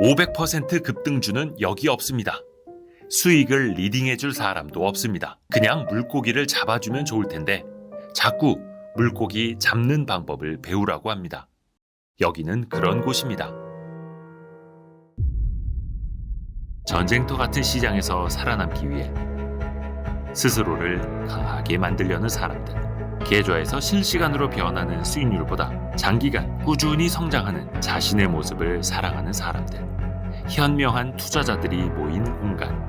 500% 급등주는 여기 없습니다. 수익을 리딩해줄 사람도 없습니다. 그냥 물고기를 잡아주면 좋을 텐데 자꾸 물고기 잡는 방법을 배우라고 합니다. 여기는 그런 곳입니다. 전쟁터 같은 시장에서 살아남기 위해 스스로를 강하게 만들려는 사람들, 계좌에서 실시간으로 변하는 수익률보다 장기간 꾸준히 성장하는 자신의 모습을 사랑하는 사람들, 현명한 투자자들이 모인 공간,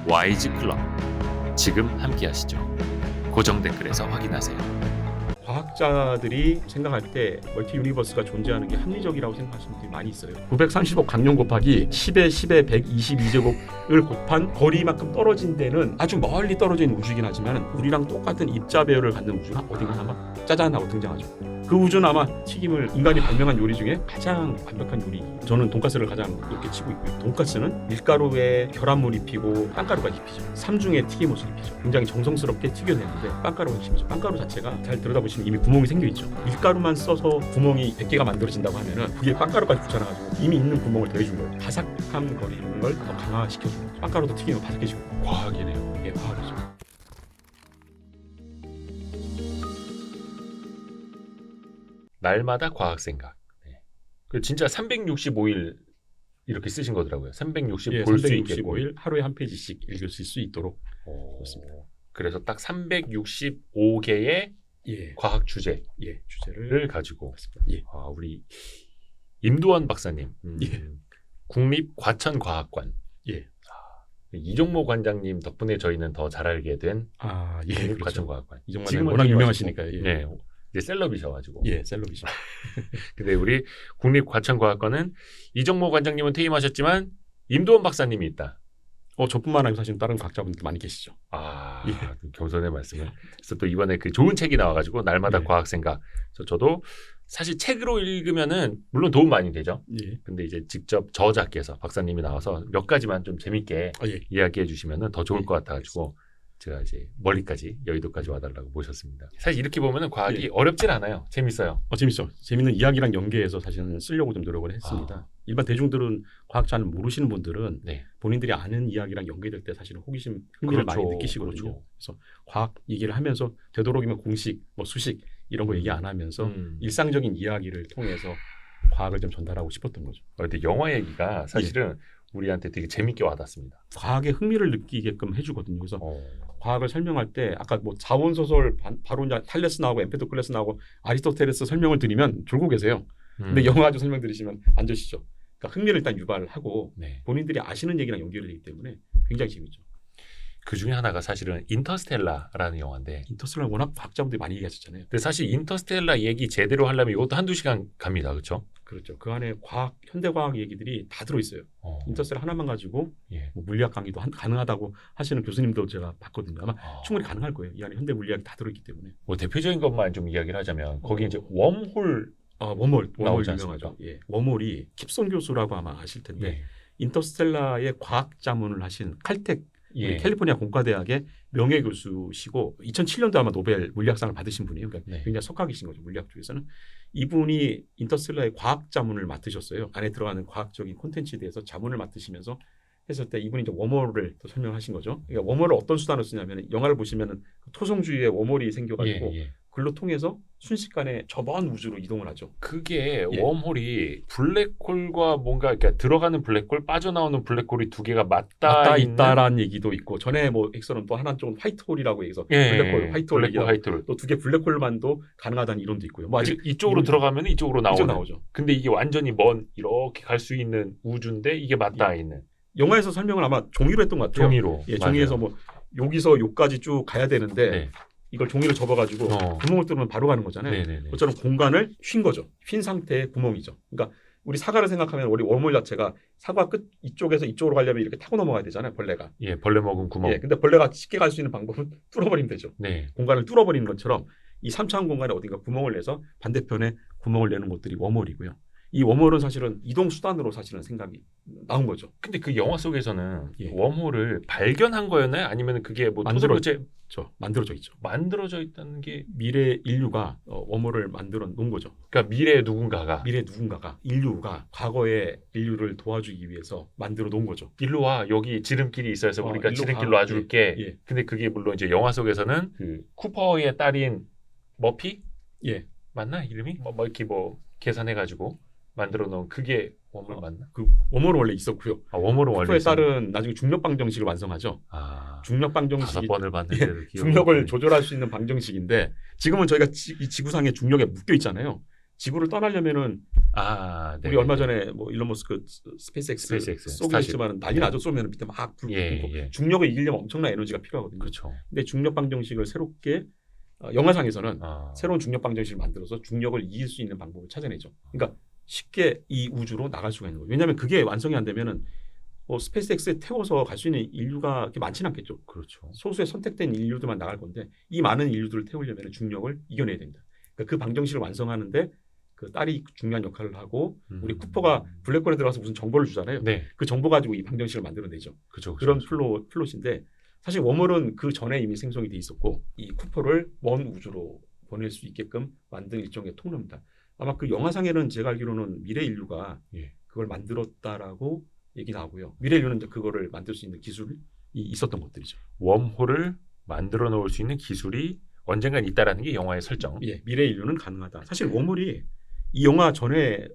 와이즈 클럽. 지금 함께 하시죠. 고정 댓글에서 확인하세요. 과학자들이 생각할 때 멀티 유니버스가 존재하는 게 합리적이라고 생각하시는 분들이 많이 있어요. 930억 강령 곱하기 10의 10의 122제곱을 곱한 거리만큼 떨어진 데는 아주 멀리 떨어져 있는 우주이긴 하지만 우리랑 똑같은 입자 배열을 갖는 우주가 어딘가 아마 짜잔 하고 등장하죠. 그 우주는 아마 튀김을 인간이 발명한 요리 중에 가장 완벽한 요리. 저는 돈가스를 가장 높게 치고 있고요. 돈가스는 밀가루에 결합물 입히고 빵가루가 입히죠. 삼중에 튀김옷을 입히죠. 굉장히 정성스럽게 튀겨내는데 빵가루가 입히죠. 빵가루 자체가 잘 들여다보시면 이미 구멍이 생겨 있죠. 밀가루만 써서 구멍이 100개가 만들어진다고 하면은 그게 빵가루까지 붙여놔가지고 이미 있는 구멍을 더해준 거예요. 바삭함 거리는 걸 더 강화시켜주는 거죠. 빵가루도 튀기면 바삭해지고. 과학이네요. 이게 과학이죠. 날마다 과학생각. 그 진짜 365일 이렇게 쓰신 거더라고요. 360 예, 볼 수 있겠고. 365일 하루에 한 페이지씩 읽으실 수 있도록 그렇습니다. 그래서 딱 365개의 예, 과학 주제를 주제를 가지고 예. 우리 임두원 박사님, 예. 국립과천과학관, 예. 이종모 관장님 덕분에 저희는 더 잘 알게 된 예, 그렇죠. 국립과천과학관. 이정만 지금은 워낙 퇴임하시고, 유명하시니까. 네, 이제 셀럽이셔가지고. 예, 셀럽이죠. 근데 우리 국립과천과학관은 이종모 관장님은 퇴임하셨지만 임두원 박사님이 있다. 저뿐만 아니고 사실 다른 과학자분들 많이 계시죠. 겸손의 말씀을. 그래서 또 이번에 그 좋은 책이 나와가지고 날마다 예. 과학생각. 그래서 저도 사실 책으로 읽으면은 물론 도움 많이 되죠. 예. 근데 이제 직접 저자께서 박사님이 나와서 몇 가지만 좀 재밌게 예. 이야기해 주시면은 더 좋을 예. 것 같아가지고 제가 이제 멀리까지 여의도까지 와달라고 모셨습니다. 사실 이렇게 보면은 과학이 어렵진 않아요. 재밌어요. 재밌죠. 재밌는 이야기랑 연계해서 사실은 쓰려고 좀 노력을 했습니다. 일반 대중들은 과학 잘 모르시는 분들은 네. 본인들이 아는 이야기랑 연계될 때 사실은 호기심, 흥미를 많이 느끼시거든요. 그렇죠. 그래서 과학 얘기를 하면서 되도록이면 공식, 수식 이런 거 얘기 안 하면서 일상적인 이야기를 통해서 과학을 좀 전달하고 싶었던 거죠. 근데 영화 얘기가 사실은 우리한테 되게 재밌게 와닿습니다. 과학에 흥미를 느끼게끔 해주거든요. 그래서 과학을 설명할 때 아까 자원 소설 바로 이제 탈레스 나오고 엠페도클레스 나오고 아리스토텔레스 설명을 드리면 졸고 계세요. 근데 영화 아주 설명 들으시면 앉으시죠. 그러니까 흥미를 일단 유발을 하고 본인들이 아시는 얘기랑 연결되기 때문에 굉장히 재밌죠. 그 중에 하나가 사실은 인터스텔라라는 영화인데 인터스텔라 워낙 과학자분들이 많이 얘기하셨잖아요. 근데 사실 인터스텔라 얘기 제대로 하려면 이것도 한두 시간 갑니다. 그렇죠? 그렇죠. 그 안에 현대과학 얘기들이 다 들어있어요. 인터스텔라 하나만 가지고 물리학 강의도 가능하다고 하시는 교수님도 제가 봤거든요. 아마 충분히 가능할 거예요. 이 안에 현대 물리학이 다 들어있기 때문에. 대표적인 것만 좀 이야기를 하자면 거기 이제 웜홀 웜홀 나오지 유명하죠. 웜홀이 킵손 교수라고 아마 아실 텐데 인터스텔라의 과학 자문을 하신 칼텍 캘리포니아 공과대학의 명예 교수시고 2007년도 아마 노벨 물리학상을 받으신 분이에요. 그러니까 굉장히 석학이신 거죠. 물리학 쪽에서는. 이분이 인터스텔라의 과학 자문을 맡으셨어요. 안에 들어가는 과학적인 콘텐츠에 대해서 자문을 맡으시면서 했을 때 이분이 이제 웜홀을 또 설명하신 거죠. 그러니까 웜홀을 어떤 수단으로 쓰냐면 영화를 보시면은 토성주의에 웜홀이 생겨가지고 글로 통해서 순식간에 저 먼 우주로 이동을 하죠. 그게 웜홀이 블랙홀과 뭔가 그러니까 들어가는 블랙홀, 빠져나오는 블랙홀이 두 개가 맞닿아 있다라는 얘기도 있고 전에 엑소는 또 하나 쪽은 화이트홀이라고 해서 블랙홀, 화이트홀 또 두 개 블랙홀만도 가능하다는 이론도 있고요. 아직 이쪽으로 들어가면 이쪽으로 나오죠. 근데 이게 완전히 이렇게 갈 수 있는 우주인데 이게 맞닿아 있는. 영화에서 설명을 아마 종이로 했던 것 같아요. 종이에서 여기서 여기까지 쭉 가야 되는데 이걸 종이로 접어가지고 구멍을 뚫으면 바로 가는 거잖아요. 그것처럼 공간을 휜 거죠. 휜 상태의 구멍이죠. 그러니까 우리 사과를 생각하면 우리 웜홀 자체가 사과 끝 이쪽에서 이쪽으로 가려면 이렇게 타고 넘어가야 되잖아요. 벌레가. 벌레 먹은 구멍. 근데 벌레가 쉽게 갈 수 있는 방법은 뚫어버리면 되죠. 공간을 뚫어버리는 것처럼 이 3차원 공간에 어딘가 구멍을 내서 반대편에 구멍을 내는 것들이 웜홀이고요. 이 웜홀은 사실은 이동 수단으로 사실은 생각이 나온 거죠. 근데 그 영화 속에서는 예. 웜홀을 발견한 거였나요? 아니면 그게 뭐 토대로제 만들어져 있죠. 만들어져 있다는 게 미래 인류가 웜홀을 만들어 놓은 거죠. 그러니까 미래의 누군가가 미래 누군가가 인류가 과거의 인류를 도와주기 위해서 만들어 놓은 거죠. 일로 와 여기 지름길이 있어서 우리가 일로 지름길로 가. 와줄게. 예. 근데 그게 물론 이제 영화 속에서는 그 쿠퍼의 딸인 머피 예. 맞나 이름이 뭐 이렇게 뭐 계산해가지고 만들어 놓은 그게 웜홀 맞나? 그 웜홀은 원래 있었고요. 아 웜홀은 원래 쿠퍼의 있었나? 딸은 나중에 중력 방정식을 완성하죠. 아 중력 방정식이 5번을 봤는데도 기억이 중력을 없네. 조절할 수 있는 방정식인데 지금은 저희가 이 지구상의 중력에 묶여 있잖아요. 지구를 떠나려면은 아 네. 우리 얼마 전에 뭐 일론 머스크 스페이스X 스페이스X, 쏘긴 했지만 난리 나죠. 쏘면 밑에 막 불 예, 붙고 예. 중력을 이기려면 엄청난 에너지가 필요하거든요. 그렇죠. 근데 중력 방정식을 새롭게 영화상에서는 아. 새로운 중력 방정식을 만들어서 중력을 이길 수 있는 방법을 찾아내죠. 그러니까 쉽게 이 우주로 나갈 수가 있는 거예요. 왜냐하면 그게 완성이 안 되면은 스페이스X에 태워서 갈 수 있는 인류가 그렇게 많지는 않겠죠. 그렇죠. 소수의 선택된 인류들만 나갈 건데 이 많은 인류들을 태우려면 중력을 이겨내야 됩니다. 그러니까 그 방정식을 완성하는데 그 딸이 중요한 역할을 하고 우리 쿠퍼가 블랙홀에 들어가서 무슨 정보를 주잖아요. 네. 그 정보 가지고 이 방정식을 만들어내죠. 그렇죠. 그런 플롯인데 사실 웜홀은 그 전에 이미 생성이 돼 있었고 이 쿠퍼를 먼 우주로 보낼 수 있게끔 만든 일종의 통로입니다. 아마 그 영화상에는 제가 알기로는 미래 인류가 예. 그걸 만들었다라고 얘기 나오고요. 미래 인류는 이제 그거를 만들 수 있는 기술이 있었던 것들이죠. 웜홀을 만들어 놓을 수 있는 기술이 언젠간 있다라는 게 영화의 설정. 예, 미래 인류는 가능하다. 사실 웜홀이 이 영화 전에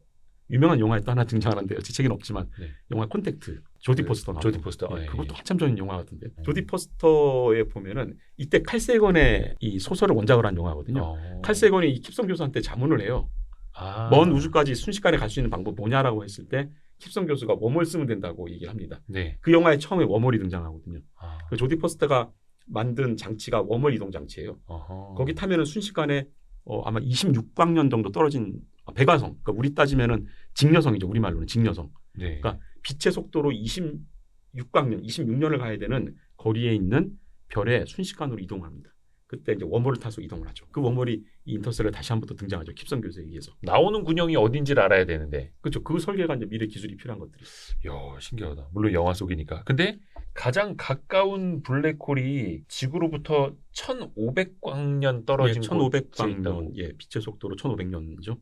유명한 영화에 또 하나 등장하는데요. 제 책에는 없지만 네. 영화 콘택트 조디 그 포스터 나오고 조디 포스터. 예, 예, 그것도 예. 한참 전 영화 같은데 조디 포스터에 보면은 이때 칼 세건의 이 소설을 원작으로 한 영화거든요. 칼 세건이 이 킵성 교수한테 자문을 해요. 아. 먼 우주까지 순식간에 갈 수 있는 방법 뭐냐라고 했을 때 킵성 교수가 웜홀 쓰면 된다고 얘기를 합니다. 네. 그 영화에 처음에 웜홀이 등장하거든요. 아. 그 조디 포스터가 만든 장치가 웜홀 이동 장치예요. 어허. 거기 타면은 순식간에 아마 26광년 정도 떨어진 백화성, 그러니까 우리 따지면은 직녀성이죠. 우리말로는 직녀성. 네. 그러니까 빛의 속도로 26광년, 26년을 가야 되는 거리에 있는 별에 순식간으로 이동합니다. 그때 이제 웜홀을 타서 이동을 하죠. 그 웜홀이 이 인터스텔라에 다시 한 번 더 등장하죠. 킵성 교수에 의해서. 나오는 군형이 어딘지를 알아야 되는데. 그렇죠. 그 설계가 이제 미래 기술이 필요한 것들이. 이야, 신기하다. 물론 영화 속이니까. 근데 가장 가까운 블랙홀이 지구로부터 1,500광년 떨어진 곳에 1,500광년, 있다고. 예, 빛의 속도로 1,500년이죠.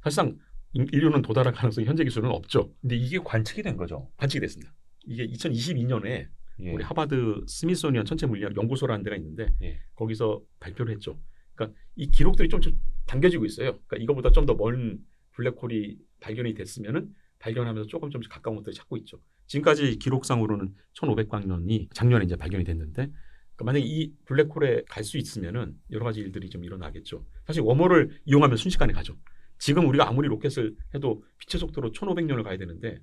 사실상 인류는 도달할 가능성이 현재 기술은 없죠. 근데 이게 관측이 된 거죠. 관측이 됐습니다. 이게 2022년에 예. 우리 하버드 스미소니언 천체 물리학 연구소라는 데가 있는데 예. 거기서 발표를 했죠. 그러니까 이 기록들이 좀 당겨지고 있어요. 그러니까 이거보다 좀 더 먼 블랙홀이 발견이 됐으면은 발견하면서 조금씩 가까운 것들을 찾고 있죠. 지금까지 기록상으로는 1,500광년이 작년에 이제 발견이 됐는데 그러니까 만약에 이 블랙홀에 갈 수 있으면은 여러 가지 일들이 좀 일어나겠죠. 사실 웜홀을 이용하면 순식간에 가죠. 지금 우리가 아무리 로켓을 해도 빛의 속도로 1,500년을 가야 되는데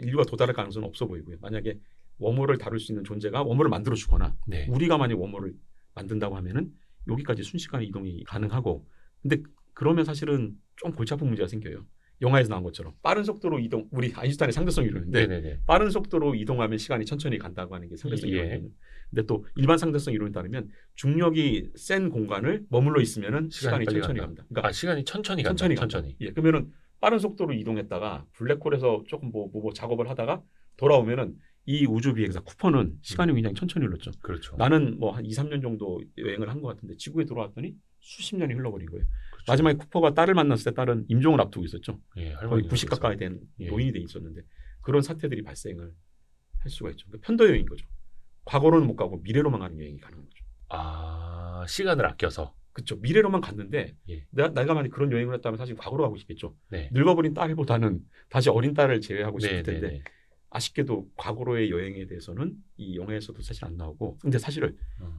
인류가 도달할 가능성은 없어 보이고요. 만약에 웜홀을 다룰 수 있는 존재가 웜홀을 만들어 주거나 네. 우리가 만약 웜홀을 만든다고 하면은 여기까지 순식간에 이동이 가능하고 근데 그러면 사실은 좀 골치 아픈 문제가 생겨요. 영화에서 나온 것처럼 빠른 속도로 이동 우리 아인슈타인의 상대성 이론인데 네네네. 빠른 속도로 이동하면 시간이 천천히 간다고 하는 게 상대성 예. 이론이거든요. 근데 또 일반 상대성 이론에 따르면 중력이 센 공간을 머물러 있으면은 시간이 빨리 천천히 간다. 갑니다. 그러니까 아, 시간이 천천히 간다. 천천히 천천히. 예, 그러면은 빠른 속도로 이동했다가 블랙홀에서 조금 뭐 작업을 하다가 돌아오면은 이 우주 비행사 쿠퍼는 시간이 굉장히 천천히 흘렀죠. 그렇죠. 나는 뭐 한 2, 3년 정도 여행을 한 것 같은데 지구에 돌아왔더니 수십 년이 흘러버린 거예요. 그렇죠. 마지막에 쿠퍼가 딸을 만났을 때 딸은 임종을 앞두고 있었죠. 예, 거의 90 가까이 된 예. 노인이 돼 있었는데 그런 사태들이 발생을 할 수가 있죠. 그러니까 편도 여행인 거죠. 과거로는 못 가고 미래로만 가는 여행이 가능한 거죠. 아, 시간을 아껴서. 그렇죠. 미래로만 갔는데 예. 내가 만약 그런 여행을 했다면 사실 과거로 가고 싶겠죠. 네. 늙어버린 딸보다는 다시 어린 딸을 제외하고 싶을 텐데 네. 아쉽게도 과거로의 여행에 대해서는 이 영화에서도 사실 안 나오고 근데 사실은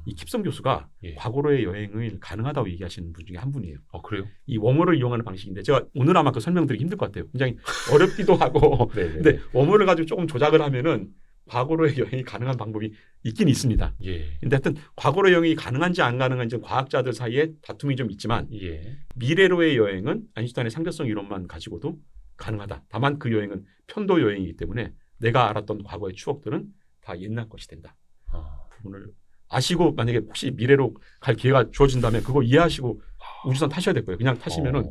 이 킵성 교수가 예. 과거로의 과거로의 여행을 가능하다고 얘기하시는 분 중에 한 분이에요. 그래요? 이 웜홀을 이용하는 방식인데 제가 오늘 아마 그 설명드리기 힘들 것 같아요. 굉장히 어렵기도 하고 네. 근데 웜홀을 가지고 조금 조작을 하면은 과거로의 여행이 가능한 방법이 있긴 있습니다. 예. 근데 하여튼 과거로의 여행이 가능한지 안 가능한지 과학자들 사이에 다툼이 좀 있지만 예. 미래로의 여행은 아인슈타인의 상대성 이론만 가지고도 가능하다. 다만 그 여행은 편도 여행이기 때문에 내가 알았던 과거의 추억들은 다 옛날 것이 된다. 아. 부분을 아시고 만약에 혹시 미래로 갈 기회가 주어진다면 그거 이해하시고 우주선 타셔야 될 거예요. 그냥 타시면은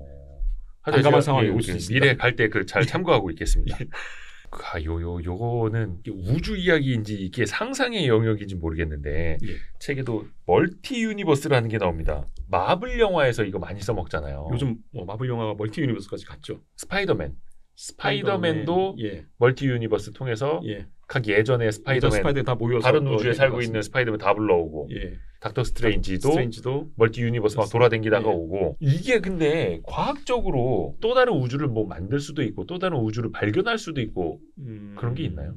난감한 상황이 올 수 있습니다. 미래 갈 때 그 잘 참고하고 있겠습니다. 요거는 우주 이야기인지 이게 상상의 영역인지 모르겠는데 예. 책에도 멀티 유니버스라는 게 나옵니다. 마블 영화에서 이거 많이 써먹잖아요. 요즘 마블 영화가 멀티 유니버스까지 갔죠. 스파이더맨도 예. 멀티 유니버스 통해서 예. 각 예전에 스파이더맨 다 모여서 다른 우주에 살고 맞습니다. 있는 스파이더맨 다 불러오고 예. 닥터 스트레인지도 멀티 유니버스 막 그렇습니다. 돌아다니다가 예. 오고 이게 근데 과학적으로 또 다른 우주를 뭐 만들 수도 있고 또 다른 우주를 발견할 수도 있고 그런 게 있나요?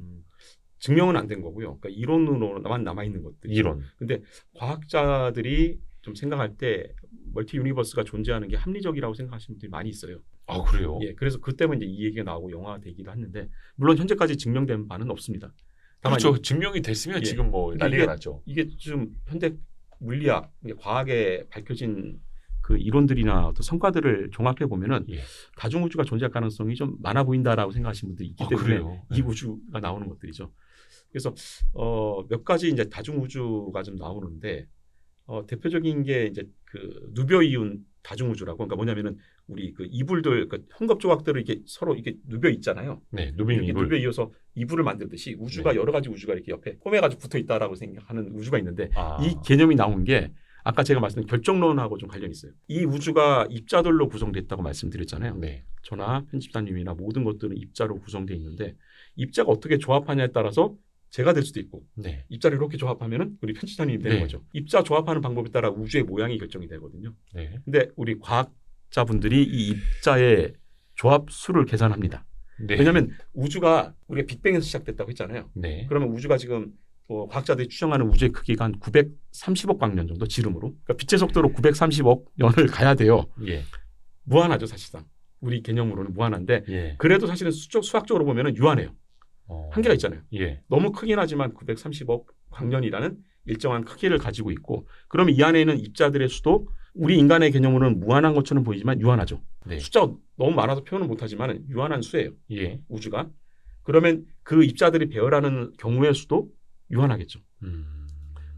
증명은 안 된 거고요. 그러니까 이론으로만 남아 있는 것들. 이론. 근데 과학자들이 좀 생각할 때 멀티 유니버스가 존재하는 게 합리적이라고 생각하시는 분들이 많이 있어요. 아 그래요? 예, 그래서 그 때문에 이제 이 얘기가 나오고 영화가 되기도 했는데 물론 현재까지 증명된 바는 없습니다. 다만 그렇죠. 증명이 됐으면 예. 지금 뭐 근데 난리가 났죠. 이게 좀 현대 물리학, 과학에 밝혀진 그 이론들이나 어떤 성과들을 종합해 보면은 예. 다중우주가 존재할 가능성이 좀 많아 보인다라고 생각하시는 분들이 있기 때문에 그래요? 이 우주가 나오는 것들이죠. 그래서 몇 가지 이제 다중우주가 좀 나오는데 대표적인 게 이제 그 누벼 이온 다중우주라고, 그러니까 뭐냐면은 우리 그 이불들, 그 헝겊 조각들을 이렇게 서로 이렇게 누벼 있잖아요. 네, 누빙 이렇게 이불. 누벼 이어서 이불을 만들듯이 우주가 네. 여러 가지 우주가 이렇게 옆에 꿰매가지고 붙어 있다라고 생각하는 우주가 있는데 아. 이 개념이 나온 게 아까 제가 말씀드린 결정론하고 좀 관련이 있어요. 이 우주가 입자들로 구성됐다고 말씀드렸잖아요. 네. 저나 편집자님이나 모든 것들은 입자로 구성되어 있는데 입자가 어떻게 조합하냐에 따라서 제가 될 수도 있고 네. 입자를 이렇게 조합하면은 우리 편집자님이 되는 네. 거죠. 입자 조합하는 방법에 따라 우주의 모양이 결정이 되거든요. 네. 근데 우리 과학자분들이 이 입자의 조합 수를 계산합니다. 네. 왜냐하면 우주가 우리가 빅뱅에서 시작됐다고 했잖아요. 네. 그러면 우주가 지금 과학자들이 추정하는 우주의 크기가 한 930억 광년 정도 지름으로. 그러니까 빛의 속도로 930억 년을 가야 돼요. 예. 무한하죠 사실상. 우리 개념으로는 무한한데 예. 그래도 사실은 수학적으로 보면은 유한해요. 한계가 있잖아요. 예. 너무 크긴 하지만 930억 광년이라는 일정한 크기를 가지고 있고 그러면 이 안에 있는 입자들의 수도 우리 인간의 개념으로는 무한한 것처럼 보이지만 유한하죠. 네. 숫자가 너무 많아서 표현을 못하지만 유한한 수예요. 예. 우주가. 그러면 그 입자들이 배열하는 경우의 수도 유한하겠죠.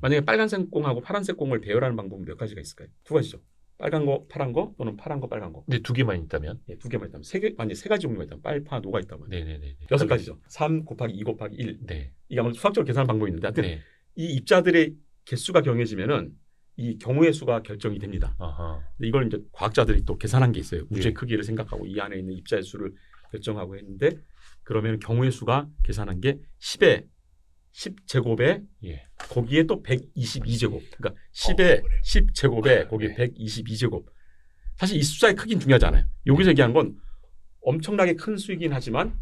만약에 빨간색 공하고 파란색 공을 배열하는 방법은 몇 가지가 있을까요? 두 가지죠. 빨간 거, 파란 거 또는 파란 거, 빨간 거. 근데 두 개만 있다면? 예, 두 개만 있다면 만약에 세 가지 종류가 있다면 빨파, 노가 있다면 네네네. 여섯 가지죠. 3 곱하기 2 곱하기 1. 네. 이게 아마 수학적으로 계산하는 방법이 있는데 하여튼 네. 이 입자들의 개수가 정해지면은 이 경우의 수가 결정이 됩니다. 아하. 근데 이걸 이제 과학자들이 또 계산한 게 있어요. 우주의 예. 크기를 생각하고 이 안에 있는 입자의 수를 결정하고 했는데 그러면 경우의 수가 계산한 게 10제곱에 예. 거기에 또 122제곱. 그러니까 10에 10제곱에 거기에 네. 122제곱. 사실 이 숫자의 크기는 중요하지 않아요. 여기서 얘기한 건 엄청나게 큰 수이긴 하지만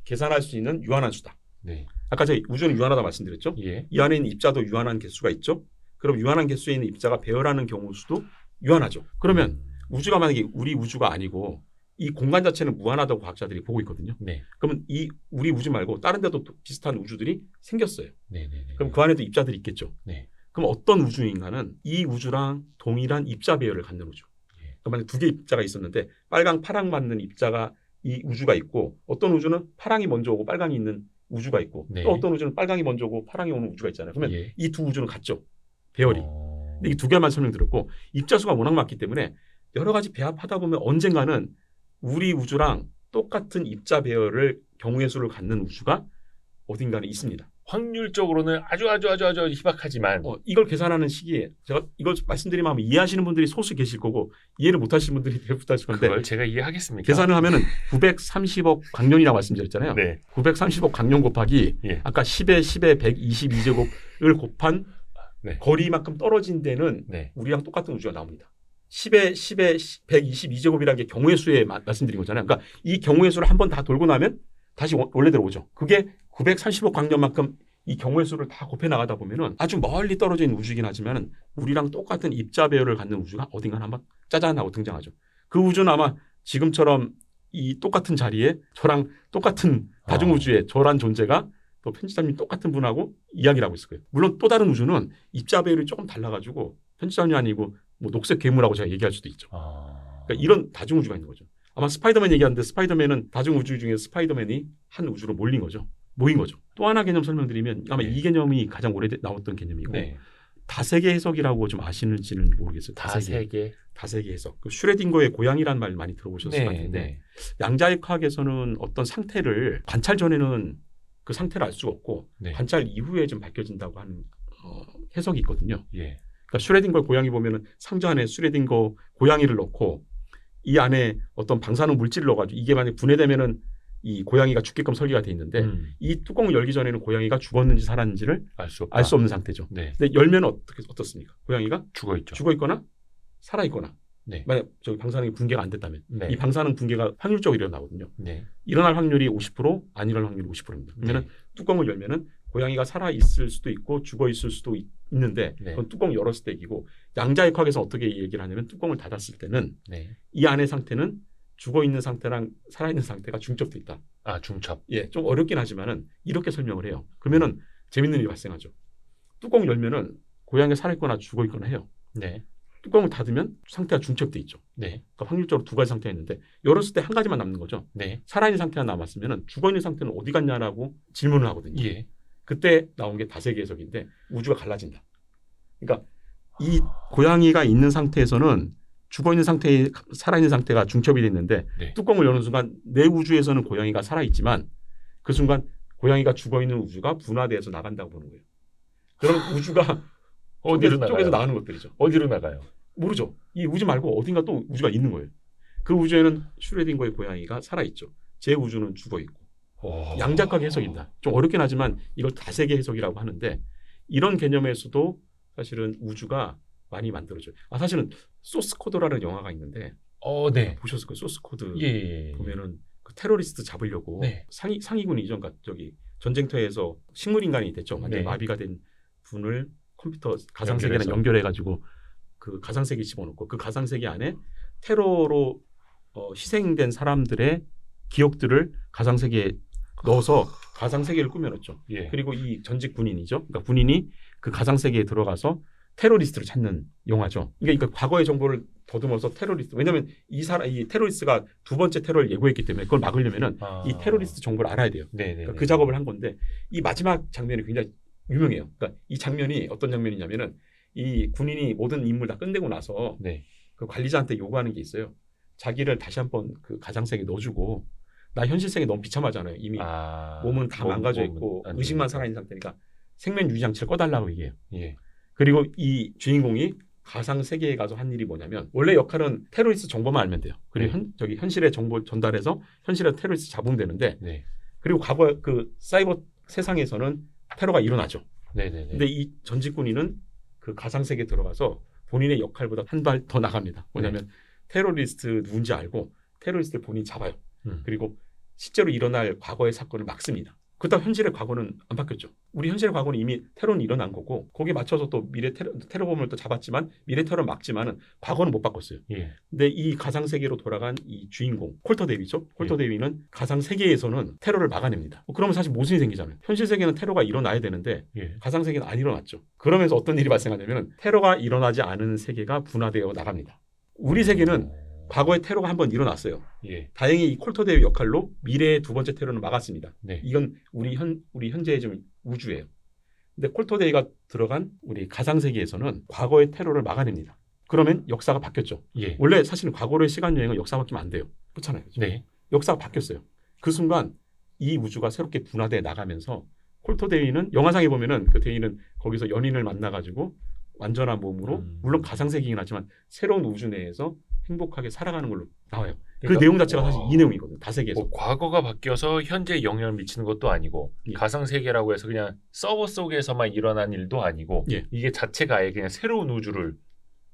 계산할 수 있는 유한한 수다. 네. 아까 제가 우주는 유한하다 말씀드렸죠. 예. 이 안에 있는 입자도 유한한 개수가 있죠. 그럼 유한한 개수에 있는 입자가 배열하는 경우 수도 유한하죠. 그러면 우주가 만약에 우리 우주가 아니고 이 공간 자체는 무한하다고 과학자들이 보고 있거든요. 네. 그러면 이 우리 우주 말고 다른 데도 또 비슷한 우주들이 생겼어요. 네네네. 그럼 그 안에도 입자들이 있겠죠. 네. 그럼 어떤 우주인가는 이 우주랑 동일한 입자 배열을 갖는 우주. 예. 그러니까 만약 두 개의 입자가 있었는데 빨강, 파랑 맞는 입자가 이 우주가 있고 어떤 우주는 파랑이 먼저 오고 빨강이 있는 우주가 있고 네. 또 어떤 우주는 빨강이 먼저 오고 파랑이 오는 우주가 있잖아요. 그러면 예. 이 두 우주는 같죠. 배열이. 어... 근데 이 두 개만 설명드렸고 입자수가 워낙 많기 때문에 여러 가지 배합하다 보면 언젠가는 우리 우주랑 똑같은 입자 배열을 경우의 수를 갖는 우주가 어딘가는 있습니다. 확률적으로는 아주 희박하지만 이걸 계산하는 시기에 제가 이걸 말씀드리면 이해하시는 분들이 소수 계실 거고 이해를 못하시는 분들이 대부분하실 건데 그걸 제가 이해하겠습니까? 계산을 하면은 930억 광년이라고 말씀드렸잖아요. 네. 930억 광년 곱하기 예. 아까 10에 122제곱을 곱한 네. 거리만큼 떨어진 데는 네. 우리랑 똑같은 우주가 나옵니다. 10에 122제곱이라는 게 경우의 수에 말씀드린 거잖아요. 그러니까 이 경우의 수를 한 번 다 돌고 나면 다시 원래대로 오죠. 그게 930억 광년만큼 이 경우의 수를 다 곱해 나가다 보면은 아주 멀리 떨어져 있는 우주이긴 하지만 우리랑 똑같은 입자 배열을 갖는 우주가 어딘가 한번 짜잔 하고 등장하죠. 그 우주는 아마 지금처럼 이 똑같은 자리에 저랑 똑같은 다중우주의 저란 존재가 또 편집자님 똑같은 분하고 이야기를 하고 있을 거예요. 물론 또 다른 우주는 입자 배열이 조금 달라가지고 편집자님이 아니고 뭐 녹색 괴물하고 제가 얘기할 수도 있죠. 그러니까 이런 다중우주가 있는 거죠. 아마 스파이더맨 얘기하는데 스파이더맨은 다중우주 중에 스파이더맨이 한 우주로 모인 거죠. 또 하나 개념 설명드리면 아마 네. 이 개념이 가장 오래 나왔던 개념이고 네. 다세계 해석이라고 좀 아시는지는 모르겠어요. 다세계 해석. 그 슈레딩거의 고양이라는 말 많이 들어보셨을 것 같은데 양자의 과학에서는 어떤 상태를 관찰 전에는 그 상태를 알 수가 없고 관찰 이후에 좀 밝혀진다고 하는 해석이 있거든요. 그러니까 슈레딩거 고양이 보면은 상자 안에 슈레딩거 고양이를 넣고 이 안에 어떤 방사능 물질을 넣어가지고 이게 만약 분해되면은 이 고양이가 죽게끔 설계가 돼 있는데 이 뚜껑을 열기 전에는 고양이가 죽었는지 살았는지를 알 수 없는 상태죠. 근데 열면 어떻습니까? 고양이가 죽어 있거나 살아 있거나 만약 저기 방사능이 붕괴가 안 됐다면 이 방사능 붕괴가 확률적으로 일어나거든요. 일어날 확률이 50%, 안 일어날 확률이 50%입니다. 그러면 뚜껑을 열면은 고양이가 살아 있을 수도 있고 죽어 있을 수도 있는데 그건 뚜껑 열었을 때 얘기고 양자역학에서 어떻게 얘기를 하냐면 뚜껑을 닫았을 때는 이 안의 상태는 죽어 있는 상태랑 살아 있는 상태가 중첩돼 있다. 중첩. 좀 어렵긴 하지만은 이렇게 설명을 해요. 그러면은 재밌는 일이 발생하죠. 뚜껑 열면은 고양이가 살아 있거나 죽어 있거나 해요. 뚜껑을 닫으면 상태가 중첩돼 있죠. 그러니까 확률적으로 두 가지 상태가 있는데 열었을 때 한 가지만 남는 거죠. 살아있는 상태가 남았으면 죽어있는 상태는 어디 갔냐라고 질문을 하거든요. 그때 나온 게 다세계 해석인데 우주가 갈라진다. 그러니까 이 고양이가 있는 상태에서는 죽어있는 상태에 살아있는 상태가 중첩이 됐는데 뚜껑을 여는 순간 내 우주에서는 고양이가 살아있지만 그 순간 고양이가 죽어있는 우주가 분화돼서 나간다고 보는 거예요. 그럼 우주가 쪼개서 나가는 것들이죠. 어디로 나가요? 모르죠. 이 우주 말고 어딘가 또 우주가 있는 거예요. 그 우주에는 슈레딩거의 고양이가 살아있죠. 제 우주는 죽어있고. 양자각 해석입니다. 좀 어렵긴 하지만 이걸 다세계 해석이라고 하는데 이런 개념에서도 사실은 우주가 많이 만들어져요. 사실은 소스코드라는 영화가 있는데 보셨을 거예요. 소스코드 보면은 그 테러리스트 잡으려고 상위군이죠. 그러니까 저기 전쟁터에서 식물인간이 됐죠. 완전 마비가 된 분을 컴퓨터 가상세계랑 연결해가지고 그 가상세계 집어넣고 그 가상세계 안에 테러로 희생된 사람들의 기억들을 가상세계에 넣어서 가상세계를 꾸며놨죠. 그리고 이 전직 군인이죠. 그러니까 군인이 그 가상세계에 들어가서 테러리스트를 찾는 영화죠. 그러니까 과거의 정보를 더듬어서 테러리스트. 왜냐하면 이 테러리스트가 두 번째 테러를 예고했기 때문에 그걸 막으려면은 이 테러리스트 정보를 알아야 돼요. 그러니까 그 작업을 한 건데 이 마지막 장면이 굉장히 유명해요. 그러니까 이 장면이 어떤 장면이냐면은 이 군인이 모든 임무를 다 끝내고 나서 그 관리자한테 요구하는 게 있어요. 자기를 다시 한번 그 가상세계에 넣어주고 나 현실 세계 너무 비참하잖아요. 이미 몸은 다 망가져 있고 의식만 살아있는 상태니까 생명 유지 장치를 꺼달라고 얘기해요. 그리고 이 주인공이 가상 세계에 가서 한 일이 뭐냐면 원래 역할은 테러리스트 정보만 알면 돼요. 그리고 현실의 정보 전달해서 현실의 테러리스트 잡으면 되는데 그리고 과거 그 사이버 세상에서는 테러가 일어나죠. 근데 이 전직 군인은 그 가상 세계에 들어가서 본인의 역할보다 한 발 더 나갑니다. 뭐냐면 테러리스트 누군지 알고 테러리스트를 본인이 잡아요. 그리고 실제로 일어날 과거의 사건을 막습니다. 그렇다고 현실의 과거는 안 바뀌었죠. 우리 현실의 과거는 이미 테러는 일어난 거고 거기에 맞춰서 또 미래 테러범을 또 잡았지만 미래 테러를 막지만은 과거는 못 바꿨어요. 근데 이 가상 세계로 돌아간 이 주인공 콜터 데이비죠. 콜터 데이비는 가상 세계에서는 테러를 막아냅니다. 그러면 사실 모순이 생기잖아요. 현실 세계는 테러가 일어나야 되는데 가상 세계는 안 일어났죠. 그러면서 어떤 일이 발생하냐면 테러가 일어나지 않은 세계가 분화되어 나갑니다. 우리 세계는 과거에 테러가 한번 일어났어요. 다행히 이 콜터 데이비 역할로 미래의 두 번째 테러는 막았습니다. 이건 우리 현재의 좀 우주예요. 근데 콜터 데이가 들어간 우리 가상 세계에서는 과거의 테러를 막아냅니다. 그러면 역사가 바뀌었죠. 원래 사실은 과거로의 시간 여행은 역사 바뀌면 안 돼요. 그렇잖아요. 역사가 바뀌었어요. 그 순간 이 우주가 새롭게 분화돼 나가면서 콜터 데이는 영화상에 보면은 그 데이는 거기서 연인을 만나가지고 완전한 몸으로 물론 가상 세계이긴 하지만 새로운 우주 내에서 행복하게 살아가는 걸로 나와요. 그러니까, 그 내용 자체가 사실 이 내용이거든요. 다세계에서. 과거가 바뀌어서 현재에 영향을 미치는 것도 아니고 가상세계라고 해서 그냥 서버 속에서만 일어난 일도 아니고 이게 자체가 아예 그냥 새로운 우주를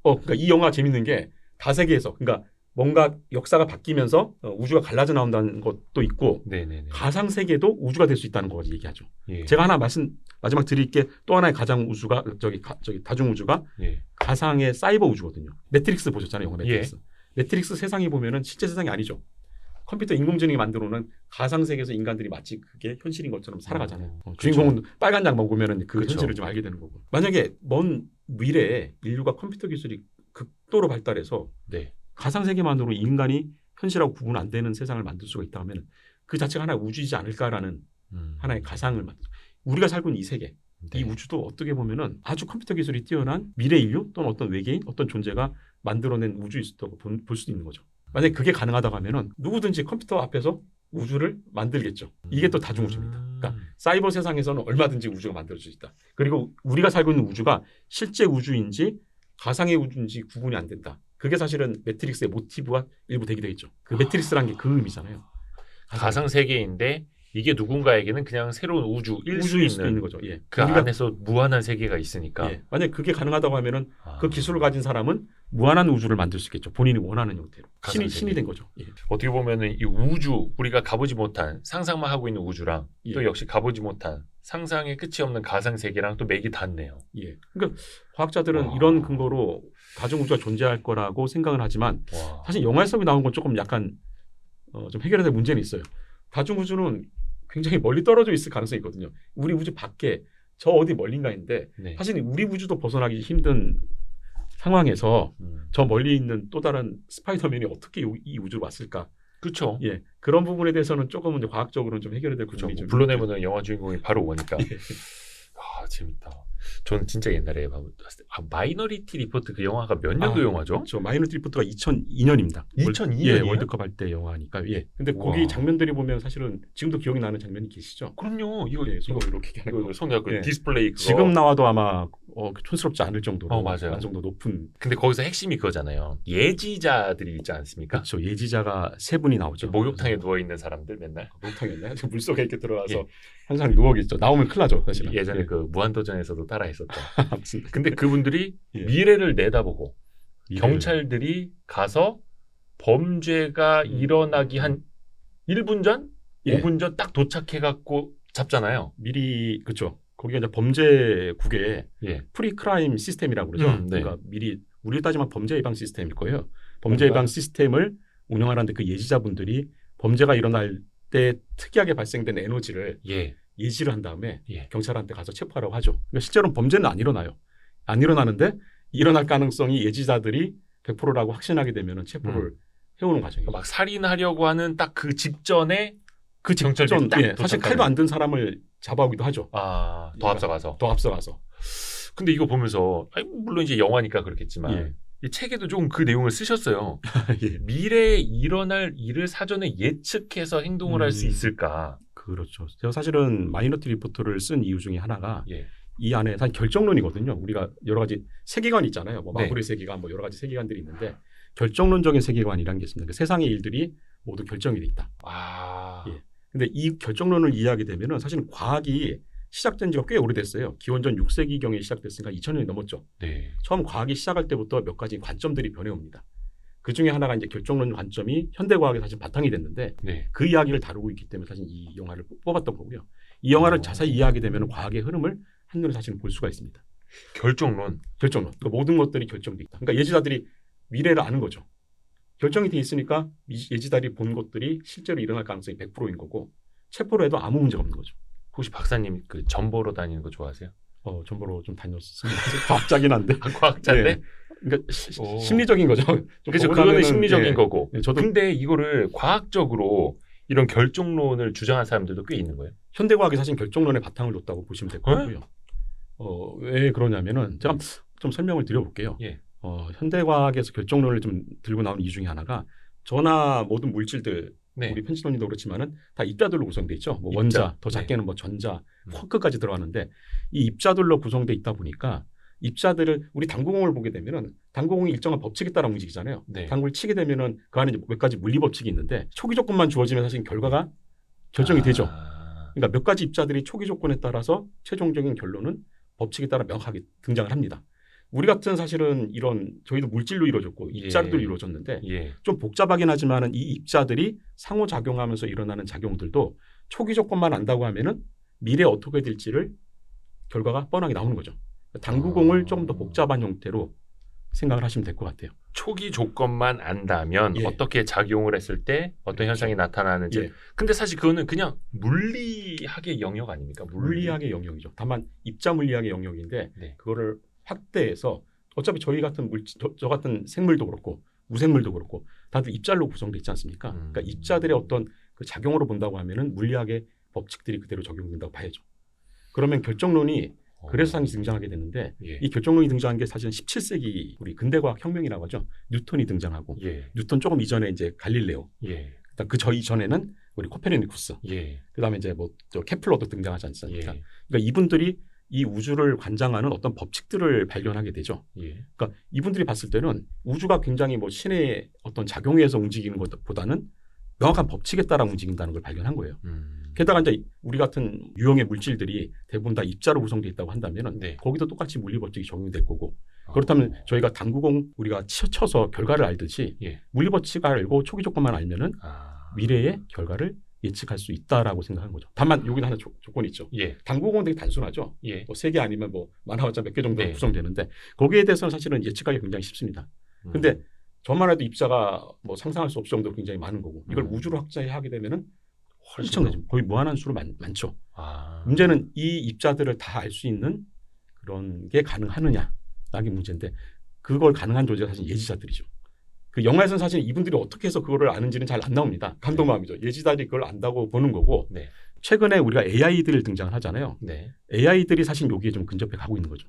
그러니까 이 영화 재밌는 게 다세계에서 그러니까 뭔가 역사가 바뀌면서 우주가 갈라져 나온다는 것도 있고 가상세계도 우주가 될 수 있다는 거까지 얘기하죠. 제가 하나 마지막 드릴 게 또 하나의 가상 우주가 저기 다중 우주가 가상의 사이버 우주거든요. 매트릭스 보셨잖아요. 영화 매트릭스. 매트릭스 세상이 보면은 실제 세상이 아니죠. 컴퓨터 인공지능이 만들어놓은 가상 세계에서 인간들이 마치 그게 현실인 것처럼 살아가잖아요. 주인공은 빨간 장만 보면은 그 현실을 좀 알게 되는 거고. 만약에 먼 미래에 인류가 컴퓨터 기술이 극도로 발달해서 가상 세계만으로 인간이 현실하고 구분 안 되는 세상을 만들 수가 있다면 그 자체가 하나의 우주이지 않을까라는 하나의 가상을 만들죠. 우리가 살고 있는 이 세계, 네. 이 우주도 어떻게 보면은 아주 컴퓨터 기술이 뛰어난 미래 인류 또는 어떤 외계인, 어떤 존재가 만들어낸 우주일 수도 볼 수도 있는 거죠. 만약에 그게 가능하다고 하면은 누구든지 컴퓨터 앞에서 우주를 만들겠죠. 이게 또 다중우주입니다. 그러니까 사이버 세상에서는 얼마든지 우주가 만들어질 수 있다. 그리고 우리가 살고 있는 우주가 실제 우주인지 가상의 우주인지 구분이 안 된다. 그게 사실은 매트릭스의 모티브가 일부 되겠죠. 그 매트릭스라는 게 그 의미잖아요. 가상 세계인데 이게 누군가에게는 그냥 새로운 우주일 수 우주일 수도 있는 있는 거죠. 예. 그 우리가 안에서 무한한 세계가 있으니까. 예. 만약 그게 가능하다고 하면은 그 기술을 가진 사람은 무한한 우주를 만들 수 있겠죠. 본인이 원하는 형태로. 신이 된 거죠. 예. 어떻게 보면은 이 우주 우리가 가보지 못한 상상만 하고 있는 우주랑 예. 또 역시 가보지 못한 상상의 끝이 없는 가상 세계랑 또 맥이 닿네요. 예. 그러니까 과학자들은 와. 이런 근거로 가중 우주가 존재할 거라고 생각을 하지만 와. 사실 영화에서 나온 건 조금 약간 좀 해결해야 될 문제는 있어요. 가중 우주는 굉장히 멀리 떨어져 있을 가능성이 있거든요. 우리 우주 밖에 저 어디 멀린가인데 네. 사실 우리 우주도 벗어나기 힘든 상황에서 저 멀리 있는 또 다른 스파이더맨이 어떻게 이 우주로 왔을까? 그렇죠. 예, 그런 부분에 대해서는 조금은 이제 과학적으로는 좀 해결해야 될 그렇죠. 부분이 좀 불러내면은 영화 주인공이 바로 오니까. 예. 아 재밌다. 저는 진짜 옛날에 마이너리티 리포트 그 영화가 몇 년도 영화죠? 저 마이너리티 리포트가 2002년입니다. 2002년이요? 예, 월드컵 할 때 영화니까. 예. 근데 거기 우와. 장면들이 보면 사실은 지금도 기억이 나는 장면이 계시죠? 그럼요. 이거 예, 손으로 이렇게 하는 거. 손에 그 예. 디스플레이 그거. 지금 나와도 아마 촌스럽지 않을 정도로 맞아요. 어느 정도 높은 근데 거기서 핵심이 그거잖아요. 예지자들이 있지 않습니까? 그렇죠. 예지자가 세 분이 나오죠. 목욕탕에 누워 있는 사람들 맨날. 목욕탕이었나요? 물속에 이렇게 들어가서 예. 항상 누워 계시죠. 나오면 큰일 나죠, 사실은. 예전에 예. 그 무한도전에서도 따라했었던. 아무튼 근데 그분들이 예. 미래를 내다보고 미래를- 경찰들이 가서 범죄가 일어나기 한 1분 전, 예. 5분 전 딱 도착해갖고 잡잖아요. 미리 그렇죠. 거기가 이제 범죄국의 예. 프리크라임 시스템이라고 그러죠. 네. 그러니까 미리 우리 따지면 범죄 예방 시스템일 거예요. 범죄 예방 시스템을 운영하는데 그 예지자분들이 범죄가 일어날 때 특이하게 발생된 에너지를 예. 예지를 한 다음에 예. 경찰한테 가서 체포하라고 하죠. 그러니까 실제로는 범죄는 안 일어나요. 안 일어나는데 일어날 가능성이 예지자들이 100%라고 확신하게 되면 체포를 해오는 과정이죠. 막 살인하려고 하는 딱 그 직전에 그 경찰들이 딱 예, 사실 칼도 안 든 사람을 잡아오기도 하죠. 더 앞서가서. 더 앞서가서. 근데 이거 보면서 물론 이제 영화니까 그렇겠지만 예. 이 책에도 좀 그 내용을 쓰셨어요. 예. 미래에 일어날 일을 사전에 예측해서 행동을 할 수 있을까? 그렇죠. 제가 사실은 마이너리티 리포트를 쓴 이유 중에 하나가 예. 이 안에 사실 결정론이거든요. 우리가 여러 가지 세계관이 있잖아요. 뭐 네. 마블의 세계관, 뭐 여러 가지 세계관들이 있는데 결정론적인 세계관이라는 게 있습니다. 그 세상의 일들이 모두 결정이 돼 있다. 아. 예. 근데 이 결정론을 이해하게 되면은 사실은 과학이 시작된 지가 꽤 오래됐어요. 기원전 6세기경에 시작됐으니까 2000년이 넘었죠. 네. 처음 과학이 시작할 때부터 몇 가지 관점들이 변해옵니다. 그 중에 하나가 이제 결정론 관점이 현대과학의 사실 바탕이 됐는데 네. 그 이야기를 다루고 있기 때문에 사실 이 영화를 뽑았던 거고요. 이 영화를 자세히 이해하게 되면 과학의 흐름을 한눈에 사실은 볼 수가 있습니다. 결정론. 결정론. 그러니까 모든 것들이 결정돼 있다. 그러니까 예지자들이 미래를 아는 거죠. 결정이 돼 있으니까 예지자들이 본 것들이 실제로 일어날 가능성이 100%인 거고 체포를 해도 아무 문제가 없는 거죠. 혹시 박사님 그 전보로 다니는 거 좋아하세요? 전보로 좀 다녔습니다. 과학자긴 한데. 과학자인데. 네. 그러니까 오. 심리적인 거죠. 그래서 그거는 심리적인 예. 거고. 네, 저도 근데 이거를 과학적으로 이런 결정론을 주장한 사람들도 꽤 있는 거예요. 현대과학이 사실 결정론에 바탕을 뒀다고 보시면 될 것 같고요. 왜 그러냐면은 제가 좀 설명을 드려볼게요. 예. 현대과학에서 결정론을 좀 들고 나온 이유 중에 하나가 저나 모든 물질들 네. 우리 편신론이도 그렇지만은 다 입자들로 구성돼 있죠. 뭐 입자. 원자, 더 네. 작게는 뭐 전자, 쿼크까지 들어가는데 이 입자들로 구성돼 있다 보니까 입자들을 우리 당구공을 보게 되면은 당구공이 일정한 법칙에 따라 움직이잖아요. 네. 당구를 치게 되면은 그 안에 이제 몇 가지 물리 법칙이 있는데 초기 조건만 주어지면 사실 결과가 결정이 되죠. 그러니까 몇 가지 입자들이 초기 조건에 따라서 최종적인 결론은 법칙에 따라 명확하게 등장을 합니다. 우리 같은 사실은 이런 저희도 물질로 이루어졌고 입자들로 예. 이루어졌는데 예. 좀 복잡하긴 하지만은 이 입자들이 상호작용하면서 일어나는 작용들도 초기 조건만 안다고 하면은 미래에 어떻게 될지를 결과가 뻔하게 나오는 거죠. 당구공을 조금 더 복잡한 형태로 생각을 하시면 될 것 같아요. 초기 조건만 안다면 예. 어떻게 작용을 했을 때 어떤 그렇죠. 현상이 나타나는지. 예. 근데 사실 그거는 그냥 물리학의 영역 아닙니까? 물리학의 영역이죠. 다만 입자 물리학의 영역인데 네. 그거를 확대해서 어차피 저희 같은 물질, 저 같은 생물도 그렇고 무생물도 그렇고 다들 입자로 구성되어 있지 않습니까? 그러니까 입자들의 어떤 그 작용으로 본다고 하면은 물리학의 법칙들이 그대로 적용된다고 봐야죠. 그러면 결정론이 그래서 상이 등장하게 됐는데 예. 이 결정론이 등장한 게 사실은 17세기 우리 근대과학 혁명이라고 하죠. 뉴턴이 등장하고 예. 뉴턴 조금 이전에 이제 갈릴레오, 예. 그 저 이전에는 우리 코페르니쿠스, 예. 그다음에 이제 뭐 저 케플러도 등장하지 않습니까? 예. 그러니까 이분들이 이 우주를 관장하는 어떤 법칙들을 발견하게 되죠. 예. 그러니까 이분들이 봤을 때는 우주가 굉장히 뭐 신의 어떤 작용에 의해서 움직이는 것보다는 명확한 법칙에 따라 움직인다는 걸 발견한 거예요. 게다가 이제 우리 같은 유형의 물질들이 대부분 다 입자로 구성되어 있다고 한다면은 네. 거기도 똑같이 물리 법칙이 적용될 거고 그렇다면 저희가 당구공 우리가 쳐서 결과를 알듯이 예. 물리 법칙을 알고 초기 조건만 알면은 미래의 결과를 예측할 수 있다라고 생각한 거죠. 다만 여기는 하나 조건이 있죠. 예. 당구공은 되게 단순하죠. 예. 뭐 3개 아니면 뭐 많아봤자 몇 개 정도 네. 구성되는데 거기에 대해서는 사실은 예측하기 굉장히 쉽습니다. 근데 저만 해도 입자가 뭐 상상할 수 없을 정도로 굉장히 많은 거고 이걸 우주로 확장하게 되면은 엄청나죠. 거의 무한한 수로 많죠. 문제는 이 입자들을 다 알 수 있는 그런 게 가능하느냐라는 게 문제인데 그걸 가능한 존재가 사실 예지자들이죠. 그 영화에서는 사실 이분들이 어떻게 해서 그거를 아는지는 잘 안 나옵니다. 감독마음이죠. 예지자들이 그걸 안다고 보는 거고 네. 최근에 우리가 AI들 등장을 하잖아요. 네. AI들이 사실 여기에 좀 근접해 가고 있는 거죠.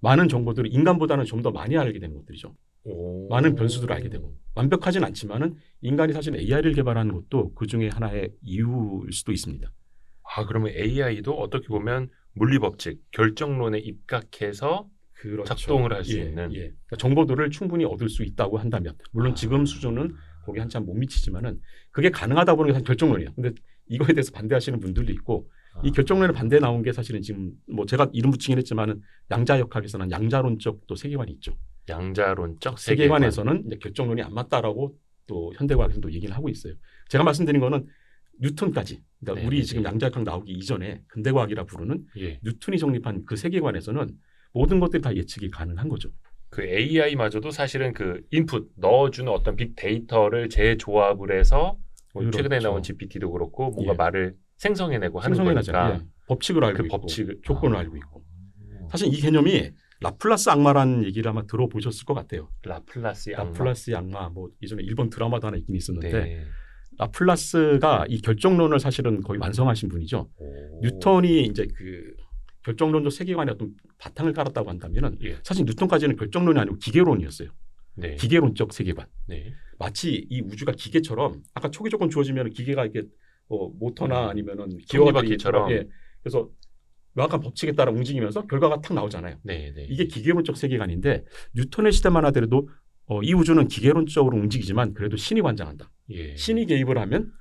많은 정보들을 인간보다는 좀 더 많이 알게 되는 것들이죠. 많은 변수들을 알게 되고 완벽하진 않지만은 인간이 사실 AI를 개발하는 것도 그 중에 하나의 이유일 수도 있습니다. 그러면 AI도 어떻게 보면 물리 법칙, 결정론에 입각해서 그렇죠. 작동을 할 수 있는 그러니까 정보들을 충분히 얻을 수 있다고 한다면 물론 지금 수준은 거기 한참 못 미치지만은 그게 가능하다 보는 게 사실 결정론이에요. 근데 이거에 대해서 반대하시는 분들도 있고 이 결정론에 반대 나온 게 사실은 지금 뭐 제가 이름 붙이긴 했지만은 양자역학에서는 양자론적 또 세계관이 있죠. 양자론적 세계관에서는 이제 결정론이 안 맞다라고 또 현대과학에서 또 얘기를 하고 있어요. 제가 말씀드린 거는 뉴턴까지 그러니까 네, 우리 네, 지금 네. 양자역학 나오기 이전에 근대과학이라 부르는 예. 뉴턴이 정립한 그 세계관에서는 모든 것들이 다 예측이 가능한 거죠. 그 AI마저도 사실은 그 인풋 넣어주는 어떤 빅데이터를 재조합을 해서 뭐 그렇죠. 최근에 나온 GPT도 그렇고 뭔가 예. 말을 생성해내고 하는 생성해나죠. 거니까 예. 법칙을 알고 그 있고 법칙을 조건을 알고 있고 사실 이 개념이 라플라스 악마라는 얘기를 아마 들어보셨을 것 같아요. 라플라스의 악마. 라플라스의 악마 뭐 예전에 일본 드라마도 하나 있긴 있었는데 네. 라플라스가 이 결정론을 사실은 거의 완성하신 분이죠. 뉴턴이 이제 그 결정론적 세계관의 어떤 바탕을 깔았다고 한다면은 예. 사실 뉴턴까지는 결정론이 아니고 기계론이었어요. 네. 기계론적 세계관. 네. 마치 이 우주가 기계처럼 아까 초기 조건 주어지면 기계가 이렇게 모터나 아니면은 톱니바퀴처럼. 예. 그래서 명확한 법칙에 따라 움직이면서 결과가 탁 나오잖아요. 네. 네. 이게 기계론적 세계관인데 뉴턴의 시대만 하더라도 이 우주는 기계론적으로 움직이지만 그래도 신이 관장한다. 예. 신이 개입을 하면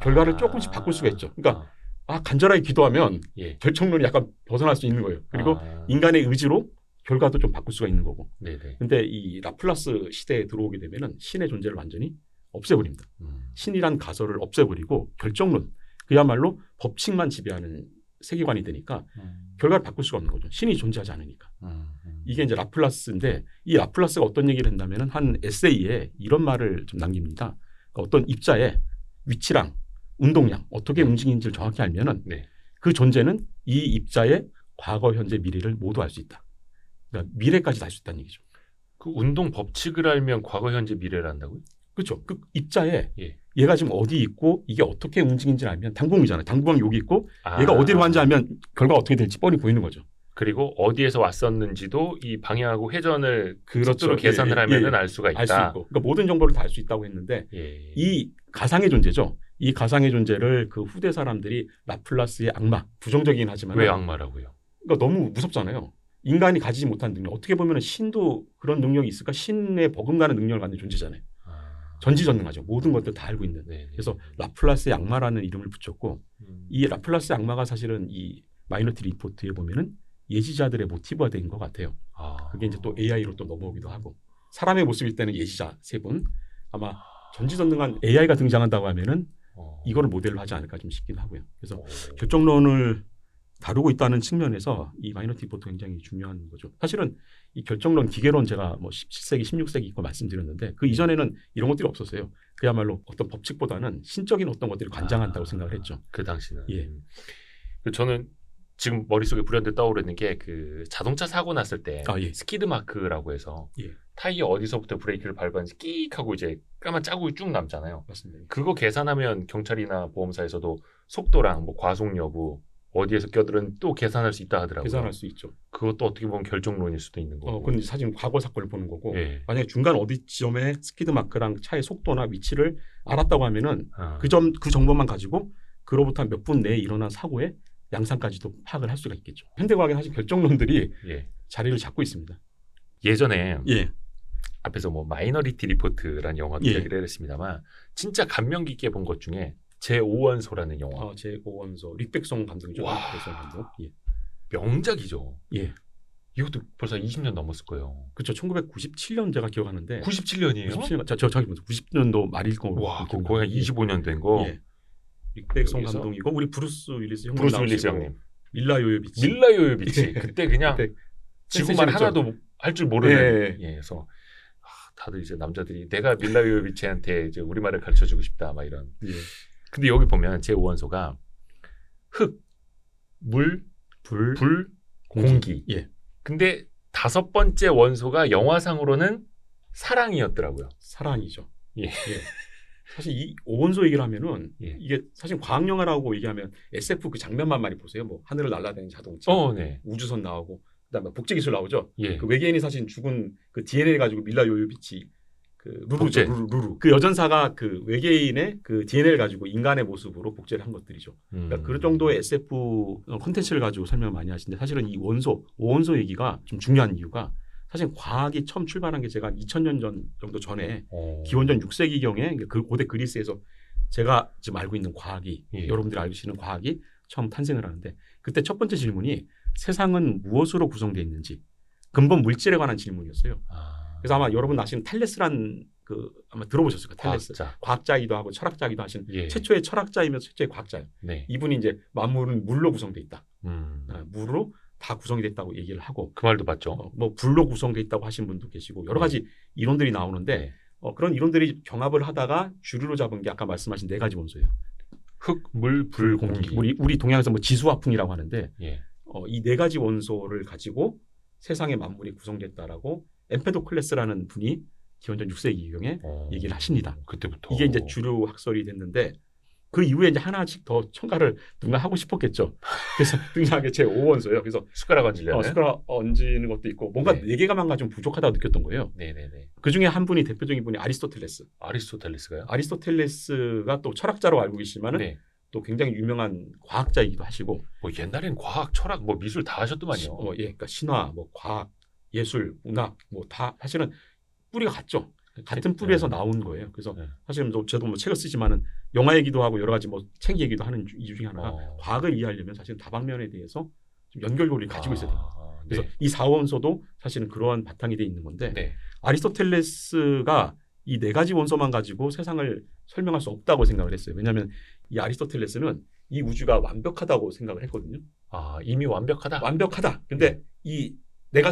결과를 조금씩 바꿀 수가 있죠. 그러니까 간절하게 기도하면 예. 결정론이 약간 벗어날 수 있는 거예요. 그리고 인간의 의지로 결과도 좀 바꿀 수가 있는 거고. 네네. 근데 이 라플라스 시대에 들어오게 되면은 신의 존재를 완전히 없애버립니다. 신이란 가설을 없애버리고 결정론, 그야말로 법칙만 지배하는 세계관이 되니까 결과를 바꿀 수가 없는 거죠. 신이 존재하지 않으니까. 이게 이제 라플라스인데 이 라플라스가 어떤 얘기를 했냐면은 한 에세이에 이런 말을 좀 남깁니다. 그러니까 어떤 입자의 위치랑 운동량 어떻게 움직이는지를 정확히 알면은 네. 그 존재는 이 입자의 과거, 현재, 미래를 모두 알 수 있다. 그러니까 미래까지 알 수 있다는 얘기죠. 그 운동 법칙을 알면 과거, 현재, 미래를 안다고요? 그렇죠. 그 입자에 예. 얘가 지금 어디 있고 이게 어떻게 움직이는지를 알면 당구공이잖아요. 당구공이 여기 있고 얘가 어디로 간지 알면 결과가 어떻게 될지 뻔히 보이는 거죠. 그리고 어디에서 왔었는지도 이 방향하고 회전을 그렇죠. 속도로 계산을 하면은 예. 알 수가 있다. 알 수 있고. 그러니까 모든 정보를 다 알 수 있다고 했는데 예. 이 가상의 존재죠. 이 가상의 존재를 그 후대 사람들이 라플라스의 악마, 부정적이긴 하지만 왜 악마라고요? 그러니까 너무 무섭잖아요. 인간이 가지지 못한 능력. 어떻게 보면 신도 그런 능력이 있을까? 신의 버금가는 능력을 갖는 존재잖아요. 전지전능하죠. 모든 것들 다 알고 있는. 네. 그래서 라플라스의 악마라는 이름을 붙였고 이 라플라스의 악마가 사실은 이 마이너리티 리포트에 보면은 예지자들의 모티브가 된 것 같아요. 그게 이제 또 AI로 또 넘어오기도 하고 사람의 모습일 때는 예지자 세 분 아마 전지전능한 AI가 등장한다고 하면은 이거를 모델로 하지 않을까 좀 싶긴 하고요. 그래서 결정론을 다루고 있다는 측면에서 이 마이너리티 리포트 굉장히 중요한 거죠. 사실은 이 결정론, 기계론 제가 뭐 17세기, 16세기 있고 말씀드렸는데 그 이전에는 이런 것들이 없었어요. 그야말로 어떤 법칙보다는 신적인 어떤 것들이 관장한다고 생각을 했죠. 그 당시는. 예. 저는 지금 머릿속에 불현듯 떠오르는 게 그 자동차 사고 났을 때 예. 스키드 마크라고 해서 예. 타이어 어디서부터 브레이크를 밟았는지 끽 하고 이제 까만 자국이 쭉 남잖아요. 맞습니다. 그거 계산하면 경찰이나 보험사에서도 속도랑 뭐 과속 여부 어디에서 껴들은 또 계산할 수 있다 하더라고요. 계산할 수 있죠. 그것도 어떻게 보면 결정론일 수도 있는 거고. 그건 사실 과거 사건을 보는 거고 예. 만약에 중간 어디 지점에 스키드 마크랑 차의 속도나 위치를 알았다고 하면은 아. 그 정보만 가지고 그로부터 몇 분 내에 일어난 사고의 양상까지도 파악을 할 수가 있겠죠. 현대과학의 사실 결정론들이 예. 자리를 잡고 있습니다. 예전에 예. 앞에서 뭐 마이너리티 리포트라는 영화도 예. 얘기를 했습니다. 진짜 감명 깊게 본 것 중에 제5원소라는 영화. 제5원소 릭백송 감독이죠. 와. 릭백송 감독. 예. 명작이죠. 예. 이것도 벌써 20년 넘었을 거예요. 그렇죠. 1997년 제가 기억하는데 97년이에요? 97년 저기 90년도 말일 거로. 와, 그거 거의 25년 된 거. 예. 릭백송 여기서? 감독이고 우리 브루스 윌리스 형님 브루스 나오시고 윌리스 형님. 밀라 요요비치. 밀라 요요비치. 그때 그냥 그때 지구만 센세이션이죠. 하나도 할 줄 모르는. 예. 예. 그래서 다들 이제 남자들이 내가 밀라 요요비치한테 이제 우리말을 가르쳐 주고 싶다 막 이런. 예. 근데 여기 보면 제5원소가 흙, 물, 불, 공기. 예. 근데 5번째 원소가 영화상으로는 사랑이었더라고요. 사랑이죠. 예. 사실 이 오원소 얘기를 하면은 예. 이게 사실 과학 영화라고 얘기하면 SF 그 장면만 많이 보세요. 뭐 하늘을 날아다니는 자동차, 네. 우주선 나오고 그다음에 복제 기술 나오죠. 예. 그 외계인이 사실 죽은 그 DNA 가지고 밀라 요요비치 그 복제. 루루죠. 루루. 그 여전사가 그 외계인의 그 DNA를 가지고 인간의 모습으로 복제를 한 것들이죠. 그러니까 그 정도의 SF 콘텐츠를 가지고 설명을 많이 하시는데 사실은 이 오원소 얘기가 좀 중요한 이유가 사실 과학이 처음 출발한 게 제가 2000년 정도 전에 기원전 6세기경에 그 고대 그리스에서 제가 지금 알고 있는 과학이 예. 여러분들이 알고 계시는 과학이 처음 탄생을 하는데 그때 첫 번째 질문이 세상은 무엇으로 구성되어 있는지 근본 물질에 관한 질문이었어요. 그래서 아마 여러분 아시는 탈레스란 그 아마 들어보셨을 거예요. 탈레스. 과학자이기도 하고 철학자이기도 하신 예. 최초의 철학자이면서 최초의 과학자예요. 네. 이분이 이제 만물은 물로 구성되어 있다. 음. 물로 다 구성이 됐다고 얘기를 하고 그 말도 맞죠. 뭐 불로 구성되어 있다고 하신 분도 계시고 여러 가지 이론들이 나오는데 네. 그런 이론들이 경합을 하다가 주류로 잡은 게 아까 말씀하신 4가지 원소예요. 흙, 물, 불, 공기. 우리 동양에서 뭐 지수화풍이라고 하는데 예. 이 4가지 원소를 가지고 세상의 만물이 구성됐다라고 엠페도클레스라는 분이 기원전 6세기경에 얘기를 하십니다. 그때부터 이게 이제 주류 학설이 됐는데 그 이후에 이제 하나씩 더 첨가를 누가 하고 싶었겠죠. 그래서 등장하게 제5원소예요. 그래서 숟가락 얹으려는. 숟가락 얹는 것도 있고 뭔가 네. 4개가만 좀 부족하다고 느꼈던 거예요. 네네네. 그 중에 한 분이 대표적인 분이 아리스토텔레스. 아리스토텔레스가요? 아리스토텔레스가 또 철학자로 알고 계시지만은 네. 또 굉장히 유명한 과학자이기도 하시고 뭐 옛날엔 과학, 철학, 뭐 미술 다 하셨더만요. 그러니까 신화, 뭐 과학, 예술, 문학 뭐 다 사실은 뿌리가 같죠. 같은 뿌리에서 나온 거예요. 그래서 네. 사실은 저도 뭐 책을 쓰지만은 영화 얘기도 하고 여러 가지 뭐 책 얘기도 하는 이유 중에 하나가 과학을 이해하려면 사실은 다방면에 대해서 좀 연결고리를 가지고 있어야 됩니다. 그래서 네. 이 4원소도 사실은 그러한 바탕이 돼 있는 건데 네. 아리스토텔레스가 이 4가지 원소만 가지고 세상을 설명할 수 없다고 생각을 했어요. 왜냐하면 이 아리스토텔레스는 이 우주가 완벽하다고 생각을 했거든요. 이미 완벽하다. 완벽하다. 근데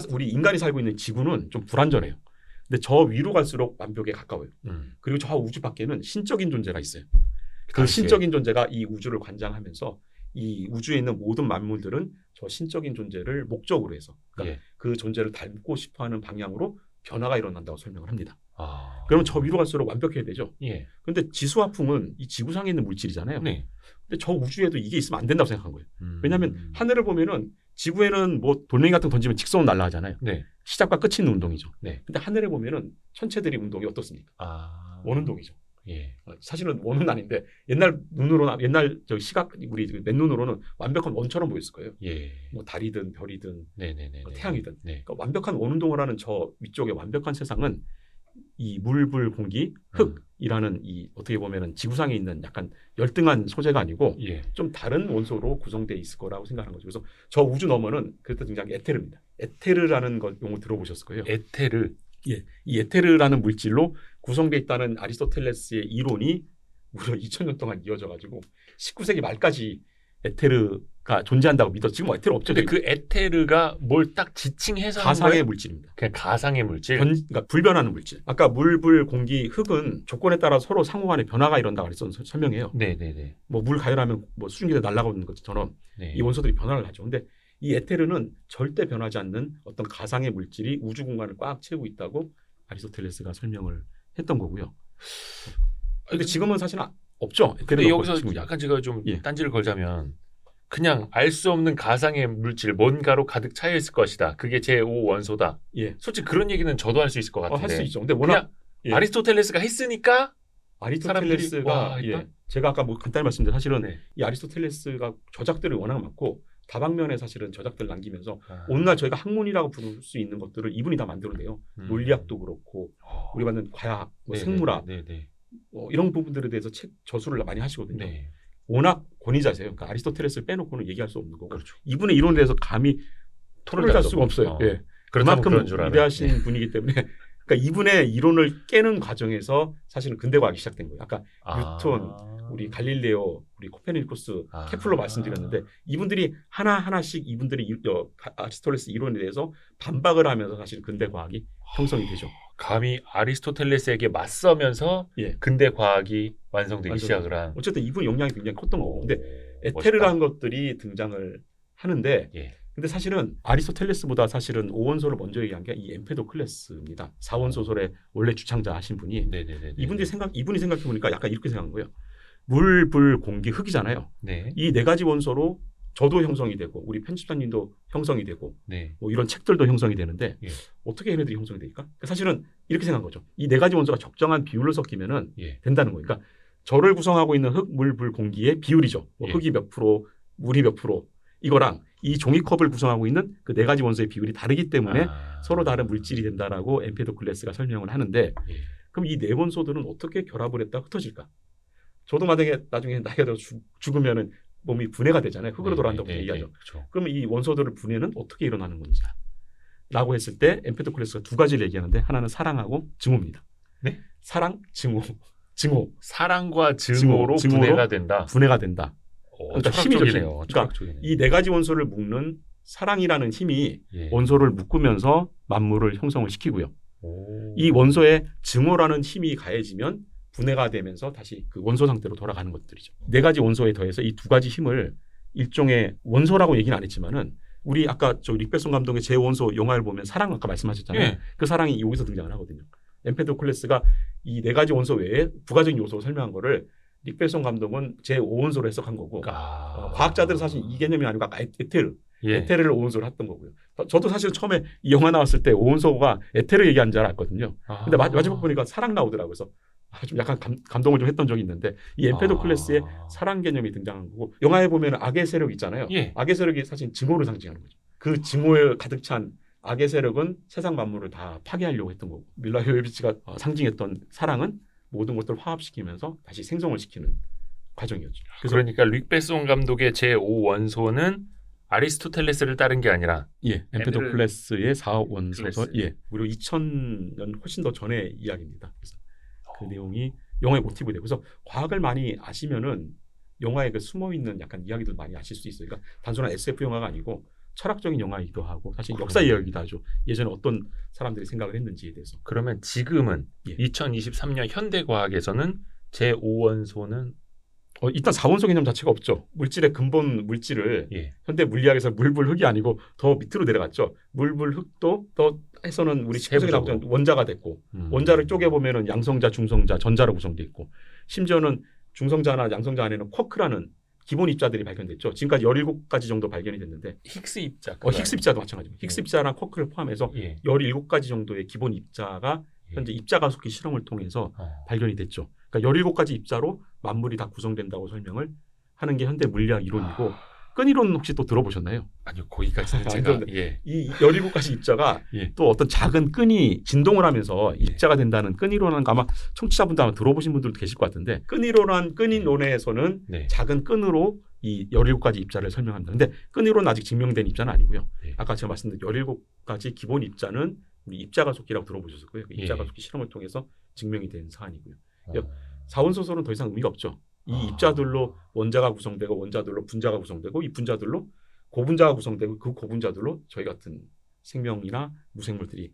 우리 인간이 살고 있는 지구는 좀 불완전해요. 근데 저 위로 갈수록 완벽에 가까워요. 그리고 저 우주 밖에는 신적인 존재가 있어요. 그 신적인 존재가 이 우주를 관장하면서 이 우주에 있는 모든 만물들은 저 신적인 존재를 목적으로 해서 그러니까 예. 그 존재를 닮고 싶어하는 방향으로 변화가 일어난다고 설명을 합니다. 아. 그러면 저 위로 갈수록 완벽해야 되죠. 예. 그런데 지수화풍은 이 지구상에 있는 물질이잖아요. 네. 근데 저 우주에도 이게 있으면 안 된다고 생각한 거예요. 왜냐하면 하늘을 보면은 지구에는 뭐 돌멩이 같은 거 던지면 직선으로 날아가잖아요. 네. 시작과 끝이 있는 운동이죠. 네. 근데 하늘에 보면은 천체들이 운동이 어떻습니까? 원운동이죠. 예. 사실은 원은 아닌데 옛날 저 시각 우리 맨눈으로는 완벽한 원처럼 보였을 거예요. 예. 뭐 달이든 별이든 네네네. 태양이든. 네. 그러니까 완벽한 원운동을 하는 저 위쪽의 완벽한 세상은 이 물, 불, 공기, 흙이라는 이 어떻게 보면은 지구상에 있는 약간 열등한 소재가 아니고 예. 좀 다른 원소로 구성되어 있을 거라고 생각하는 거죠. 그래서 저 우주 너머는 그때 등장한 게 에테르입니다. 에테르라는 것 용어 들어보셨을 거예요. 에테르. 예, 이 에테르라는 물질로 구성되어 있다는 아리스토텔레스의 이론이 무려 2000년 동안 이어져 가지고 19세기 말까지 에테르가 존재한다고 믿어. 지금 에테르 없죠. 근데 그 에테르가 뭘 딱 지칭해서 가상의 물질입니다. 그냥 가상의 물질. 그러니까 불변하는 물질. 아까 물, 불, 공기, 흙은 조건에 따라 서로 상호간에 변화가 일어난다고 그래서 설명해요. 네네네. 뭐 물 가열하면 뭐 수증기에 날아가는 것처럼 네. 이 원소들이 변화를 하죠. 근데 이 에테르는 절대 변하지 않는 어떤 가상의 물질이 우주 공간을 꽉 채우고 있다고 아리스토텔레스가 설명을 했던 거고요. 근데 지금은 사실 없죠. 근데 에테르가 여기서 지금 약간 제가 좀 예. 딴지를 걸자면 그냥 알 수 없는 가상의 물질 뭔가로 가득 차여 있을 것이다. 그게 제5원소다. 예. 솔직히 그런 얘기는 저도 할 수 있을 것 같은데. 할 수 있죠. 근데 워낙 그냥 예. 아리스토텔레스가 했으니까 아리스토텔레스가 와, 예. 제가 아까 뭐 간단히 말씀드린 사실은 네. 이 아리스토텔레스가 저작들을 워낙 많고 다방면에 사실은 저작들을 남기면서 아. 오늘날 저희가 학문이라고 부를 수 있는 것들을 이분이 다 만들어내요. 물리학도 그렇고 우리 만든 과학, 뭐 네, 생물학 네, 네, 이런 부분들에 대해서 책 저술을 많이 하시거든요. 네. 워낙 권위자세요. 그러니까 아리스토텔레스를 빼놓고는 얘기할 수 없는 거고 그렇죠. 이분의 이론에 대해서 감히 토론을 할 수가 없어요. 예. 그렇다면 그만큼 그런 줄 알아요. 위대하신 분이기 때문에 그러니까 이분의 이론을 깨는 과정에서 사실은 근대과학이 시작된 거예요. 아까 뉴턴, 우리 갈릴레오, 우리 코페르니쿠스, 케플러 말씀드렸는데 이분들이 하나하나씩 이분들이 아리스토텔레스 이론에 대해서 반박을 하면서 사실 근대과학이 형성이 되죠. 감히 아리스토텔레스에게 맞서면서 예. 근대 과학이 완성되기 시작을 한. 어쨌든 이분 영향이 굉장히 컸던 거고. 근데 멋있다. 에테르라는 것들이 등장을 하는데 예. 근데 사실은 아리스토텔레스보다 사실은 5원소를 먼저 얘기한 게 이 엠페도클레스입니다. 4원 소설의 원래 주창자 하신 분이 네네네. 이분이 생각해 보니까 약간 이렇게 생각한 거예요. 물, 불, 공기, 흑이잖아요. 네. 이 네 가지 원소로 저도 형성이 되고 우리 편집자님도 형성이 되고 네. 뭐 이런 책들도 형성이 되는데 예. 어떻게 얘네들이 형성이 될까? 그러니까 사실은 이렇게 생각한 거죠. 이 네 가지 원소가 적정한 비율로 섞이면은 예. 된다는 거예요. 그러니까 저를 구성하고 있는 흙, 물, 불, 공기의 비율이죠. 뭐 예. 흙이 몇 프로, 물이 몇 프로 이거랑 이 종이컵을 구성하고 있는 그 네 가지 원소의 비율이 다르기 때문에 서로 다른 물질이 된다라고 엠페도클레스가 설명을 하는데 예. 그럼 이 네 원소들은 어떻게 결합을 했다 흩어질까? 저도 만약에 나중에 나이가 들어 죽으면은 몸이 분해가 되잖아요. 흙으로 돌아간다고 얘기하죠. 그렇죠. 그럼 이 원소들을 분해는 어떻게 일어나는 건지 라고 했을 때 엠페도클레스가 두 가지를 얘기하는데 하나는 사랑하고 증오입니다. 네? 사랑, 증오. 증오. 사랑과 증오로 분해가 된다. 분해가 된다. 그러니까 힘이죠. 철학적이네요. 그러니까 이 네 가지 원소를 묶는 사랑이라는 힘이 예. 원소를 묶으면서 만물을 형성을 시키고요. 오. 이 원소에 증오라는 힘이 가해지면 분해가 되면서 다시 그 원소 상태로 돌아가는 것들이죠. 네 가지 원소에 더해서 이 두 가지 힘을 일종의 원소라고 얘기는 안 했지만은 우리 아까 저 릭베송 감독의 제5원소 영화를 보면 사랑 아까 말씀하셨잖아요. 예. 그 사랑이 여기서 등장을 하거든요. 엠페도클레스가 이 네 가지 원소 외에 부가적인 요소 설명한 거를 릭베송 감독은 제5원소로 해석한 거고 과학자들은 사실 이 개념이 아니고 아까 에테르, 예. 에테르를 5원소로 했던 거고요. 저도 사실 처음에 이 영화 나왔을 때 5원소가 에테르 얘기한 줄 알았거든요. 근데 마지막 보니까 사랑 나오더라고요. 그래서 좀 약간 감동을 좀 했던 적이 있는데 이 엠페도클레스의 사랑 개념이 등장한 거고 영화에 보면 악의 세력 있잖아요. 예. 악의 세력이 사실 증오를 상징하는 거죠. 그 증오에 가득 찬 악의 세력은 세상 만물을 다 파괴하려고 했던 거고 밀라 요에비치가 상징했던 사랑은 모든 것들을 화합시키면서 다시 생성을 시키는 과정이었죠. 그래서 그러니까 릭베송 감독의 제5원소는 아리스토텔레스를 따른 게 아니라 엠페도클레스의 4원소설 무려 2000년 훨씬 더 전의 이야기입니다. 그래서 그 내용이 영화의 모티브가 되고 그래서 과학을 많이 아시면은 영화에 그 숨어 있는 약간 이야기들 많이 아실 수 있어요. 그러니까 단순한 SF 영화가 아니고 철학적인 영화이기도 하고 사실 역사 이야기도 하죠. 예전에 어떤 사람들이 생각을 했는지에 대해서. 그러면 지금은 2023년 현대 과학에서는 제5원소는 일단 4원소 개념 자체가 없죠. 물질의 근본 물질을 현대 물리학에서 물불 흙이 아니고 더 밑으로 내려갔죠. 물불 흙도 더 해서는 우리 19세기 나오던 원자가 됐고 원자를 쪼개보면은 양성자, 중성자, 전자로 구성되어 있고 심지어는 중성자나 양성자 안에는 쿼크라는 기본 입자들이 발견됐죠. 지금까지 17가지 정도 발견이 됐는데 힉스 입자. 힉스 입자도 마찬가지입니다. 힉스 입자랑 쿼크를 포함해서 17가지 정도의 기본 입자가 현재 입자가속기 실험을 통해서 발견이 됐죠. 그러니까 17가지 입자로 만물이 다 구성된다고 설명을 하는 게 현대 물리학 이론이고 끈이론 혹시 또 들어보셨나요? 아니요. 거기까지는 제가 이 17가지 입자가 또 어떤 작은 끈이 진동을 하면서 입자가 된다는 끈이론은 아마 청취자분들 아마 들어보신 분들도 계실 것 같은데 끈이론에서는 작은 끈으로 이 17가지 입자를 설명합니다. 근데 끈이론은 아직 증명된 입자는 아니고요. 아까 제가 말씀드린 17가지 기본 입자는 우리 입자가속기라고 들어보셨을 거예요. 그 입자가속기 실험을 통해서 증명이 된 사안이고요. 4원소설은 더 이상 의미가 없죠. 이 입자들로 원자가 구성되고 원자들로 분자가 구성되고 이 분자들로 고분자가 구성되고 그 고분자들로 저희 같은 생명이나 무생물들이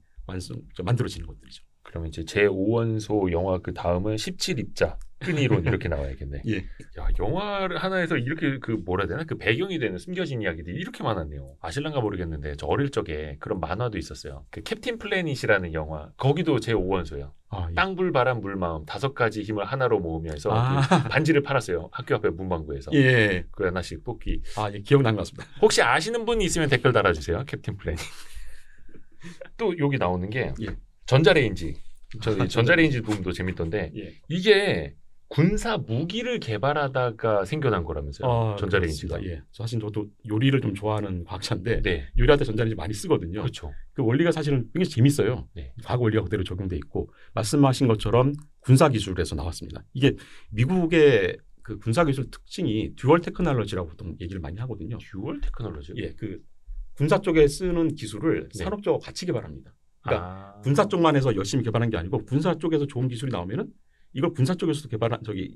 만들어지는 것들이죠. 그러면 이제 제5원소 영화 그 다음은 17입자. 접근이론 이렇게 나와야겠네. 예. 야, 영화 하나에서 이렇게 그 뭐라 해야 되나? 그 배경이 되는 숨겨진 이야기들이 이렇게 많았네요. 아실란가 모르겠는데 저 어릴 적에 그런 만화도 있었어요. 그 캡틴 플래닛이라는 영화. 거기도 제 5원소예요. 아, 예. 땅불 바람 물마음 5가지 힘을 하나로 모으면서 그 반지를 팔았어요. 학교 앞에 문방구에서. 예. 그 하나씩 뽑기. 아, 예. 기억난 것 같습니다. 혹시 아시는 분 있으면 댓글 달아주세요. 캡틴 플래닛. 또 여기 나오는 게 예. 전자레인지. 전자레인지 붐도 재밌던데 예. 이게 군사 무기를 개발하다가 생겨난 거라면서요. 전자레인지가. 그렇습니다. 예. 사실 저도 요리를 좀 좋아하는 과학자인데 네. 요리할 때 전자레인지 많이 쓰거든요. 그렇죠. 그 원리가 사실은 굉장히 재밌어요. 네. 과학 원리가 그대로 적용돼 있고 말씀하신 것처럼 군사 기술에서 나왔습니다. 이게 미국의 그 군사 기술 특징이 듀얼 테크놀로지라고 보통 얘기를 많이 하거든요. 듀얼 테크놀로지? 예, 그 군사 쪽에 쓰는 기술을 네. 산업적으로 같이 개발합니다. 그러니까 군사 쪽만 해서 열심히 개발한 게 아니고 군사 쪽에서 좋은 기술이 나오면은 이걸 군사 쪽에서도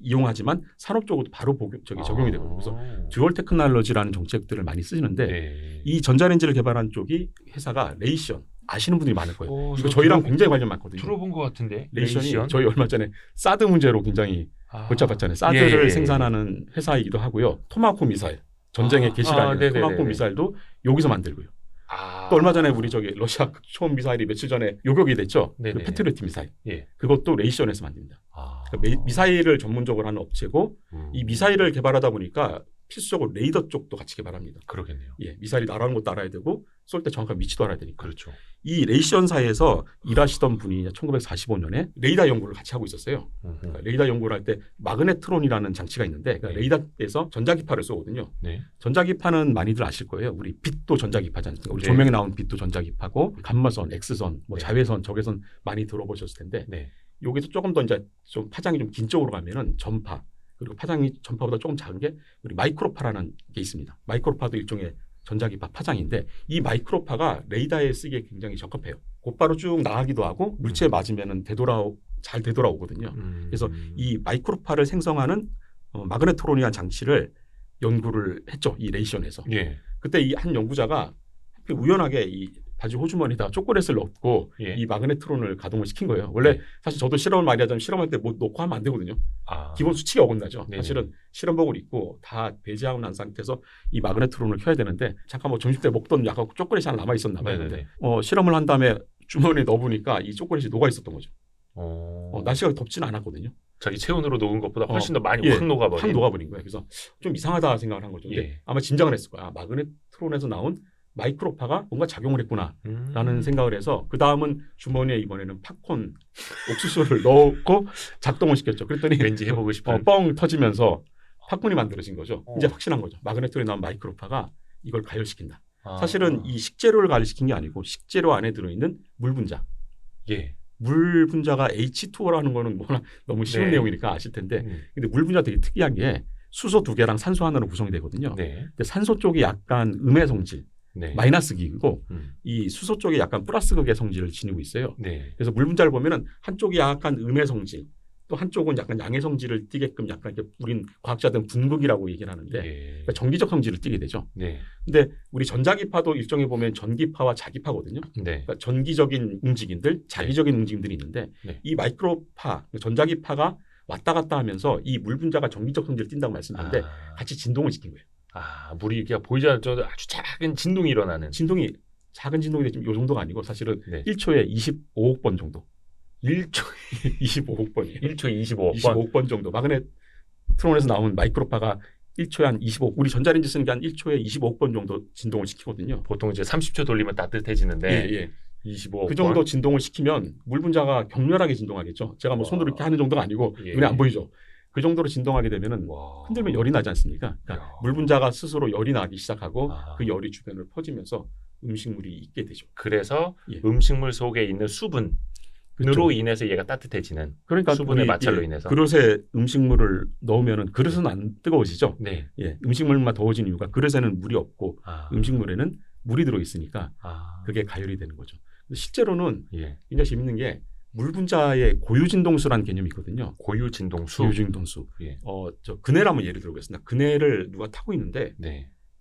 이용하지만 산업 쪽으로도 바로 적용이 되거든요. 그래서 듀얼 테크놀로지라는 정책들을 많이 쓰시는데 네. 이 전자레인지를 개발한 쪽이 회사가 레이션 아시는 분들이 많을 거예요. 이거 저 저희랑 굉장히 관련 많거든요. 들어본 것 같은데. 레이션이 저희 얼마 전에 사드 문제로 굉장히 골잡았잖아요. 사드를 생산하는 회사이기도 하고요. 토마호크 미사일 전쟁의 개시가 아닌 토마호크 미사일도 여기서 만들고요. 또 얼마 전에 우리 러시아 초음 미사일이 며칠 전에 요격이 됐죠. 그 패트리어트 미사일. 예. 그것도 레이션에서 만듭니다. 그러니까 미사일을 전문적으로 하는 업체고 이 미사일을 개발하다 보니까 필수적으로 레이더 쪽도 같이 개발합니다. 그러겠네요. 예, 미사일이 날아가는 것도 알아야 되고 쏠 때 정확한 위치도 알아야 되니까. 그렇죠. 이 레이션사에서 일하시던 분이 1945년에 레이더 연구를 같이 하고 있었어요. 그러니까 레이더 연구를 할 때 마그네트론이라는 장치가 있는데 그러니까 레이더에서 전자기파를 쏘거든요. 네. 전자기파는 많이들 아실 거예요. 우리 빛도 전자기파지 않습니까? 우리 네. 조명에 나온 빛도 전자기파고 감마선, X선, 뭐 네. 자외선, 적외선 많이 들어보셨을 텐데 네. 여기서 조금 더 이제 좀 파장이 좀 긴 쪽으로 가면은 전파 그리고 파장이 전파보다 조금 작은 게 우리 마이크로파라는 게 있습니다. 마이크로파도 일종의 전자기파 파장인데 이 마이크로파가 레이더에 쓰기에 굉장히 적합해요. 곧바로 쭉 나가기도 하고 물체에 맞으면은 잘 되돌아오거든요. 그래서 이 마이크로파를 생성하는 마그네트론이라는 장치를 연구를 했죠. 이 레이션에서. 예. 그때 이 한 연구자가 우연하게 이 바지 호주머니에다가 초콜릿을 넣고 예. 이 마그네트론을 가동을 시킨 거예요. 원래 네. 사실 저도 실험을 많이 하자면 실험할 때 뭐 넣고 하면 안 되거든요. 기본 수칙이 어긋나죠. 네네. 사실은 실험복을 입고 다 배제하고 난 상태에서 이 마그네트론을 켜야 되는데 잠깐 뭐 점심 때 먹던 약간 초콜릿이 하나 남아 있었나 봐요. 근데 실험을 한 다음에 주머니에 넣어보니까 이 초콜릿이 녹아 있었던 거죠. 날씨가 덥지는 않았거든요. 자기 체온으로 녹은 것보다 훨씬 더 많이 확 녹아버린. 확 녹아버린 거예요. 그래서 좀 이상하다 생각을 한 거죠. 근데 아마 짐작을 했을 거야. 마그네트론에서 나온 마이크로파가 뭔가 작용을 했구나라는 생각을 해서 그 다음은 주머니에 이번에는 팝콘 옥수수를 넣고 작동을 시켰죠. 그랬더니 왠지 해보고 싶은 뻥 터지면서 팝콘이 만들어진 거죠. 이제 확신한 거죠. 마그네트론에 나온 마이크로파가 이걸 가열시킨다. 사실은 이 식재료를 가열시킨 게 아니고 식재료 안에 들어있는 물 분자. 예. 물 분자가 H2O라는 거는 뭐나 너무 쉬운 내용이니까 아실 텐데 근데 물 분자 되게 특이한 게 수소 2개랑 산소 하나로 구성이 되거든요. 근데 산소 쪽이 약간 음의 성질 마이너스 극이고 이 수소 쪽에 약간 플러스 극의 성질을 지니고 있어요. 그래서 물 분자를 보면은 한쪽이 약간 음의 성질, 또 한쪽은 약간 양의 성질을 띠게끔 약간 이렇게 우린 과학자들은 분극이라고 얘기를 하는데 그러니까 전기적 성질을 띠게 되죠. 근데 우리 전자기파도 일종에 보면 전기파와 자기파거든요. 그러니까 전기적인 움직임들, 자기적인 움직임들이 있는데 이 마이크로파, 전자기파가 왔다 갔다 하면서 이 물 분자가 전기적 성질을 띈다고 말씀드렸는데 같이 진동을 시킨 거예요. 물이 그냥 보이지 않죠. 아주 작은 진동이 일어나는. 작은 진동이 지금 이 정도가 아니고 사실은 1초에 25억 번 정도. 1초에 25억 번이에요. 1초에 25억 번. 25억 번 정도. 마그네트론에서 나온 마이크로파가 1초에 한 25억. 우리 전자레인지 쓰는 게 한 1초에 25억 번 정도 진동을 시키거든요. 보통 이제 30초 돌리면 따뜻해지는데 25억 그 정도 진동을 시키면 물 분자가 격렬하게 진동하겠죠. 제가 뭐 손으로 이렇게 하는 정도가 아니고 눈에 안 보이죠. 그 정도로 진동하게 되면은 흔들면 열이 나지 않습니까? 그러니까 물 분자가 스스로 열이 나기 시작하고 그 열이 주변을 퍼지면서 음식물이 익게 되죠. 그래서 음식물 속에 있는 수분으로 인해서 얘가 따뜻해지는. 그러니까 수분의 마찰로 인해서. 그릇에 음식물을 넣으면은 그릇은 안 뜨거워지죠. 음식물만 더워진 이유가 그릇에는 물이 없고 음식물에는 물이 들어 있으니까 그게 가열이 되는 거죠. 실제로는 굉장히 재밌는 게 물 분자의 고유진동수라는 개념이 있거든요. 고유진동수. 저 그네를 한번 예를 들어보겠습니다. 그네를 누가 타고 있는데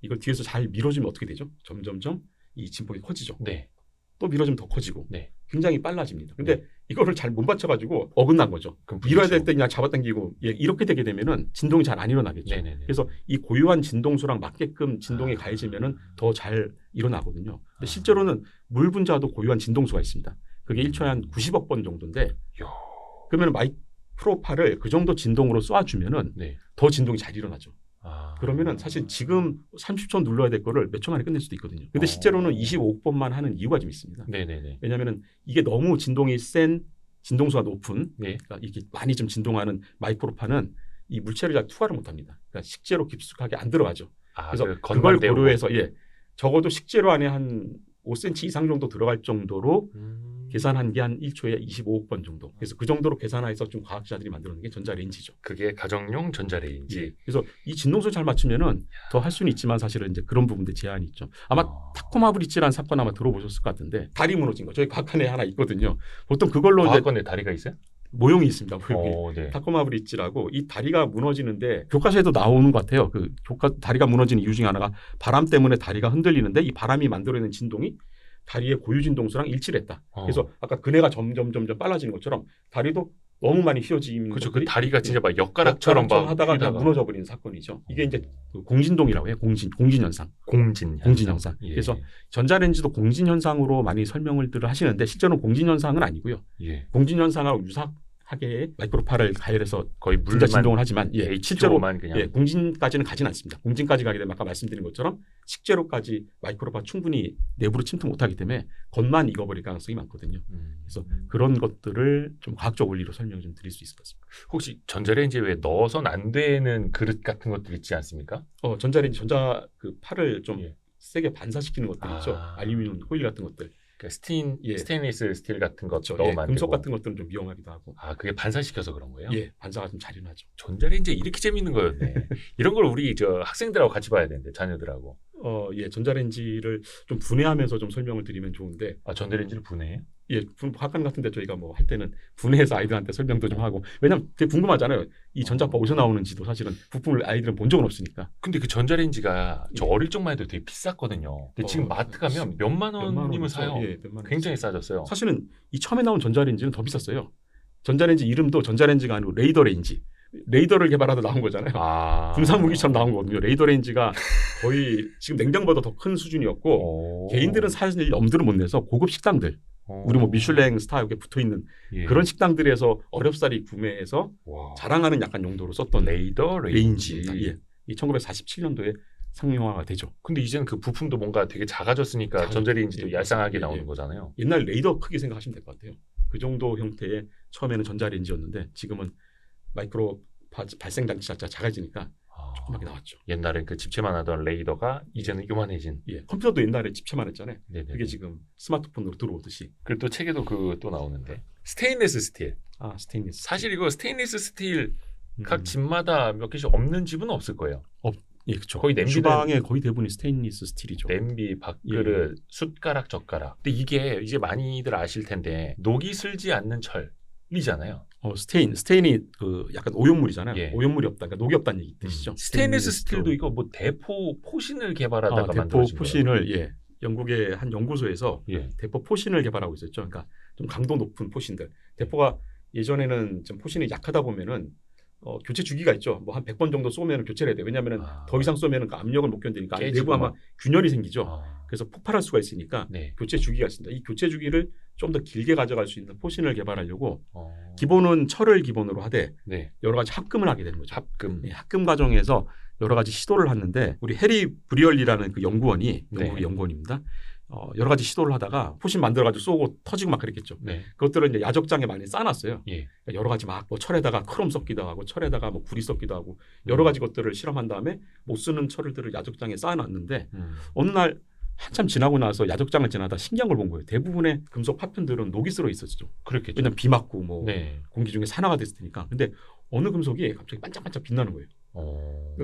이걸 뒤에서 잘 밀어주면 어떻게 되죠? 점점점 이 진폭이 커지죠. 또 밀어주면 더 커지고 네. 굉장히 빨라집니다. 근데 이거를 잘 못 맞춰가지고 어긋난 거죠. 밀어야 될 때 그냥 잡아당기고 이렇게 되게 되면은 진동이 잘 안 일어나겠죠. 네네네. 그래서 이 고유한 진동수랑 맞게끔 진동이 가해지면은 더 잘 일어나거든요. 근데 실제로는 물 분자도 고유한 진동수가 있습니다. 그게 1초에 한 90억 번 정도인데 그러면 마이크로파를 그 정도 진동으로 쏴주면은 네. 더 진동이 잘 일어나죠. 아. 그러면은 사실 지금 30초 눌러야 될 거를 몇 초 만에 끝낼 수도 있거든요. 근데 실제로는 25번만 하는 이유가 좀 있습니다. 네네네. 왜냐하면 이게 너무 진동이 센 진동수가 높은 네. 그러니까 이렇게 많이 좀 진동하는 마이크로파는 이 물체를 잘 투과를 못합니다. 그러니까 식재로 깊숙하게 안 들어가죠. 그래서 그걸 고려해서 적어도 식재로 안에 한 5cm 이상 정도 들어갈 정도로 계산한 게 한 1초에 25억 번 정도. 그래서 그 정도로 계산해서 좀 과학자들이 만들어낸 게 전자레인지죠. 그게 가정용 전자레인지. 그래서 이 진동수를 잘 맞추면은 더 할 수는 있지만 사실은 이제 그런 부분들 제한이 있죠. 아마 타코마 브릿지라는 사건 아마 들어보셨을 것 같은데 다리 무너진 거 저희 과학관에 하나 있거든요. 보통 그걸로 과학관에 다리가 있어요? 모형이 있습니다. 모형이. 네. 타코마 브릿지라고 이 다리가 무너지는데 교과서에도 나오는 것 같아요. 그 다리가 무너지는 이유 중에 하나가 바람 때문에 다리가 흔들리는데 이 바람이 만들어내는 진동이 다리의 고유 진동수랑 일치를 했다. 그래서 아까 그네가 점점 빨라지는 것처럼 다리도 너무 많이 휘어지는 그렇죠. 그 다리가 진짜 막 엿가락처럼 막 하다가 그냥 무너져 버리는 사건이죠. 이게 이제 그 공진동이라고 해요. 공진 현상. 공진 현상. 예. 그래서 전자레인지도 공진 현상으로 많이 설명을 하시는데 실제로는 공진 현상은 아니고요. 예. 공진 현상하고 유사하게 마이크로파를 가열해서 거의 분자 진동을 하지만 실제로 그냥. 공진까지는 가지는 않습니다. 공진까지 가게 되면 아까 말씀드린 것처럼 식재로까지 마이크로파 충분히 내부로 침투 못하기 때문에 겉만 익어버릴 가능성이 많거든요. 그래서 그런 것들을 좀 과학적 원리로 설명 좀 드릴 수 있을 것 같습니다. 혹시 전자레인지에 왜 넣어서는 안 되는 그릇 같은 것들 있지 않습니까? 전자레인지 그 팔을 좀 세게 반사시키는 것들 있죠. 알루미늄 호일 같은 것들. 그러니까 스테인리스 스틸 같은 것 그렇죠. 넣으면 안 금속 되고. 같은 것들은 좀 위험하기도 하고. 그게 반사시켜서 그런 거예요? 반사가 좀 잘 일어나죠. 전자레인지 이렇게 재밌는 거였네. 이런 걸 우리 학생들하고 같이 봐야 되는데 자녀들하고. 전자레인지를 좀 분해하면서 좀 설명을 드리면 좋은데. 전자레인지를 분해해요? 학관 같은데 저희가 뭐 할 때는 분해해서 아이들한테 설명도 좀 하고. 왜냐면 되게 궁금하잖아요. 이 전자파 어디서 나오는지도 사실은 부품을 아이들은 본 적은 없으니까. 근데 그 전자레인지가 저 어릴 적만 해도 되게 비쌌거든요. 근데 지금 마트 가면 몇만 원이면 사요. 몇만 원. 굉장히 싸졌어요. 사실은 이 처음에 나온 전자레인지는 더 비쌌어요. 전자레인지 이름도 전자레인지가 아니고 레이더레인지. 레이더를 개발하다 나온 거잖아요. 군사 무기처럼 나온 거거든요. 레이더레인지가 거의 지금 냉장보다 더 큰 수준이었고 개인들은 사실 엄두를 못 내서 고급 식당들 우리 뭐 미슐랭 스타 여기 붙어 있는 그런 식당들에서 어렵사리 구매해서 자랑하는 약간 용도로 썼던 레이더레인지입니다. 이 1947년도에 상용화가 되죠. 근데 이제는 그 부품도 뭔가 되게 작아졌으니까 전자레인지도 얄쌍하게 나오는 거잖아요. 옛날 레이더 크기 생각하시면 될 것 같아요. 그 정도 형태의 처음에는 전자레인지였는데 지금은 마이크로 발생 장치 자체가 작아지니까 조그맣게 나왔죠. 옛날엔 그 집채만 하던 레이더가 이제는 요만해진. 컴퓨터도 옛날에 집채만 했잖아요. 네네. 그게 지금 스마트폰으로 들어오듯이. 그리고 또 책에도 또 나오는데 스테인리스 스틸. 스테인리스. 사실 이거 스테인리스 스틸 각 집마다 몇 개씩 없는 집은 없을 거예요. 그렇죠. 거의 냄비 주방의 거의 대부분이 스테인리스 스틸이죠. 냄비, 밥그릇, 숟가락, 젓가락. 근데 이게 이제 많이들 아실 텐데 녹이 슬지 않는 철이잖아요. 스테인이 그 약간 오염물이잖아요. 오염물이 없다, 그러니까 녹이 없다는 얘기 뜻이죠. 스테인리스 스틸도 이거 뭐 대포 포신을 개발하다가 대포 만들어진 포신을 영국의 한 연구소에서 대포 포신을 개발하고 있었죠. 그러니까 좀 강도 높은 포신들. 대포가 예전에는 좀 포신이 약하다 보면은 교체 주기가 있죠. 뭐 한 100번 정도 쏘면 교체를 해야 돼요. 왜냐하면 더 이상 쏘면 그 압력을 못 견디니까 내부 아마 균열이 생기죠. 그래서 폭발할 수가 있으니까 교체 주기가 있습니다. 이 교체 주기를 좀 더 길게 가져갈 수 있는 포신을 개발하려고 기본은 철을 기본으로 하되 여러 가지 합금을 하게 되는 거죠. 합금 과정에서 여러 가지 시도를 했는데 우리 해리 브리얼리라는 그 연구원이 영국의 연구원입니다. 여러 가지 시도를 하다가 포신 만들어가지고 쏘고 터지고 막 그랬겠죠. 그것들을 이제 야적장에 많이 쌓아놨어요. 그러니까 여러 가지 막 뭐 철에다가 크롬 섞기도 하고 철에다가 뭐 구리 섞기도 하고 여러 가지 것들을 실험한 다음에 못 쓰는 철들을 야적장에 쌓아놨는데 어느 날 한참 지나고 나서 야적장을 지나다 신기한 걸 본 거예요. 대부분의 금속 파편들은 녹이 쓸어 있었죠. 그렇겠죠. 왜냐면 비 맞고 뭐 공기 중에 산화가 됐을 테니까. 근데 어느 금속이 갑자기 반짝반짝 빛나는 거예요.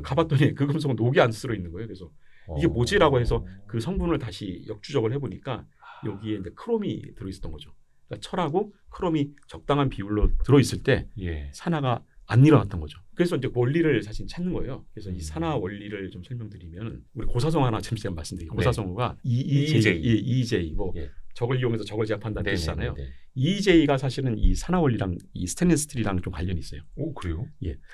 가봤더니 그 금속은 녹이 안 쓸어 있는 거예요. 그래서 이게 뭐지라고 해서 그 성분을 다시 역추적을 해보니까 여기에 이제 크롬이 들어있었던 거죠. 그러니까 철하고 크롬이 적당한 비율로 들어있을 때 산화가 안 일어났던 거죠. 그래서 이제 원리를 사실 찾는 거예요. 그래서 이 산화 원리를 좀 설명드리면 우리 고사성 하나 잠시 말씀드릴게요. 고사성어가 EJ 뭐 적을 이용해서 적을 제압한다는 네네네네. 뜻이잖아요. EJ가 사실은 이 산화 원리랑 이 스테인리스 스틸이랑 좀 관련이 있어요. 오, 그래요?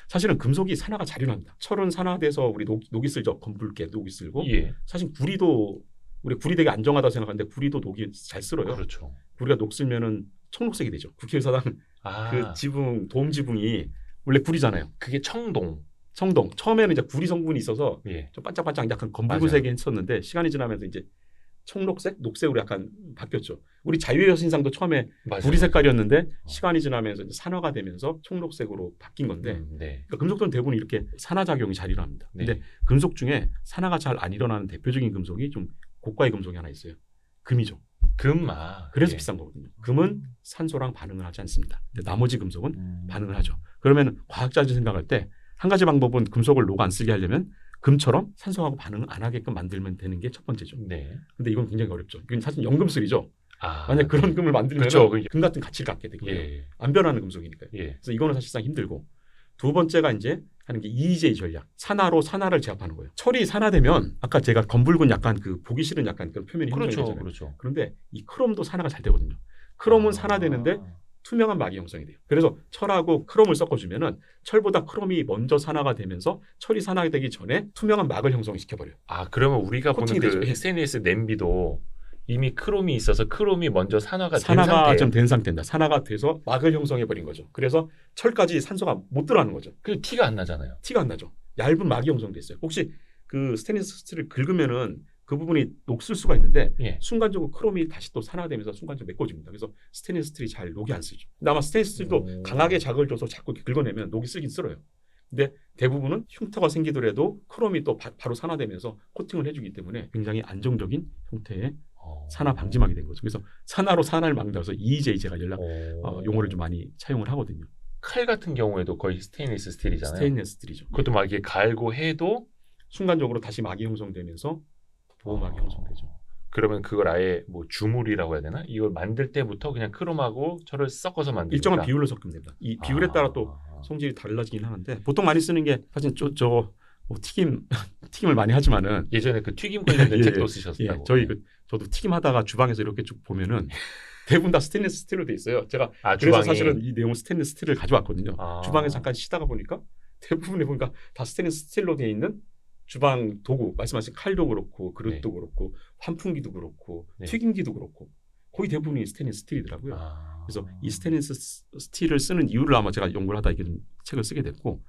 사실은 금속이 산화가 잘 일어납니다. 철은 산화돼서 우리 녹이 쓸죠. 검붉게 녹이 쓸고 예. 사실 구리도 우리 구리 되게 안정하다고 생각하는데 구리도 녹이 잘 쓸어요. 그렇죠. 구리가 녹 쓸면은 청록색이 되죠. 국회의사당 아, 그 지붕 도움 지붕이 원래 구리잖아요. 그게 청동. 청동 처음에는 이제 구리 성분이 있어서 예. 좀 반짝반짝 약간 검붉은색이 했었는데 시간이 지나면서 이제 청록색, 녹색으로 약간 바뀌었죠. 우리 자유의 여신상도 처음에 맞아요. 구리 색깔이었는데 시간이 지나면서 이제 산화가 되면서 청록색으로 바뀐 건데 네. 그러니까 금속들은 대부분 이렇게 산화 작용이 잘 일어납니다. 네. 근데 금속 중에 산화가 잘 안 일어나는 대표적인 금속이 좀 고가의 금속이 하나 있어요. 금이죠. 그래서 예. 비싼 거거든요. 금은 산소랑 반응을 하지 않습니다. 근데 나머지 금속은 반응을 하죠. 음. 그러면 과학자들이 생각할 때 한 가지 방법은 금속을 녹 안 쓰게 하려면 금처럼 산소하고 반응 안 하게끔 만들면 되는 게 첫 번째죠. 네. 근데 이건 굉장히 어렵죠. 이건 사실 연금술이죠. 아, 만약 그런 금을 만들면 그쵸. 금 같은 가치를 갖게 되고요. 예. 안 변하는 금속이니까요. 예. 그래서 이거는 사실상 힘들고 두 번째가 이제 하는 게 EJ 전략. 산화로 산화를 제압하는 거예요. 철이 산화되면 아까 제가 검붉은 약간 그 보기 싫은 약간 그런 표면이 형성이 그렇죠. 되잖아요. 그렇죠. 그런데 이 크롬도 산화가 잘 되거든요. 크롬은 산화되는데 투명한 막이 형성이 돼요. 그래서 철하고 크롬을 섞어주면은 철보다 크롬이 먼저 산화가 되면서 철이 산화되기 전에 투명한 막을 형성시켜버려요. 아, 그러면 우리가 보는 코팅이 그 되죠. SNS 냄비도 이미 크롬이 있어서 크롬이 먼저 산화가 된 산화가 상태. 좀 된 상태입니다. 산화가 돼서 막을 형성해버린 거죠. 그래서 철까지 산소가 못 들어가는 거죠. 그 티가 안 나잖아요. 티가 안 나죠. 얇은 막이 형성됐어요. 혹시 그 스테인리스 스틸을 긁으면은 그 부분이 녹슬 수가 있는데 예. 순간적으로 크롬이 다시 또 산화되면서 순간적으로 메꿔집니다. 그래서 스테인리스 스틸이 잘 녹이 안 쓰죠. 근데 아마 스테인리스 스틸도 오. 강하게 자극을 줘서 자꾸 이렇게 긁어내면 녹이 쓰긴 쓸어요. 근데 대부분은 흉터가 생기더라도 크롬이 또 바로 산화되면서 코팅을 해주기 때문에 굉장히 안정적인 형태의 산화 방지막이 된 거죠. 그래서 산화로 산화를 막는다고 해서 EJ 제가 용어를 좀 많이 차용을 하거든요. 칼 같은 경우에도 거의 스테인리스 스틸이잖아요. 스테인리스 스틸이죠. 그것도 막 이게 갈고 해도 순간적으로 다시 막이 형성되면서 보호막이 형성되죠. 그러면 그걸 아예 뭐 주물이라고 해야 되나? 이걸 만들 때부터 그냥 크롬하고 철을 섞어서 만드니까 일정한 비율로 섞으면 됩니다. 이 비율에 따라 또 성질이 달라지긴 하는데 보통 많이 쓰는 게 사실 뭐 튀김을 많이 하지만은 예전에 그 튀김 관련된 예, 책도 예, 쓰셨다고. 저도 튀김하다가 주방에서 이렇게 쭉 보면은 대부분 다 스테인리스 스틸로 돼 있어요. 제가 그래서 주방에. 사실은 이 내용 스테인리스 스틸을 가져왔거든요. 아. 주방에 잠깐 쉬다가 보니까 대부분에 보니까 다 스테인리스 스틸로 되어 있는 주방 도구, 말씀하신 칼도 그렇고 그릇도 그렇고 환풍기도 그렇고 네. 튀김기도 그렇고 거의 대부분이 스테인리스 스틸이더라고요. 아. 그래서 이 스테인리스 스틸을 쓰는 이유를 아마 제가 연구를 하다 이게 좀 책을 쓰게 됐고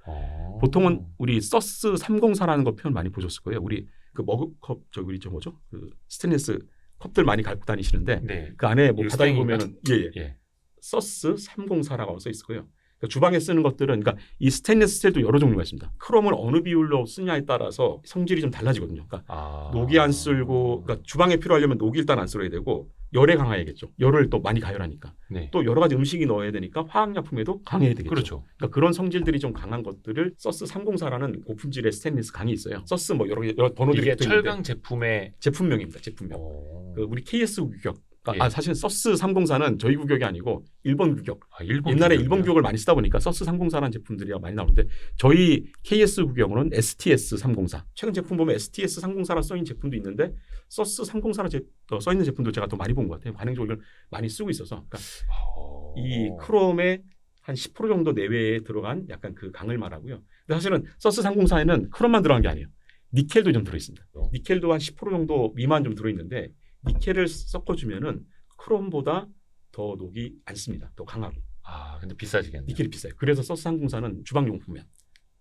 보통은 우리 서스 304라는 거 표현 많이 보셨을 거예요. 우리 그 머그컵 우리 뭐죠? 그 스테인리스 컵들 많이 갖고 다니시는데 네. 그 안에 뭐 이거 바닥에 스테인인가? 보면은 예. 서스 304라고 써 있을 거예요. 그러니까 주방에 쓰는 것들은 그러니까 이 스테인리스 스틸도 여러 종류가 있습니다. 크롬을 어느 비율로 쓰냐에 따라서 성질이 좀 달라지거든요. 그러니까 녹이 안 쓸고 그러니까 주방에 필요하려면 녹이 일단 안 쓸어야 되고 열에 강해야겠죠. 열을 또 많이 가열하니까. 네. 또 여러 가지 음식이 넣어야 되니까 화학약품에도 강해야 되겠죠. 그렇죠. 그러니까 그런 성질들이 좀 강한 것들을 서스 304라는 고품질의 스테인리스 강이 있어요. 서스 뭐 여러 번호들이 이게 붙어 있는데 철강 제품의 제품명입니다. 제품명. 그 우리 KS 규격. 그러니까 예. 사실 서스 304는 저희 규격이 아니고 일본 규격. 일본 옛날에 규격이요? 일본 규격을 많이 쓰다 보니까 서스 304라는 제품들이 많이 나오는데 저희 KS 규격으로는 STS 304. 최근 제품 보면 STS 304라 써 있는 제품도 있는데 서스 304라 써 있는 제품도 제가 더 많이 본 것 같아요. 관행적으로 이걸 많이 쓰고 있어서 그러니까 이 크롬의 한 10% 정도 내외에 들어간 약간 그 강을 말하고요. 근데 사실은 서스 304에는 크롬만 들어간 게 아니에요. 니켈도 좀 들어있습니다. 니켈도 한 10% 정도 미만 좀 들어있는데 니켈을 섞어주면은 크롬보다 더 녹이 안 씁니다. 더 강하게. 근데 비싸지겠네요. 니켈이 비싸요. 그래서 서스 304는 주방용품에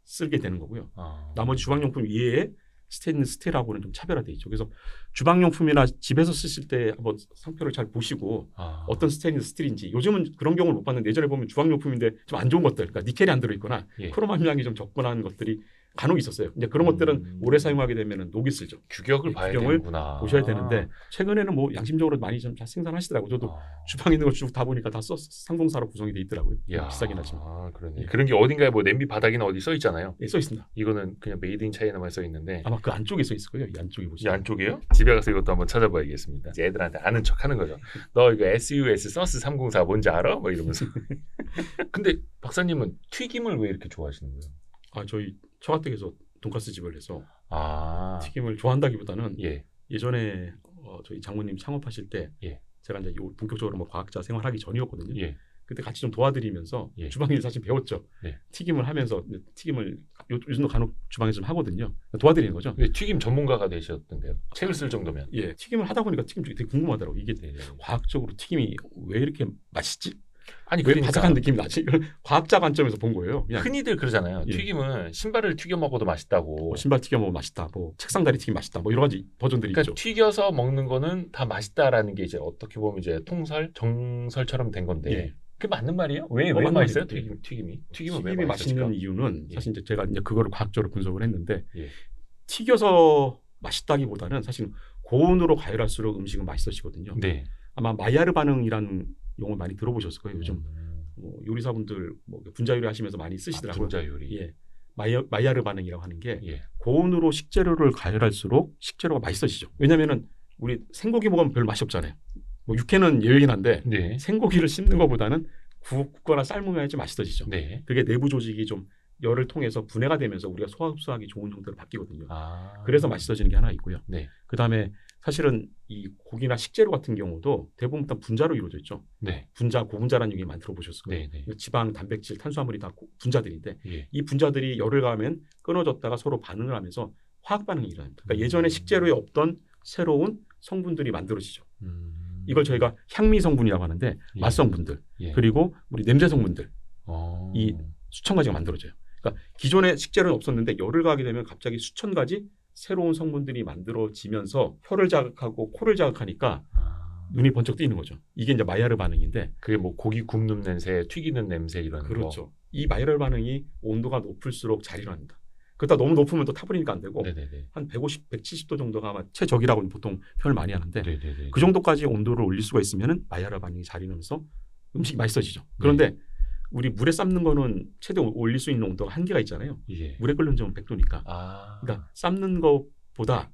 쓰게 되는 거고요. 아. 나머지 주방용품 이외에 스테인리스 스틸하고는 좀 차별화되어 있죠. 그래서 주방용품이나 집에서 쓰실 때 한번 상표를 잘 보시고 어떤 스테인리스 스틸인지 요즘은 그런 경우를 못 봤는데 예전에 보면 주방용품인데 좀 안 좋은 것들, 그러니까 니켈이 안 들어있거나 예. 크롬 함량이 좀 적거나 것들이 간혹 있었어요. 이제 그런 것들은 오래 사용하게 되면 녹이 쓸죠. 규격을 봐야 규격을 되는구나. 보셔야 되는데 최근에는 뭐 양심적으로 많이 좀 생산하시더라고요. 저도 주방에 있는 걸 쭉 다 보니까 다 상공사로 구성이 돼 있더라고요. 비싸긴 하지만. 그러네. 예. 그런 게 어딘가에 뭐 냄비 바닥이나 어디 써 있잖아요. 써 있습니다. 이거는 그냥 메이드 인 차이나만 써 있는데 아마 그 안쪽에 써 있을 거예요. 이 안쪽에 이 보시면. 안쪽이에요? 집에 가서 이것도 한번 찾아봐야겠습니다. 이제 애들한테 아는 척 하는 거죠. 너 이거 SUS 서스 304 뭔지 알아? 뭐 이러면서. 근데 박사님은 튀김을 왜 이렇게 좋아하시는 거예요? 저희 처가댁에서 돈가스 집을 해서 아. 튀김을 좋아한다기보다는 예. 예전에 저희 장모님 창업하실 때 예. 제가 이제 본격적으로 뭐 과학자 생활하기 전이었거든요. 예. 그때 같이 좀 도와드리면서 예. 주방일 사실 배웠죠. 예. 튀김을 하면서 튀김을 요즘도 간혹 주방에서 좀 하거든요. 도와드리는 거죠. 근데 튀김 전문가가 되셨던데요. 책을 쓸 정도면. 예, 튀김을 하다 보니까 튀김 쪽이 되게 궁금하더라고. 이게 네네. 과학적으로 튀김이 왜 이렇게 맛있지? 아니 왜 그러니까 바삭한 느낌이 나지? 이걸 과학자 관점에서 본 거예요. 그냥 흔히들 그러잖아요. 예. 튀김은 신발을 튀겨 먹어도 맛있다고. 뭐 신발 튀겨 먹으면 맛있다. 뭐 책상다리 튀김 맛있다. 뭐 여러 가지 버전들이 그러니까 있죠. 튀겨서 먹는 거는 다 맛있다라는 게 이제 어떻게 보면 이제 통설, 정설처럼 된 건데 예. 그게 맞는 말이에요? 왜 맞는 맛있어요? 말이에요. 튀김이 튀김이 왜 맛있을까? 맛있는 이유는 예. 사실 이제 제가 이제 그거를 과학적으로 분석을 했는데 예. 튀겨서 맛있다기보다는 사실 고온으로 가열할수록 음식은 맛있어지거든요. 네. 아마 마이야르 반응이라는 용어 많이 들어보셨을 거예요. 요즘 뭐 요리사분들 뭐 분자 요리 하시면서 많이 쓰시더라고요. 분자 요리. 예. 마이야르 반응이라고 하는 게 예. 고온으로 식재료를 가열할수록 식재료가 맛있어지죠. 왜냐면은 우리 생고기 먹으면 별 맛이 없잖아요. 뭐 육회는 예외긴 한데 네. 생고기를 씹는 것보다는 굽거나 삶으면 좀 맛있어지죠. 네. 그게 내부 조직이 좀 열을 통해서 분해가 되면서 우리가 소화 흡수하기 좋은 형태로 바뀌거든요. 아. 그래서 맛있어지는 게 하나 있고요. 네. 그다음에 사실은 이 고기나 식재료 같은 경우도 대부분 다 분자로 이루어져 있죠. 네. 분자, 고분자라는 얘기 많이 들어보셨을 거예요. 네. 네. 지방, 단백질, 탄수화물이 다 분자들인데 예. 이 분자들이 열을 가하면 끊어졌다가 서로 반응을 하면서 화학 반응이 일어납니다. 그러니까 예전에 식재료에 없던 새로운 성분들이 만들어지죠. 이걸 저희가 향미 성분이라고 하는데 예. 맛 성분들 예. 그리고 우리 냄새 성분들 어. 이 수천 가지가 만들어져요. 그러니까 기존에 식재료는 없었는데 열을 가하게 되면 갑자기 수천 가지 새로운 성분들이 만들어지면서 혀를 자극하고 코를 자극하니까 아. 눈이 번쩍 뜨이는 거죠. 이게 이제 마이야르 반응인데 그게 뭐 고기 굽는 냄새, 튀기는 냄새 이런 거. 그렇죠. 이 마이야르 반응이 온도가 높을수록 잘 일어납니다. 그렇다 너무 높으면 또 타버리니까 안 되고 네네네. 한 150, 170도 정도가 아마 최적이라고 보통 표현을 많이 하는데 네네네. 그 정도까지 온도를 올릴 수가 있으면 마이야르 반응이 잘 일어나면서 음식이 맛있어지죠. 그런데 우리 물에 삶는 거는 최대 올릴 수 있는 온도가 한계가 있잖아요. 예. 물에 끓는 점은 100도니까. 아. 그러니까 삶는 것보다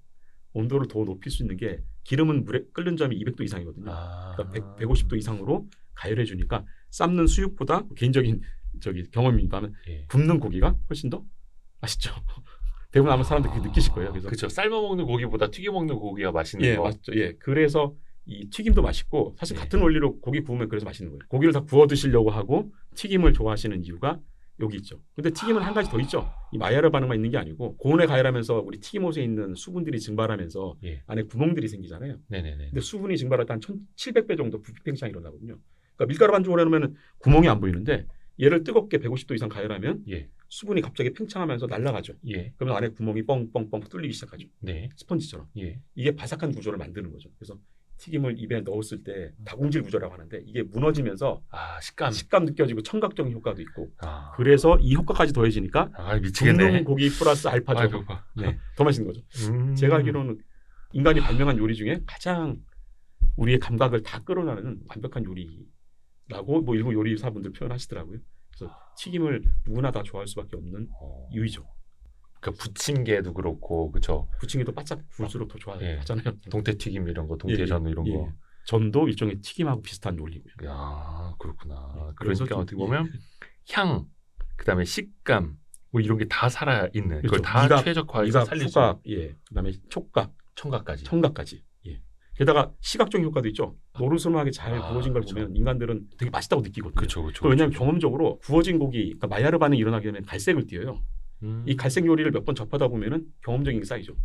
온도를 더 높일 수 있는 게 기름은 물에 끓는 점이 200도 이상이거든요. 아. 그러니까 150도 이상으로 가열해 주니까 삶는 수육보다 개인적인 경험입니다만 예. 굽는 고기가 훨씬 더 맛있죠. 대부분 아마 사람들 그렇게 느끼실 거예요. 그래서 그렇죠. 삶아 먹는 고기보다 튀겨 먹는 고기가 맛있는 예, 거. 맞죠. 예, 그래서 이 튀김도 맛있고 사실 네. 같은 원리로 고기 구우면 그래서 맛있는 거예요. 고기를 다 구워 드시려고 하고 튀김을 좋아하시는 이유가 여기 있죠. 근데 튀김은 한 가지 더 있죠. 이 마이야르 반응만 있는 게 아니고 고온에 가열하면서 우리 튀김옷에 있는 수분들이 증발하면서 예. 안에 구멍들이 생기잖아요. 네네네. 근데 수분이 증발할 때 한 1700배 정도 부피 팽창이 일어나거든요. 그러니까 밀가루 반죽을 해놓으면 구멍이 안 보이는데 얘를 뜨겁게 150도 이상 가열하면 예. 수분이 갑자기 팽창하면서 날아가죠. 예. 그러면 안에 구멍이 뻥뻥뻥 뚫리기 시작하죠. 네. 스펀지처럼. 예. 이게 바삭한 구조를 만드는 거죠. 그래서 튀김을 입에 넣었을 때 다공질 구조라고 하는데 이게 무너지면서 아, 식감. 식감 느껴지고 청각적인 효과도 있고 아. 그래서 이 효과까지 더해지니까 아, 미치겠네. 굽는 고기 플러스 알파죠. 아, 배고파. 네. 더 맛있는 거죠. 제가 알기로는 인간이 발명한 요리 중에 가장 우리의 감각을 다 끌어나르는 완벽한 요리라고 뭐 일부 요리사분들 표현하시더라고요. 그래서 튀김을 누구나 다 좋아할 수밖에 없는 어. 이유죠. 그러니까 부침개도 그렇고, 그렇죠. 부침개도 바짝 구울수록 더 예. 좋아하잖아요. 동태튀김 이런 거, 동태전 이런 거. 전도 일종의 튀김하고 비슷한 요리고요. 야, 그렇구나. 그래서 그러니까 좀- 어떻게 보면 향, 그다음에 식감, 뭐 이런 게 다 살아 있는. 그걸 그렇죠. 다 미각, 최적화해서 미각, 살릴 수 후각, 예, 그다음에 촉각, 청각까지. 청각까지. 예. 게다가 시각적인 효과도 있죠. 노르스름하게 잘 아, 구워진 걸 그렇죠. 보면 인간들은 되게 맛있다고 느끼거든요. 그렇죠, 그렇죠. 그 왜냐하면 경험적으로 구워진 고기, 그러니까 마이야르 반응이 일어나게 되면 갈색을 띠어요. 이 갈색 요리를 몇 번 접하다 보면은 경험적인 게 쌓이죠.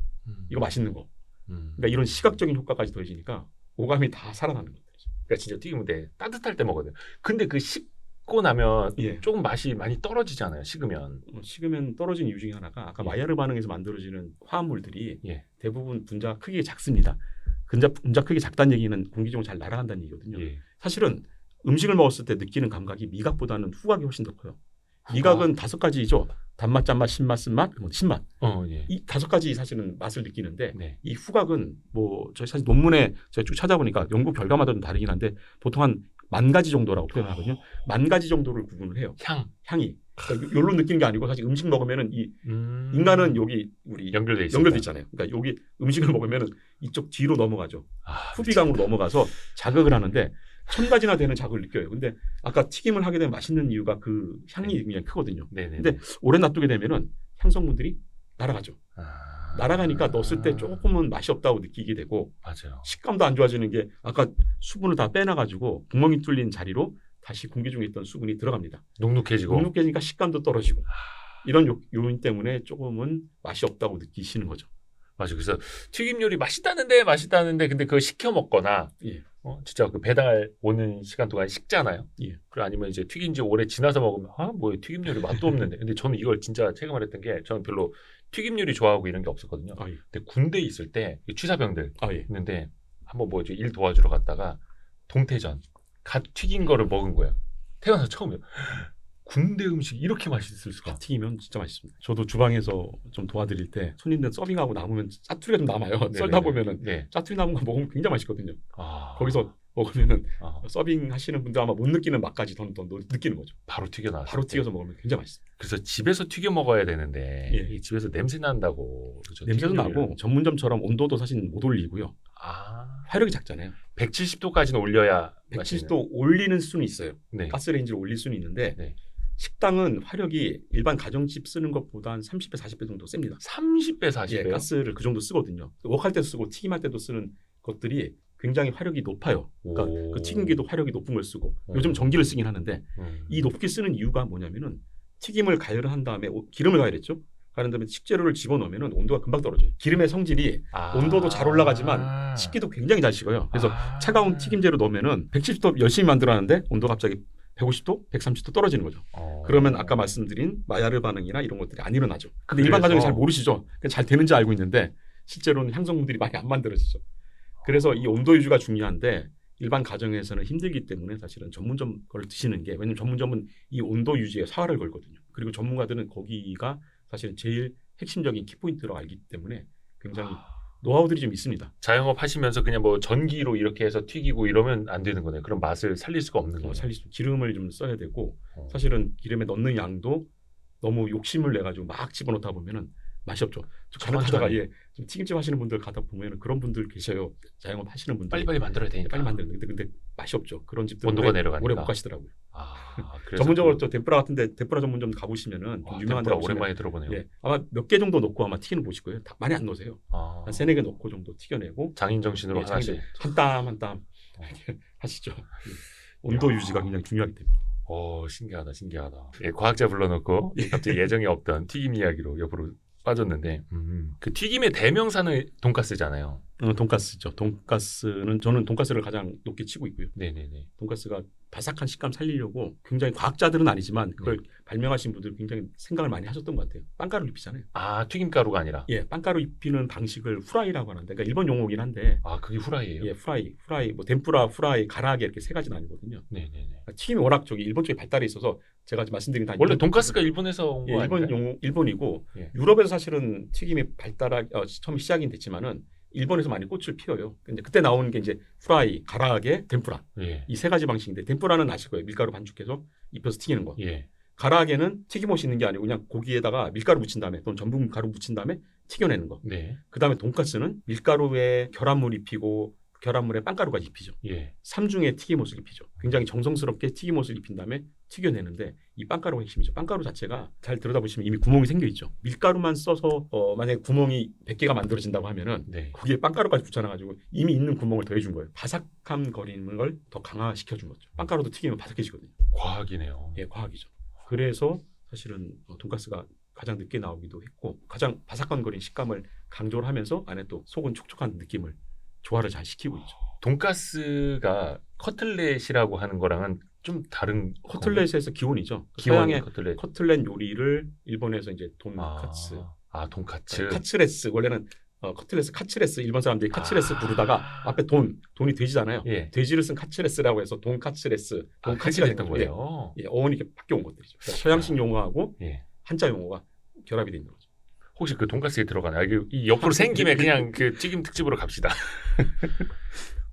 이거 맛있는 거. 그러니까 이런 시각적인 효과까지 더해지니까 오감이 다 살아나는 거죠. 그러니까 진짜 튀김인데 따뜻할 때 먹어야 돼요. 근데 그 식고 나면 예. 조금 맛이 많이 떨어지잖아요. 식으면. 식으면 떨어진 이유 중에 하나가 아까 예. 마이야르 반응에서 만들어지는 화합물들이 예. 대부분 분자 크기가 작습니다. 분자 크기 작다는 얘기는 공기중으로 잘 날아간다는 얘기거든요. 예. 사실은 음식을 먹었을 때 느끼는 감각이 미각보다는 후각이 훨씬 더 커요. 미각은 5가지죠. 단맛, 짠맛, 신맛, 쓴맛, 신맛. 예. 이 5가지 사실은 맛을 느끼는데 네. 이 후각은 뭐 저희 사실 논문에 제가 쭉 찾아보니까 연구 결과마다 좀 다르긴 한데 보통 한 10,000가지 정도라고 표현하거든요. 10,000가지 정도를 구분을 해요. 향이. 그러니까 요로 느끼는 게 아니고 사실 음식 먹으면은 이 인간은 여기 우리 연결돼 있어요. 연결돼 있잖아요. 그러니까 여기 음식을 먹으면은 이쪽 뒤로 넘어가죠. 아, 후비강으로 넘어가서 자극을 하는데 1000가지나 되는 자극을 느껴요. 근데 아까 튀김을 하게 되면 맛있는 이유가 그 향이 굉장히 크거든요. 네네. 근데 오래 놔두게 되면은 향 성분들이 날아가죠. 아. 날아가니까 넣었을 때 조금은 맛이 없다고 느끼게 되고 맞아요. 식감도 안 좋아지는 게 아까 수분을 다 빼놔가지고 구멍이 뚫린 자리로 다시 공기 중에 있던 수분이 들어갑니다. 눅눅해지고. 눅눅해지니까 식감도 떨어지고 이런 요인 때문에 조금은 맛이 없다고 느끼시는 거죠. 맞아. 그래서 튀김 요리 맛있다는데 근데 그거 시켜 먹거나 예. 진짜 그 배달 오는 시간 동안 식잖아요. 예. 그리고 아니면 이제 튀긴 지 오래 지나서 먹으면 뭐 튀김 요리 맛도 없는데. 근데 저는 이걸 진짜 제가 말했던 게 저는 별로 튀김 요리 좋아하고 이런 게 없었거든요. 아, 예. 근데 군대 있을 때 취사병들 아, 예. 있는데 한번 뭐 일 도와주러 갔다가 동태전 갓 튀긴 거를 먹은 거예요. 태어나서 처음이에요. 군대 음식이 이렇게 맛있을 수가. 튀기면 진짜 맛있습니다. 저도 주방에서 좀 도와드릴 때 손님들 서빙하고 남으면 짜투리가 좀 남아요. 썰다 보면은 네. 짜투리 남은 거 먹으면 굉장히 맛있거든요. 아, 거기서 먹으면은 아, 서빙 하시는 분들 아마 못 느끼는 맛까지 더 느끼는 거죠. 바로 튀겨나왔어요. 바로 튀겨서 먹으면 굉장히 맛있어요. 그래서 집에서 튀겨 먹어야 되는데 예. 이 집에서 냄새 난다고. 그렇죠? 냄새도 튀김 요리를. 나고 전문점처럼 온도도 사실 못 올리고요. 아, 화력이 작잖아요. 170도까지는 올려야 맛있는. 170도 올리는 수는 있어요. 네. 가스레인지를 올릴 수는 있는데 네. 식당은 화력이 일반 가정집 쓰는 것보다 한 30배, 40배 정도 셉니다. 30배, 40배요? 예, 가스를 그 정도 쓰거든요. 웍할 때도 쓰고 튀김할 때도 쓰는 것들이 굉장히 화력이 높아요. 그러니까 오. 그 튀김기도 화력이 높은 걸 쓰고 오. 요즘 전기를 쓰긴 하는데 음. 이 높게 쓰는 이유가 뭐냐면은 튀김을 가열을 한 다음에 기름을 가열했죠. 가른 다음에 식재료를 집어넣으면은 온도가 금방 떨어져요. 기름의 성질이 온도도 잘 올라가지만 식기도 굉장히 잘 식어요. 그래서 차가운 튀김재료 넣으면은 170도 열심히 만들어놨는데 온도가 갑자기 150도, 130도 떨어지는 거죠. 그러면 아까 말씀드린 마야르 반응이나 이런 것들이 안 일어나죠. 근데 일반 가정이 잘 모르시죠. 그냥 잘 되는지 알고 있는데 실제로는 향성분들이 많이 안 만들어지죠. 그래서 이 온도 유지가 중요한데 일반 가정에서는 힘들기 때문에 사실은 전문점 걸 드시는 게, 왜냐면 전문점은 이 온도 유지에 사활을 걸거든요. 그리고 전문가들은 거기가 사실은 제일 핵심적인 키포인트라고 알기 때문에 굉장히 노하우들이 좀 있습니다. 자영업 하시면서 그냥 뭐 전기로 이렇게 해서 튀기고 이러면 안 되는 거네요. 그런 맛을 살릴 수가 없는 거예요. 살릴 수 기름을 좀 써야 되고 사실은 기름에 넣는 양도 너무 욕심을 내 가지고 막 집어넣다 보면은 맛이 없죠. 가다가 좀 튀김집 하시는 분들 가다 보면은 그런 분들 계셔요. 자영업 하시는 분들 빨리빨리 만들어야 되니까. 빨리 만드는데 근데 맛이 없죠. 그런 집들 온도가 내려가니까 오래 못 가시더라고요. 그래서 전문적으로 또 덴뿌라 같은데 덴뿌라 전문점 가보시면은 좀 유명한 데 덴뿌라 오랜만에 들어보네요. 예, 아마 몇 개 정도 넣고 아마 튀기는 보실 거예요. 많이 안 넣으세요. 한 3-4개 넣고 정도 튀겨내고 장인 정신으로 예, 하나씩 한 땀 한 땀 하시죠. 온도 유지가 굉장히 중요하기 때문에. 신기하다. 예, 과학자 불러놓고 갑자기 예정에 없던 튀김 이야기로 옆으로 빠졌는데 그 튀김의 대명사는 돈가스잖아요. 돈가스죠. 돈가스는 저는 돈가스를 가장 높게 치고 있고요. 네네네. 돈가스가 바삭한 식감 살리려고 굉장히 과학자들은 아니지만 그걸 발명하신 분들 굉장히 생각을 많이 하셨던 것 같아요. 빵가루 입히잖아요. 튀김가루가 아니라. 예, 빵가루 입히는 방식을 후라이라고 하는데, 그러니까 일본 용어긴 한데. 그게 후라이예요? 예, 후라이, 뭐 덴뿌라, 후라이, 가라아게 이렇게 세 가지 나뉘거든요. 네네네. 튀김이 워낙 일본 쪽에 발달이 있어서 제가 말씀드린 다 원래 돈가스가 일본에서 온 거 아닌가요? 일본이고 예. 유럽에서 사실은 튀김이 처음 시작이 됐지만은 일본에서 많이 꽃을 피워요. 근데 그때 나오는 게 이제 후라이, 가라아게, 덴뿌라 예. 이 세 가지 방식인데 덴뿌라는 아실 거예요. 밀가루 반죽해서 입혀서 튀기는 거. 예. 가라아게는 튀김옷이 있는 게 아니고 그냥 고기에다가 밀가루 묻힌 다음에 또는 전분 가루 묻힌 다음에 튀겨내는 거. 네. 그다음에 돈가스는 밀가루에 결합물 입히고 결합물에 빵가루가 입히죠. 예. 삼중에 튀김옷을 입히죠. 굉장히 정성스럽게 튀김옷을 입힌 다음에 튀겨내는데 이 빵가루가 핵심이죠. 빵가루 자체가 잘 들여다보시면 이미 구멍이 생겨 있죠. 밀가루만 써서 만약에 구멍이 100개가 만들어진다고 하면은 네. 거기에 빵가루까지 붙여놔가지고 이미 있는 구멍을 더해준 거예요. 바삭함 거리는 걸 더 강화시켜준 거죠. 빵가루도 튀기면 바삭해지거든요. 과학이네요. 예, 과학이죠. 그래서 사실은 돈가스가 가장 늦게 나오기도 했고 가장 바삭한거리는 식감을 강조를 하면서 안에 또 속은 촉촉한 느낌을 조화를 잘 시키고 있죠. 돈가스가 커틀렛이라고 하는 거랑은 좀 다른. 커틀렛에서 기원이죠. 기원 서양의 커틀렛. 커틀렛 요리를 일본에서 이제 돈카츠, 돈카츠. 카츠레스 원래는 커틀렛 카츠레스 일본 사람들이 카츠레스 부르다가 앞에 돈이 돼지잖아요. 예. 돼지를 쓴 카츠레스라고 해서 돈카츠레스 카츠가 됐던 거예요. 예, 어원이 이렇게 바뀌어온 것들이죠. 그러니까 서양식 용어하고 예. 한자 용어가 결합이 돼 있는 거죠. 혹시 그 돈가스에 들어가나요? 이 옆으로 생김에 그냥 그 튀김 특집으로 갑시다.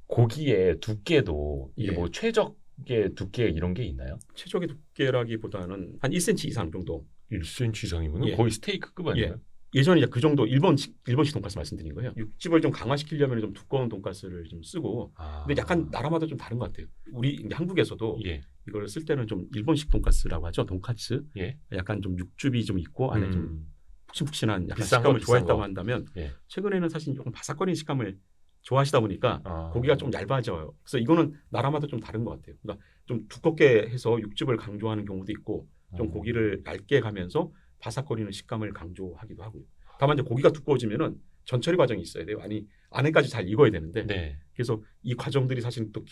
고기의 두께도 이게 예. 뭐 최적의 두께 이런 게 있나요? 최적의 두께라기보다는 한 1cm 이상 정도. 1cm 이상이면 예. 거의 스테이크급 아니에요? 예전에 이제 그 정도 일본식 돈가스 말씀드린 거예요. 육즙을 좀 강화시키려면 좀 두꺼운 돈가스를 좀 쓰고. 근데 약간 나라마다 좀 다른 것 같아요. 우리 이제 한국에서도 예. 이걸 쓸 때는 좀 일본식 돈가스라고 하죠. 돈카츠. 예. 약간 좀 육즙이 좀 있고 안에 좀 푹신푹신한 약간 비싼 식감을 거, 좋아했다고 거. 한다면 예. 최근에는 사실 조금 바삭거리는 식감을 좋아하시다 보니까 고기가 좀 얇아져요. 그래서 이거는 나라마다 좀 다른 것 같아요. 그러니까 좀 두껍게 해서 육즙을 강조하는 경우도 있고 좀 고기를 얇게 가면서 바삭거리는 식감을 강조하기도 하고요. 다만 이제 고기가 두꺼워지면은 전처리 과정이 있어야 돼요. 아니 안에까지 잘 익어야 되는데 네. 그래서 이 과정들이 사실 또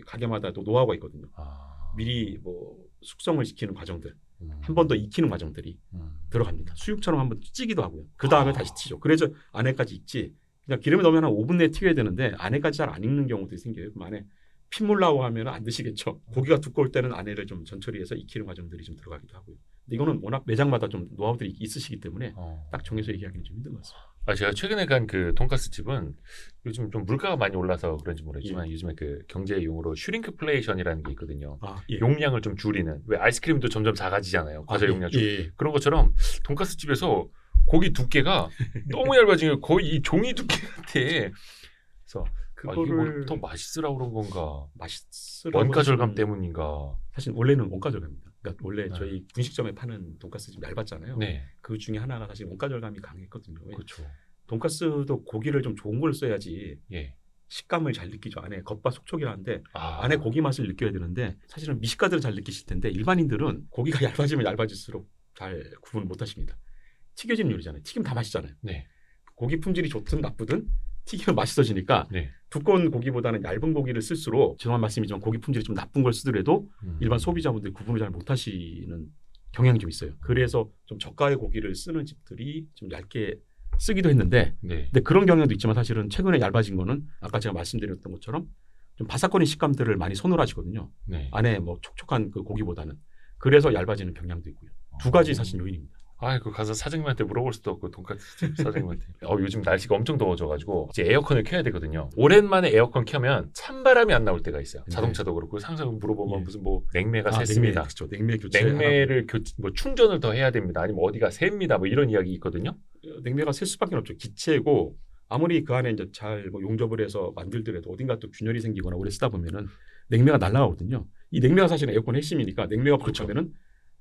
가게마다 또 노하우가 있거든요. 미리 뭐 숙성을 시키는 과정들, 한 번 더 익히는 과정들이 들어갑니다. 수육처럼 한번 찌기도 하고요. 그 다음에 다시 튀죠. 그래서 안에까지 익지. 그냥 기름에 넣으면 한 5분 내에 튀겨야 되는데 안에까지 잘 안 익는 경우들이 생겨요. 그럼 안에 핏물 나고 하면 안 드시겠죠. 고기가 두꺼울 때는 안에를 좀 전처리해서 익히는 과정들이 좀 들어가기도 하고요. 근데 이거는 워낙 매장마다 좀 노하우들이 있으시기 때문에 딱 정해서 얘기하기는 좀 힘든 것 같습니다. 제가 최근에 간 그 돈가스 집은 요즘 좀 물가가 많이 올라서 그런지 모르겠지만 요즘에 그 경제용어로 슈링크플레이션이라는 게 있거든요. 예. 용량을 좀 줄이는. 왜 아이스크림도 점점 작아지잖아요. 과자 용량 좀. 예. 그런 것처럼 돈가스 집에서 고기 두께가 너무 얇아지면 거의 이 종이 두께 같아. 그래서 그거를 이게 더 맛있으라고 그런 건가? 맛있으라고 원가 절감 사실은 때문인가? 사실 원래는 원가 절감입니다. 그러니까 원래 네. 저희 분식점에 파는 돈가스 집 얇았잖아요. 네, 그 중에 하나가 사실 원가 절감이 강했거든요. 그렇죠. 돈가스도 고기를 좀 좋은 걸 써야지 예. 식감을 잘 느끼죠. 안에 겉바 속촉이라는데 아, 안에 고기 맛을 느껴야 되는데 사실은 미식가들은 잘 느끼실 텐데 일반인들은 고기가 얇아지면 얇아질수록 잘 구분을 못 하십니다. 튀겨진 요리잖아요. 튀김 다 맛있잖아요. 네, 고기 품질이 좋든 나쁘든 튀기면 맛있어지니까 네. 두꺼운 고기보다는 얇은 고기를 쓸수록 죄송한 말씀이지만 고기 품질이 좀 나쁜 걸 쓰더라도 일반 소비자분들이 구분을 잘 못하시는 경향이 좀 있어요. 그래서 좀 저가의 고기를 쓰는 집들이 좀 얇게 쓰기도 했는데 네. 근데 그런 경향도 있지만 사실은 최근에 얇아진 거는 아까 제가 말씀드렸던 것처럼 좀 바삭거린 식감들을 많이 선호를 하시거든요. 네. 안에 뭐 촉촉한 그 고기보다는 그래서 얇아지는 경향도 있고요. 두 가지 사실 요인입니다. 그 가서 사장님한테 물어볼 수도 없고 돈까스 집 사장님한테. 요즘 날씨가 엄청 더워져가지고 이제 에어컨을 켜야 되거든요. 오랜만에 에어컨 켜면 찬바람이 안 나올 때가 있어요. 자동차도 그렇고 항상 물어보면 예. 무슨 뭐 냉매가 냉매, 샜습니다. 그렇죠. 냉매 교체. 냉매를 뭐 충전을 더 해야 됩니다. 아니면 어디가 셉니다. 뭐 이런 이야기 있거든요. 냉매가 셀 수밖에 없죠. 기체고 아무리 그 안에 이제 잘 뭐 용접을 해서 만들더라도 어딘가 또 균열이 생기거나 오래 쓰다 보면은 냉매가 날아가거든요. 이 냉매가 사실 에어컨 핵심이니까 냉매가 부족하면은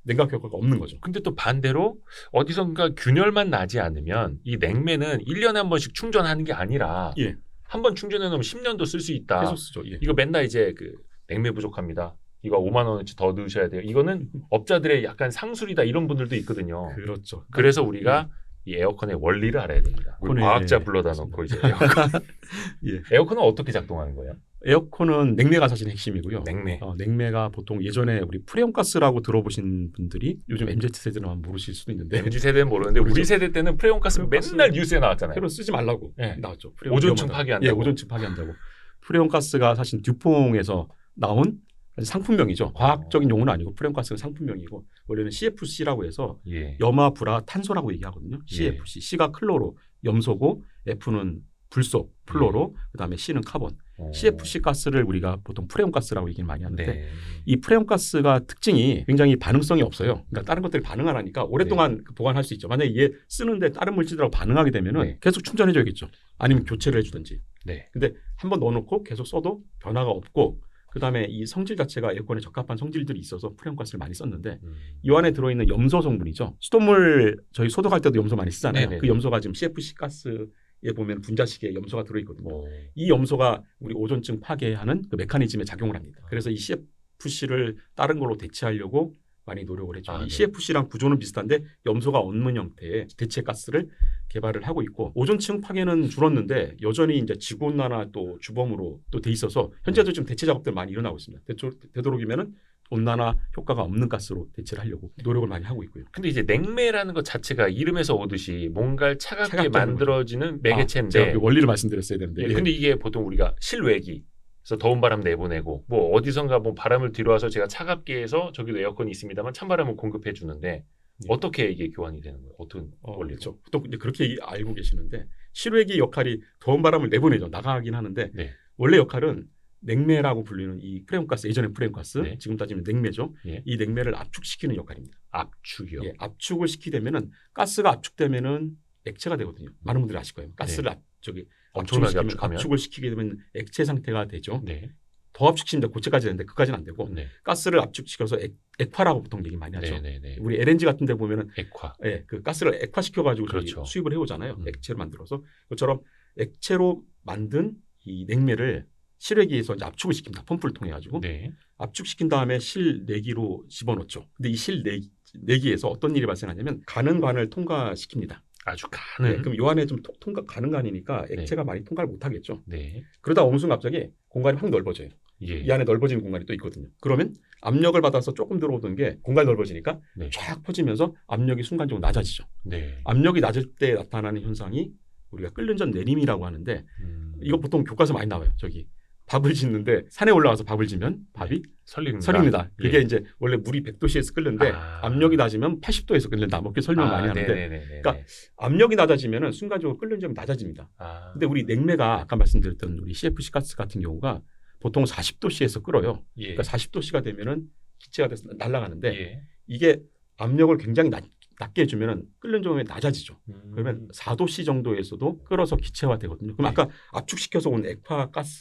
냉각 효과가 없는 거죠. 근데 또 반대로 어디선가 균열만 나지 않으면 이 냉매는 1년에 한 번씩 충전하는 게 아니라 예. 한 번 충전해 놓으면 10년도 쓸 수 있다. 계속 쓰죠. 예. 이거 맨날 이제 그 냉매 부족합니다. 이거 5만 원어치 더 넣으셔야 돼요. 이거는 업자들의 약간 상술이다 이런 분들도 있거든요. 그렇죠. 그래서 우리가 이 에어컨의 원리를 알아야 됩니다. 우리 과학자 불러다 놓고 이제 에어컨. 예. 에어컨은 어떻게 작동하는 거예요? 에어컨은 냉매가 사실 핵심이고요. 냉매. 냉매가 보통 예전에 우리 프레온가스라고 들어보신 분들이 요즘 MZ세대는 모르실 수도 있는데 MZ 세대는 모르는데 모르죠. 우리 세대 때는 프레온가스 맨날 뉴스에 나왔잖아요. 새로 쓰지 말라고 네. 나왔죠. 오존층 파괴한다고. 예, 오존층 파괴한다고. 프레온가스가 사실 듀퐁에서 나온 상품명이죠. 과학적인 용어는 아니고 프레온가스는 상품명이고 원래는 CFC라고 해서 예. 염화, 불화, 탄소라고 얘기하거든요. CFC. C가 클로로, 염소고 F는 불소, 플로로, 그다음에 C는 카본. CFC 가스를 우리가 보통 프레온가스라고 얘기를 많이 하는데 네. 이 프레온가스가 특징이 굉장히 반응성이 없어요. 그러니까 다른 것들이 반응을 하니까 오랫동안 보관할 수 있죠. 만약에 얘 쓰는데 다른 물질들하고 반응하게 되면은 네. 계속 충전해줘야겠죠. 아니면 교체를 해주든지. 네. 근데 한번 넣어놓고 계속 써도 변화가 없고 그다음에 이 성질 자체가 에어컨에 적합한 성질들이 있어서 프레온가스를 많이 썼는데 이 안에 들어있는 염소 성분이죠. 수돗물 저희 소독할 때도 염소 많이 쓰잖아요. 네네네. 그 염소가 지금 CFC 가스에 보면 분자식에 염소가 들어있거든요. 오. 이 염소가 우리 오존층 파괴하는 그 메커니즘에 작용을 합니다. 그래서 이 CFC를 다른 걸로 대체하려고 많이 노력을 했죠. 이 네. CFC랑 구조는 비슷한데 염소가 없는 형태의 대체 가스를 개발을 하고 있고 오존층 파괴는 줄었는데 여전히 이제 지구온난화 또 주범으로 또 돼 있어서 현재도 지금 대체 작업들 많이 일어나고 있습니다. 되도록이면은 온난화 효과가 없는 가스로 대체를 하려고 노력을 많이 하고 있고요. 근데 이제 냉매라는 것 자체가 이름에서 오듯이 뭔가를 차갑게 차갑게 만들어지는 제가 매개체인데 그 원리를 말씀드렸어야 되는데 근데 이게 보통 우리가 실외기 그래서 더운 바람 내보내고 뭐 어디선가 뭐 바람을 뒤로와서 제가 차갑게 해서 저기도 에어컨이 있습니다만 찬바람을 공급해 주는데 어떻게 이게 교환이 되는 거예요? 어떤 원리로? 그렇죠. 또 이제 그렇게 알고 계시는데 실외기 역할이 더운 바람을 내보내죠. 나가긴 하는데 네. 원래 역할은 냉매라고 불리는 이 프레온가스 예전에 프레온가스 네. 지금 따지면 냉매죠. 예. 이 냉매를 압축시키는 역할입니다. 압축이요. 예, 압축을 시키되면은 가스가 압축되면은 액체가 되거든요. 많은 분들이 아실 거예요. 가스를 엄청나게 압축하면? 압축을 시키게 되면 액체 상태가 되죠. 네. 더 압축시키면 고체까지 되는데 그까지는 안 되고 네. 가스를 압축시켜서 액화라고 보통 얘기 많이 하죠. 네네네. 우리 LNG 같은 데 보면은 액화. 예, 그 가스를 액화시켜 가지고 그렇죠. 수입을 해 오잖아요. 음. 액체로 만들어서. 그것처럼 액체로 만든 이 냉매를 실외기에서 이제 압축을 시킵니다. 펌프를 통해 가지고. 네. 압축시킨 다음에 실내기로 집어넣죠. 근데 이 실내기에서 어떤 일이 발생하냐면 가는 관을 통과시킵니다. 아주 가는. 네, 그럼 요 안에 좀 가는 관이니까 네. 액체가 많이 통과를 못 하겠죠. 네. 그러다 어느 순간 갑자기 공간이 확 넓어져요. 예. 이 안에 넓어지는 공간이 또 있거든요. 그러면 압력을 받아서 조금 들어오던 게 공간이 넓어지니까 네. 쫙 퍼지면서 압력이 순간적으로 낮아지죠. 네. 압력이 낮을 때 나타나는 현상이 우리가 끓는 전 내림이라고 하는데 이거 보통 교과서 많이 나와요. 저기 밥을 짓는데 산에 올라가서 밥을 지면 밥이 설립니다. 그게 예. 이제 원래 물이 100도씨에서 끓는데 압력이 낮으면 80도에서 끓는다. 뭐 이렇게 설명 많이 하는데 네네네네. 그러니까 압력이 낮아지면 순간적으로 끓는 점이 낮아집니다. 근데 우리 냉매가 아까 말씀드렸던 우리 CFC 가스 같은 경우가 보통 40도씨에서 끓어요. 예. 그러니까 40도씨가 되면은 기체가 돼서 날아가는데 예. 이게 압력을 굉장히 낮게 해주면은 끓는 점이 낮아지죠. 그러면 음. 4도씨 정도에서도 끓어서 기체화 되거든요. 그럼 예. 아까 압축시켜서 온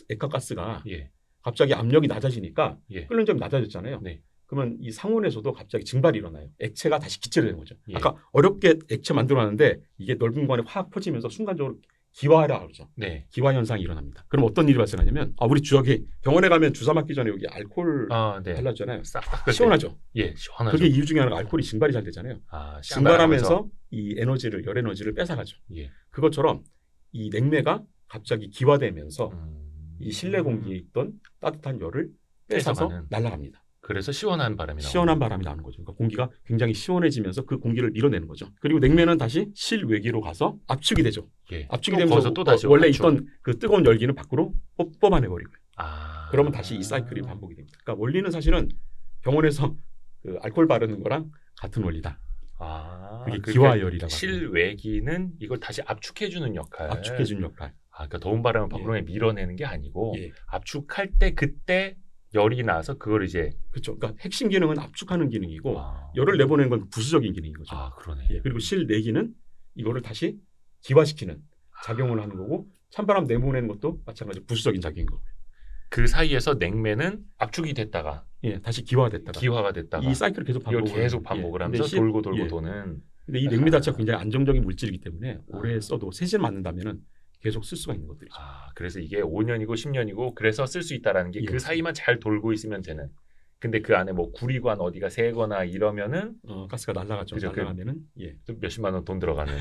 액화가스가 예. 갑자기 압력이 낮아지니까 예. 끓는 점이 낮아졌잖아요. 네. 그러면 이 상온에서도 갑자기 증발이 일어나요. 액체가 다시 기체로 되는 거죠. 예. 아까 어렵게 액체 만들어놨는데 이게 넓은 공간에 확 퍼지면서 순간적으로 기화라 그러죠. 네. 기화 현상이 일어납니다. 그럼 어떤 일이 발생하냐면 우리 주역이 병원에 가면 주사 맞기 전에 여기 알코올 네. 발라주잖아요. 싹 시원하죠. 예, 시원하죠. 그게 이유 중에 하나가 알코올이 증발이 잘 되잖아요. 샹달하면서. 증발하면서 이 에너지를 열 에너지를 뺏어가죠. 예. 그것처럼 이 냉매가 갑자기 기화되면서 이 실내 공기에 있던 따뜻한 열을 뺏어서 뺏어가는. 날아갑니다. 그래서 시원한 바람이 시원한 바람이 나오는 거죠. 그러니까 공기가 굉장히 시원해지면서 그 공기를 밀어내는 거죠. 그리고 냉매는 다시 실외기로 가서 압축이 되죠. 예. 압축이 또 되면서 거기서 또 다시 원래 압축. 있던 그 뜨거운 열기는 밖으로 뽑아내버리고요. 그러면 다시 이 사이클이 반복이 됩니다. 그러니까 원리는 사실은 병원에서 그 알코올 바르는 거랑 같은 원리다. 그게 그러니까 기화열이라고 실외기는 이걸 다시 압축해주는 역할. 압축해주는 역할. 그러니까 더운 바람을 밖으로 밀어내는 게 아니고 예. 압축할 때 그때 열이 나서 그걸 이제 그렇죠. 그러니까 핵심 기능은 압축하는 기능이고 열을 내보내는 건 부수적인 기능인 거죠. 그러네. 예, 그리고 실내기는 이거를 다시 기화시키는 작용을 하는 거고 찬바람 내보내는 것도 마찬가지로 부수적인 작용인 거고요. 그 사이에서 냉매는 압축이 됐다가 다시 기화됐다가 기화가 됐다가 이 사이클을 계속 이걸 반복을 계속 반복을 예, 하면서 근데 돌고 돌고 예. 도는. 근데 이 냉매 자체가 굉장히 안정적인 물질이기 때문에 오래 써도 세질 맞는다면은 계속 쓸 수가 있는 것들이죠. 그래서 이게 5년이고 10년이고 그래서 쓸 수 있다라는 게 그 예. 사이만 잘 돌고 있으면 되는. 근데 그 안에 뭐 구리관 어디가 새거나 이러면은 가스가 날아가죠. 그죠. 날아가면은 또 몇십만 원 돈 들어가는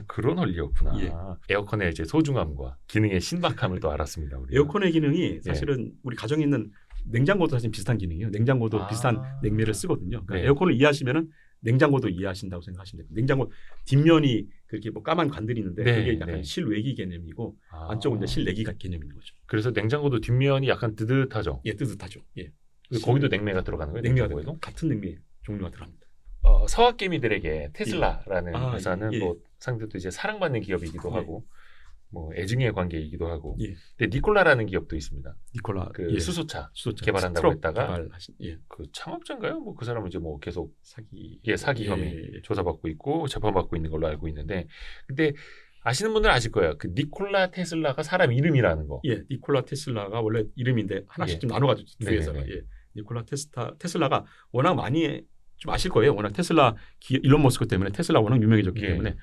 그런 원리였구나. 예. 에어컨의 이제 소중함과 기능의 신박함을 또 알았습니다. 우리가. 에어컨의 기능이 사실은 우리 가정에 있는 냉장고도 사실 비슷한 기능이에요. 냉장고도 비슷한 냉매를 쓰거든요. 그러니까 네. 에어컨을 이해하시면은 냉장고도 이해하신다고 생각하시면 돼요. 냉장고 뒷면이 그렇게 뭐 까만 관들이 있는데 네, 그게 약간 네. 실외기 개념이고 안쪽은 이제 실내기 개념인 거죠. 그래서 냉장고도 뒷면이 약간 뜨뜻하죠. 예, 뜨뜻하죠. 예. 거기도 냉매가 들어가는 거예요. 냉매가 냉장고에도? 같은 냉매 종류가 들어갑니다. 서학개미들에게 테슬라라는 회사는 예. 뭐 상대도 이제 사랑받는 기업이기도 예. 하고 뭐 애증의 관계이기도 하고. 예. 근데 니콜라라는 기업도 있습니다. 니콜라 그 수소차 수소차 개발한다고 트럭 했다가 개발하신 그 창업자인가요? 뭐 그 사람은 이제 뭐 계속 사기 사기 혐의 조사받고 있고 재판받고 있는 걸로 알고 있는데, 근데 아시는 분들은 아실 거예요. 그 니콜라 테슬라가 사람 이름이라는 거. 예, 니콜라 테슬라가 원래 이름인데 하나씩 예. 좀 나눠가지고 두 회사가 네네네. 예. 니콜라 테슬라가 워낙 많이 좀 아실 거예요. 워낙 테슬라 일론 머스크 때문에 테슬라 워낙 유명해졌기 예. 때문에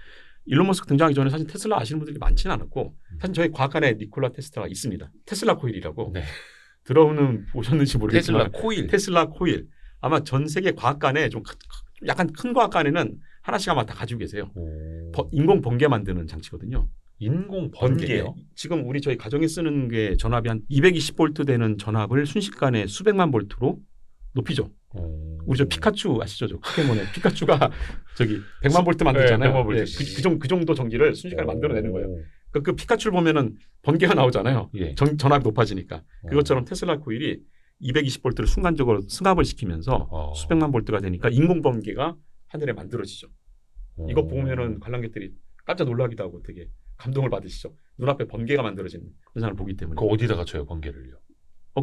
일론 머스크 등장하기 전에 사실 테슬라 아시는 분들이 많지는 않았고 사실 저희 과학관에 니콜라 테슬라가 있습니다. 테슬라 코일이라고 네. 들어오는 보셨는지 모르겠지만 테슬라 코일. 코일 아마 전 세계 과학관에 좀 약간 큰 과학관에는 하나씩 아마 다 가지고 계세요. 인공 번개 만드는 장치거든요. 인공 번개요? 지금 우리 저희 가정에 쓰는 게 전압이 한 220볼트 되는 전압을 순식간에 수백만 볼트로 높이죠. 우리 저 피카츄 아시죠? 저 포켓몬의 피카츄가 저기 100만 볼트 만들잖아요. 네, 100만 볼트. 그 정도 전기를 순식간에 만들어내는 거예요. 그 피카츄를 보면은 번개가 나오잖아요. 예. 전압이 높아지니까. 그것처럼 테슬라 코일이 220볼트를 순간적으로 승합을 시키면서 수백만 볼트가 되니까 인공 번개가 하늘에 만들어지죠. 이거 보면은 관람객들이 깜짝 놀라기도 하고 되게 감동을 받으시죠. 눈앞에 번개가 만들어지는 현상을 보기 때문에. 그 어디다가 쳐요 번개를요?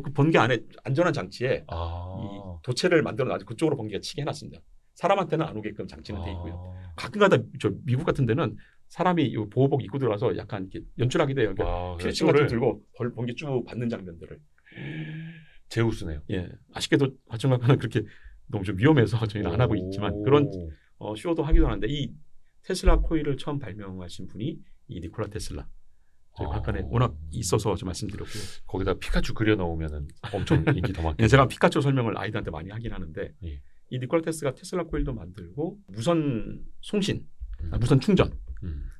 그 번개 안에 안전한 장치에 아. 이 도체를 만들어 놔서 그쪽으로 번개가 치게 해놨습니다. 사람한테는 안 오게끔 장치는 돼 있고요. 가끔가다 저 미국 같은 데는 사람이 이 보호복 입고 들어가서 약간 이렇게 연출하기도 해요. 와, 피레침 같은 거 들고 번개 쭉 받는 장면들을. 제우스네요. 예, 아쉽게도 과천광파는 그렇게 너무 좀 위험해서 저희는 안 하고 있지만 그런 쇼도 하기도 하는데 이 테슬라 코일을 처음 발명하신 분이 이 니콜라 테슬라. 저희 관판에 워낙 있어서 좀 말씀드렸고요. 거기다 피카츄 그려 넣으면은 엄청 인기 더 많겠죠. 예, 제가 피카츄 설명을 아이들한테 많이 하긴 하는데 예. 이 니콜라 테슬라가 테슬라 코일도 만들고 무선 송신, 무선 충전,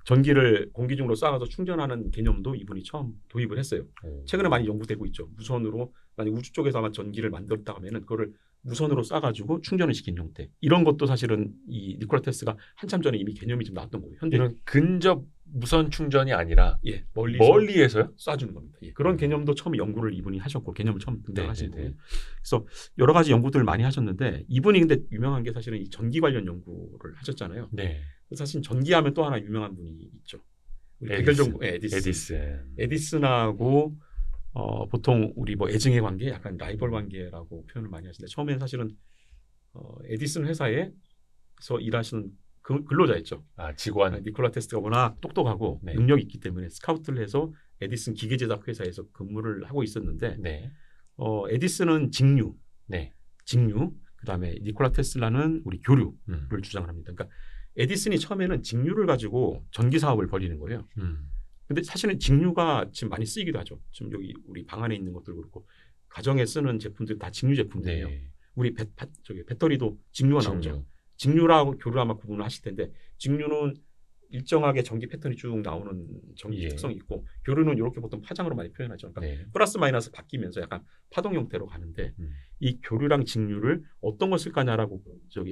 전기를 공기 중으로 쏴가서 충전하는 개념도 이분이 처음 도입을 했어요. 최근에 많이 연구되고 있죠. 무선으로 만약 우주 쪽에서 아마 전기를 만들었다 하면은 그거를 무선으로 쏴가지고 충전을 시킨 형태. 이런 것도 사실은 이 니콜라 테슬라가 한참 전에 이미 개념이 좀 나왔던 거예요. 현대 이런 근접 무선 충전이 아니라 예, 멀리에서요? 쏴주는 겁니다. 예, 그런 개념도 처음 연구를 이분이 하셨고 개념을 처음 등장하신 네, 거예요. 그래서 여러 가지 연구들을 많이 하셨는데 이분이 근데 유명한 게 사실은 이 전기 관련 연구를 하셨잖아요. 네. 사실 전기하면 또 하나 유명한 분이 있죠. 에디슨. 에디슨. 에디슨하고 보통 우리 뭐 애증의 관계, 약간 라이벌 관계라고 표현을 많이 하시는데 처음에는 사실은 에디슨 회사에서 일하시는 근로자였죠. 아, 직원. 니콜라 테슬라가 워낙 똑똑하고 네. 능력이 있기 때문에 스카우트를 해서 에디슨 기계 제작 회사에서 근무를 하고 있었는데 네. 에디슨은 직류, 네. 그다음에 니콜라 테슬라는 우리 교류를 주장을 합니다. 그러니까 에디슨이 처음에는 직류를 가지고 전기 사업을 벌이는 거예요. 근데 사실은 직류가 지금 많이 쓰이기도 하죠. 지금 여기 우리 방 안에 있는 것들 그렇고 가정에 쓰는 제품들 다 직류 제품들이에요. 네. 우리 배터리도 직류가 나오죠. 직류라고 교류를 아마 구분을 하실 텐데 직류는 일정하게 전기 패턴이 쭉 나오는 전기 예. 특성이 있고 교류는 이렇게 보통 파장으로 많이 표현하죠. 그러니까 네. 플러스 마이너스 바뀌면서 약간 파동 형태로 가는데 이 교류랑 직류를 어떤 걸 쓸까냐라고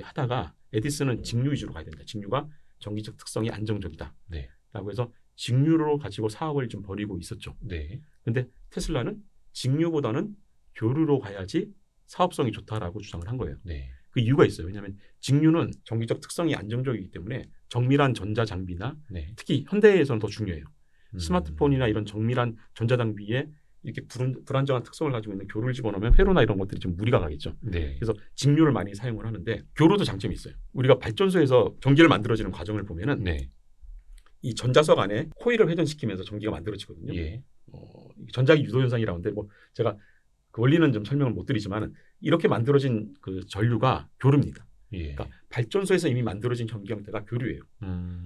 하다가 에디슨은 직류 위주로 가야 된다. 직류가 전기적 특성이 안정적이다. 네. 라고 해서 직류로 가지고 사업을 좀 벌이고 있었죠. 네. 근데 테슬라는 직류보다는 교류로 가야지 사업성이 좋다라고 주장을 한 거예요. 네. 그 이유가 있어요. 왜냐하면 직류는 전기적 특성이 안정적이기 때문에 정밀한 전자 장비나 네. 특히 현대에서는 더 중요해요. 스마트폰이나 이런 정밀한 전자 장비에 이렇게 불안정한 특성을 가지고 있는 교류를 집어넣으면 회로나 이런 것들이 좀 무리가 가겠죠. 네. 그래서 직류를 많이 사용을 하는데 교류도 장점이 있어요. 우리가 발전소에서 전기를 만들어지는 과정을 보면은 네. 이 전자석 안에 코일을 회전시키면서 전기가 만들어지거든요. 예. 전자기 유도 현상이라고 하는데 뭐 제가 그 원리는 좀 설명을 못 드리지만 이렇게 만들어진 그 전류가 교류입니다. 예. 그러니까 발전소에서 이미 만들어진 전기 형태가 교류예요.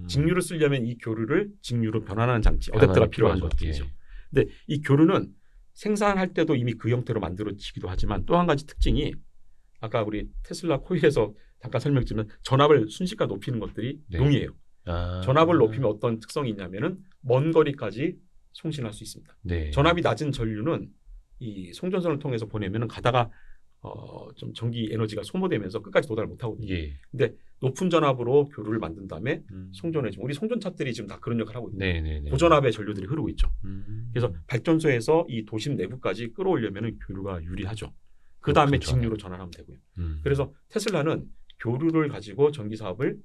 직류를 쓰려면 이 교류를 직류로 변환하는 장치, 어댑터가 필요한 것들이죠. 예. 근데 이 교류는 생산할 때도 이미 그 형태로 만들어지기도 하지만 또 한 가지 특징이 아까 우리 테슬라 코일에서 잠깐 설명드리면 전압을 순식간 높이는 것들이 네. 용이해요. 아. 전압을 높이면 어떤 특성이 있냐면은 먼 거리까지 송신할 수 있습니다. 네. 전압이 낮은 전류는 이 송전선을 통해서 보내면은 가다가 좀 전기 에너지가 소모되면서 끝까지 도달을 못 하거든요. 예. 근데 높은 전압으로 교류를 만든 다음에 송전해주면 우리 송전탑들이 지금 다 그런 역할을 하고 있거든요. 네네네. 고전압의 전류들이 흐르고 있죠. 그래서 그래서 발전소에서 이 도심 내부까지 끌어올려면은 교류가 유리하죠. 그 다음에 그렇죠. 직류로 전환하면 되고요. 그래서 테슬라는 교류를 가지고 전기 사업을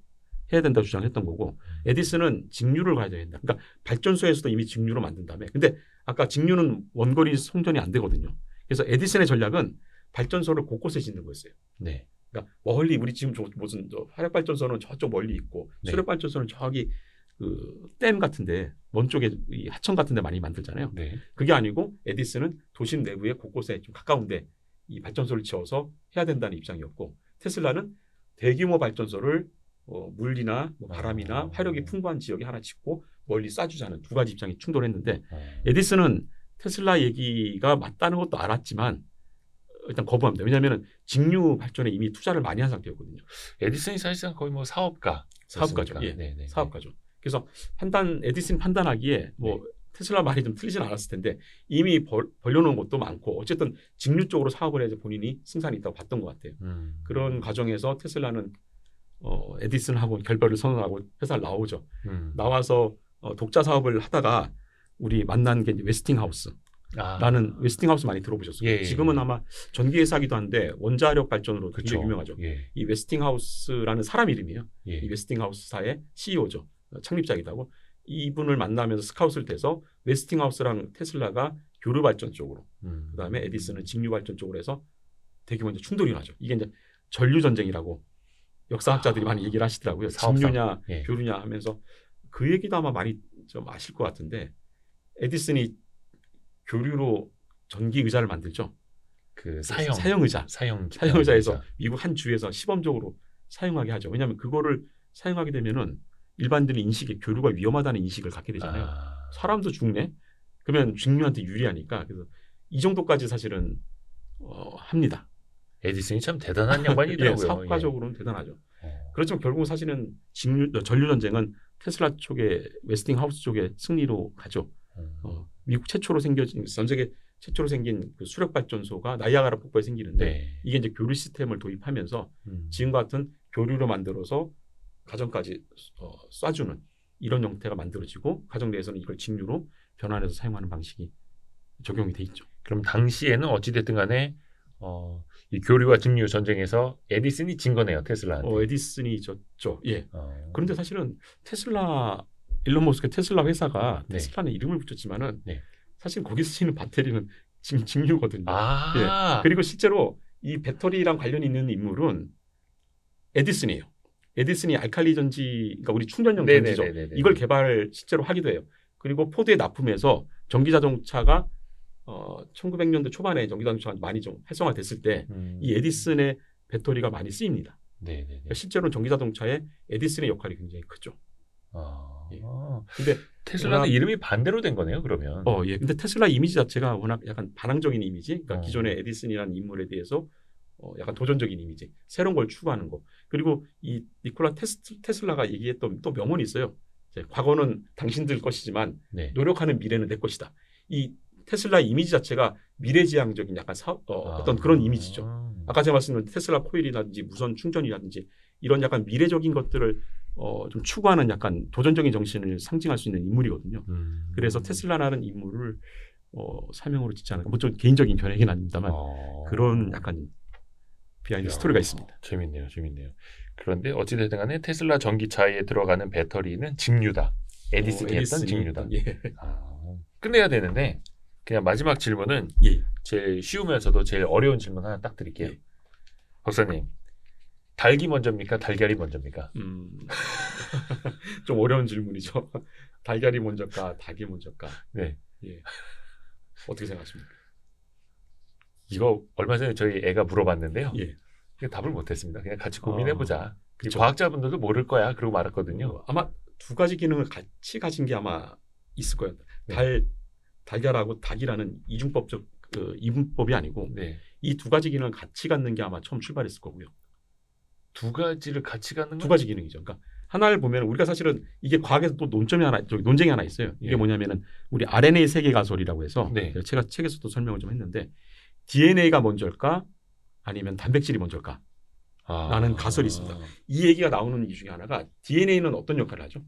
해야 된다고 주장했던 거고 에디슨은 직류를 가야 된다. 그러니까 발전소에서도 이미 직류로 만든 다음에 근데 아까 직류는 원거리 송전이 안 되거든요. 그래서 에디슨의 전략은 발전소를 곳곳에 짓는 거였어요. 네. 그러니까 멀리 우리 지금 무슨 화력 발전소는 저쪽 멀리 있고 네. 수력 발전소는 저기 그 댐 같은데 먼 쪽에 이 하천 같은데 많이 만들잖아요. 네. 그게 아니고 에디슨은 도심 내부에 곳곳에 좀 가까운데 이 발전소를 지어서 해야 된다는 입장이었고 테슬라는 대규모 발전소를 물이나 뭐 바람이나 화력이 풍부한 지역에 하나 짓고 멀리 쏴주자는 두 가지 입장이 충돌했는데 에디슨은 테슬라 얘기가 맞다는 것도 알았지만 일단 거부합니다. 왜냐하면 직류 발전에 이미 투자를 많이 한 상태였거든요. 에디슨이 사실상 거의 뭐 사업가죠. 예, 네네. 사업가죠. 그래서 에디슨 판단하기에 뭐 테슬라 말이 좀 틀리진 않았을 텐데 이미 벌려놓은 것도 많고 어쨌든 직류 쪽으로 사업을 해서 본인이 승산이 있다고 봤던 것 같아요. 그런 과정에서 테슬라는 에디슨하고 결별을 선언하고 회사를 나오죠. 나와서 독자 사업을 하다가 우리 만난 게 이제 웨스팅하우스라는 웨스팅하우스 많이 들어보셨어요? 예, 예. 지금은 아마 전기 회사기도 한데 원자력 발전으로 그렇죠. 굉장히 유명하죠. 예. 이 웨스팅하우스라는 사람 이름이에요. 예. 이 웨스팅하우스사의 CEO죠. 창립자이기도 하고 이분을 만나면서 스카웃을 돼서 웨스팅하우스랑 테슬라가 교류 발전 쪽으로 그다음에 에디슨은 직류 발전 쪽으로 해서 대규모 이제 충돌이 나죠. 이게 이제 전류 전쟁이라고 역사학자들이 많이 얘기를 하시더라고요. 직류냐 예. 교류냐 하면서 그 얘기도 아마 많이 좀 아실 것 같은데 에디슨이 교류로 전기 의자를 만들죠. 그 사형 의자. 사형 의자에서 미국 한 주에서 시범적으로 사용하게 하죠. 왜냐하면 그거를 사용하게 되면은 일반인들의 인식에 교류가 위험하다는 인식을 갖게 되잖아요. 사람도 죽네. 그러면 중류한테 유리하니까. 그래서 이 정도까지 사실은 합니다. 에디슨이 참 대단한 양반이더라고요. 예, 사업가적으로는 대단하죠. 예. 그렇지만 결국은 사실은 전류 전쟁은 테슬라 쪽에 웨스팅하우스 쪽에 승리로 가죠. 미국 최초로 생겨진 전 세계 최초로 생긴 그 수력 발전소가 나이아가라 폭포에 생기는데 네. 이게 이제 교류 시스템을 도입하면서 지금과 같은 교류로 만들어서 가정까지 쏴주는 이런 형태가 만들어지고 가정 내에서는 이걸 직류로 변환해서 사용하는 방식이 적용이 돼 있죠. 그럼 당시에는 어찌됐든 간에 이 교류와 직류 전쟁에서 에디슨이 진 거네요, 테슬라한테. 에디슨이 졌죠. 예. 그런데 사실은 일론 머스크 테슬라 회사가 네. 테슬라는 이름을 붙였지만은 네. 사실 거기서 쓰이는 배터리는 직류거든요. 아. 예. 그리고 실제로 이 배터리랑 관련이 있는 인물은 에디슨이에요. 에디슨이 알칼리 전지, 그러니까 우리 충전용 전지죠. 이걸 실제로 하기도 해요. 그리고 포드에 납품해서 전기 자동차가 1900년대 초반에 전기 자동차가 많이 좀 활성화됐을 때 이 에디슨의 배터리가 많이 쓰입니다. 그러니까 실제로는 전기 자동차에 에디슨의 역할이 굉장히 크죠. 예. 근데 테슬라는 이름이 반대로 된 거네요, 그러면. 예. 근데 테슬라 이미지 자체가 워낙 약간 반항적인 이미지, 그러니까 기존의 에디슨이라는 인물에 대해서 약간 도전적인 이미지, 새로운 걸 추구하는 거. 그리고 이 니콜라 테슬라가 얘기했던 또 명언이 있어요. 과거는 당신들 것이지만 네. 노력하는 미래는 내 것이다. 이 테슬라 이미지 자체가 미래지향적인 약간 어떤 그런 이미지죠. 아까 제가 말씀드린 테슬라 코일이라든지 무선 충전이라든지 이런 약간 미래적인 것들을 좀 추구하는 약간 도전적인 정신을 상징할 수 있는 인물이거든요. 그래서 테슬라라는 인물을 사명으로 짓지 않을까. 뭐 좀 개인적인 견해긴 아닙니다만 그런 약간 비하인드 스토리가 있습니다. 재밌네요. 그런데 어찌됐든 간에 테슬라 전기차에 들어가는 배터리는 직류다. 에디슨이 했던 직류다. 예. 끝내야 되는데 그냥 마지막 질문은 제일 쉬우면서도 제일 어려운 질문 하나 딱 드릴게요. 예. 박사님, 닭이 먼저입니까? 달걀이 먼저입니까? 좀 어려운 질문이죠. 달걀이 먼저일까? 닭이 먼저일까? 네. 예. 어떻게 생각하십니까? 이거 얼마 전에 저희 애가 물어봤는데요. 예. 답을 못했습니다. 그냥 같이 고민해보자. 그렇죠. 과학자분들도 모를 거야. 그러고 말았거든요. 아마 두 가지 기능을 같이 가진 게 아마 있을 거예요. 달걀하고 닭이라는 이중법적 이분법이 아니고 이 두 가지 기능을 같이 갖는 게 아마 처음 출발했을 거고요. 두 가지를 같이 갖는 두 가지 기능이죠. 그러니까 하나를 보면 우리가 사실은 이게 과학에서 또 논쟁이 하나 있어요. 이게 뭐냐면은 우리 RNA 세계 가설이라고 해서 제가 책에서도 설명을 좀 했는데 DNA가 먼저일까 아니면 단백질이 먼저일까? 라는 가설이 있습니다. 이 얘기가 나오는 이유 중에 하나가 DNA는 어떤 역할을 하죠?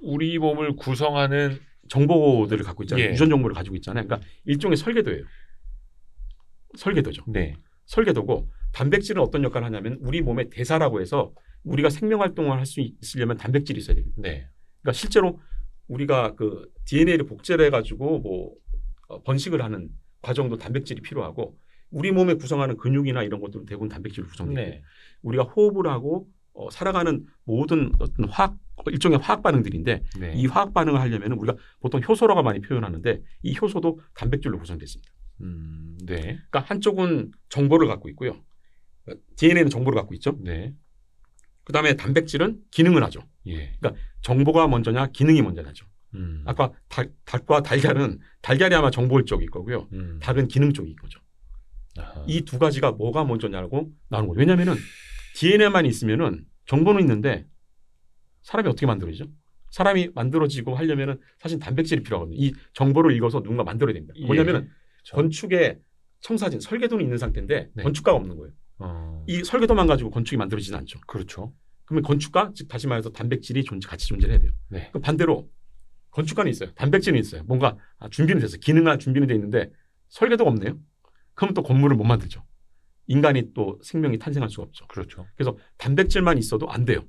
우리 몸을 구성하는 정보들을 갖고 있잖아요. 유전 정보를 가지고 있잖아요. 그러니까 일종의 설계도예요. 설계도죠. 설계도고 단백질은 어떤 역할을 하냐면 우리 몸의 대사라고 해서 우리가 생명 활동을 할 수 있으려면 단백질이 있어야 됩니다. 그러니까 실제로 우리가 그 DNA를 복제를 해가지고 뭐 번식을 하는 과정도 단백질이 필요하고 우리 몸에 구성하는 근육이나 이런 것들은 대부분 단백질로 구성돼요. 우리가 호흡을 하고 살아가는 모든 어떤 일종의 화학 반응들인데 이 화학 반응을 하려면 우리가 보통 효소라고 많이 표현하는데 이 효소도 단백질로 구성됐습니다. 그러니까 한쪽은 정보를 갖고 있고요. DNA는 정보를 갖고 있죠. 그다음에 단백질은 기능을 하죠. 그러니까 정보가 먼저냐 기능이 먼저냐죠. 아까 닭과 달걀이 아마 정보일 쪽일 거고요. 닭은 기능 쪽일 거죠. 이 두 가지가 뭐가 먼저냐고 나오는 거죠. 왜냐하면은 DNA만 있으면은 정보는 있는데 사람이 어떻게 만들어지죠? 사람이 만들어지고 하려면은 사실 단백질이 필요하거든요. 이 정보를 읽어서 누군가 만들어야 됩니다. 뭐냐면은 건축의 청사진, 설계도는 있는 상태인데 건축가가 없는 거예요. 이 설계도만 가지고 건축이 만들어지진 않죠. 그렇죠. 그러면 건축가, 즉 다시 말해서 단백질이 같이 존재를 해야 돼요. 그럼 반대로 건축가는 있어요. 단백질은 있어요. 뭔가 준비는 됐어요. 기능은 준비는 돼 있는데 설계도가 없네요. 그럼 또 건물을 못 만들죠. 인간이 또 생명이 탄생할 수가 없죠. 그렇죠. 그래서 단백질만 있어도 안 돼요.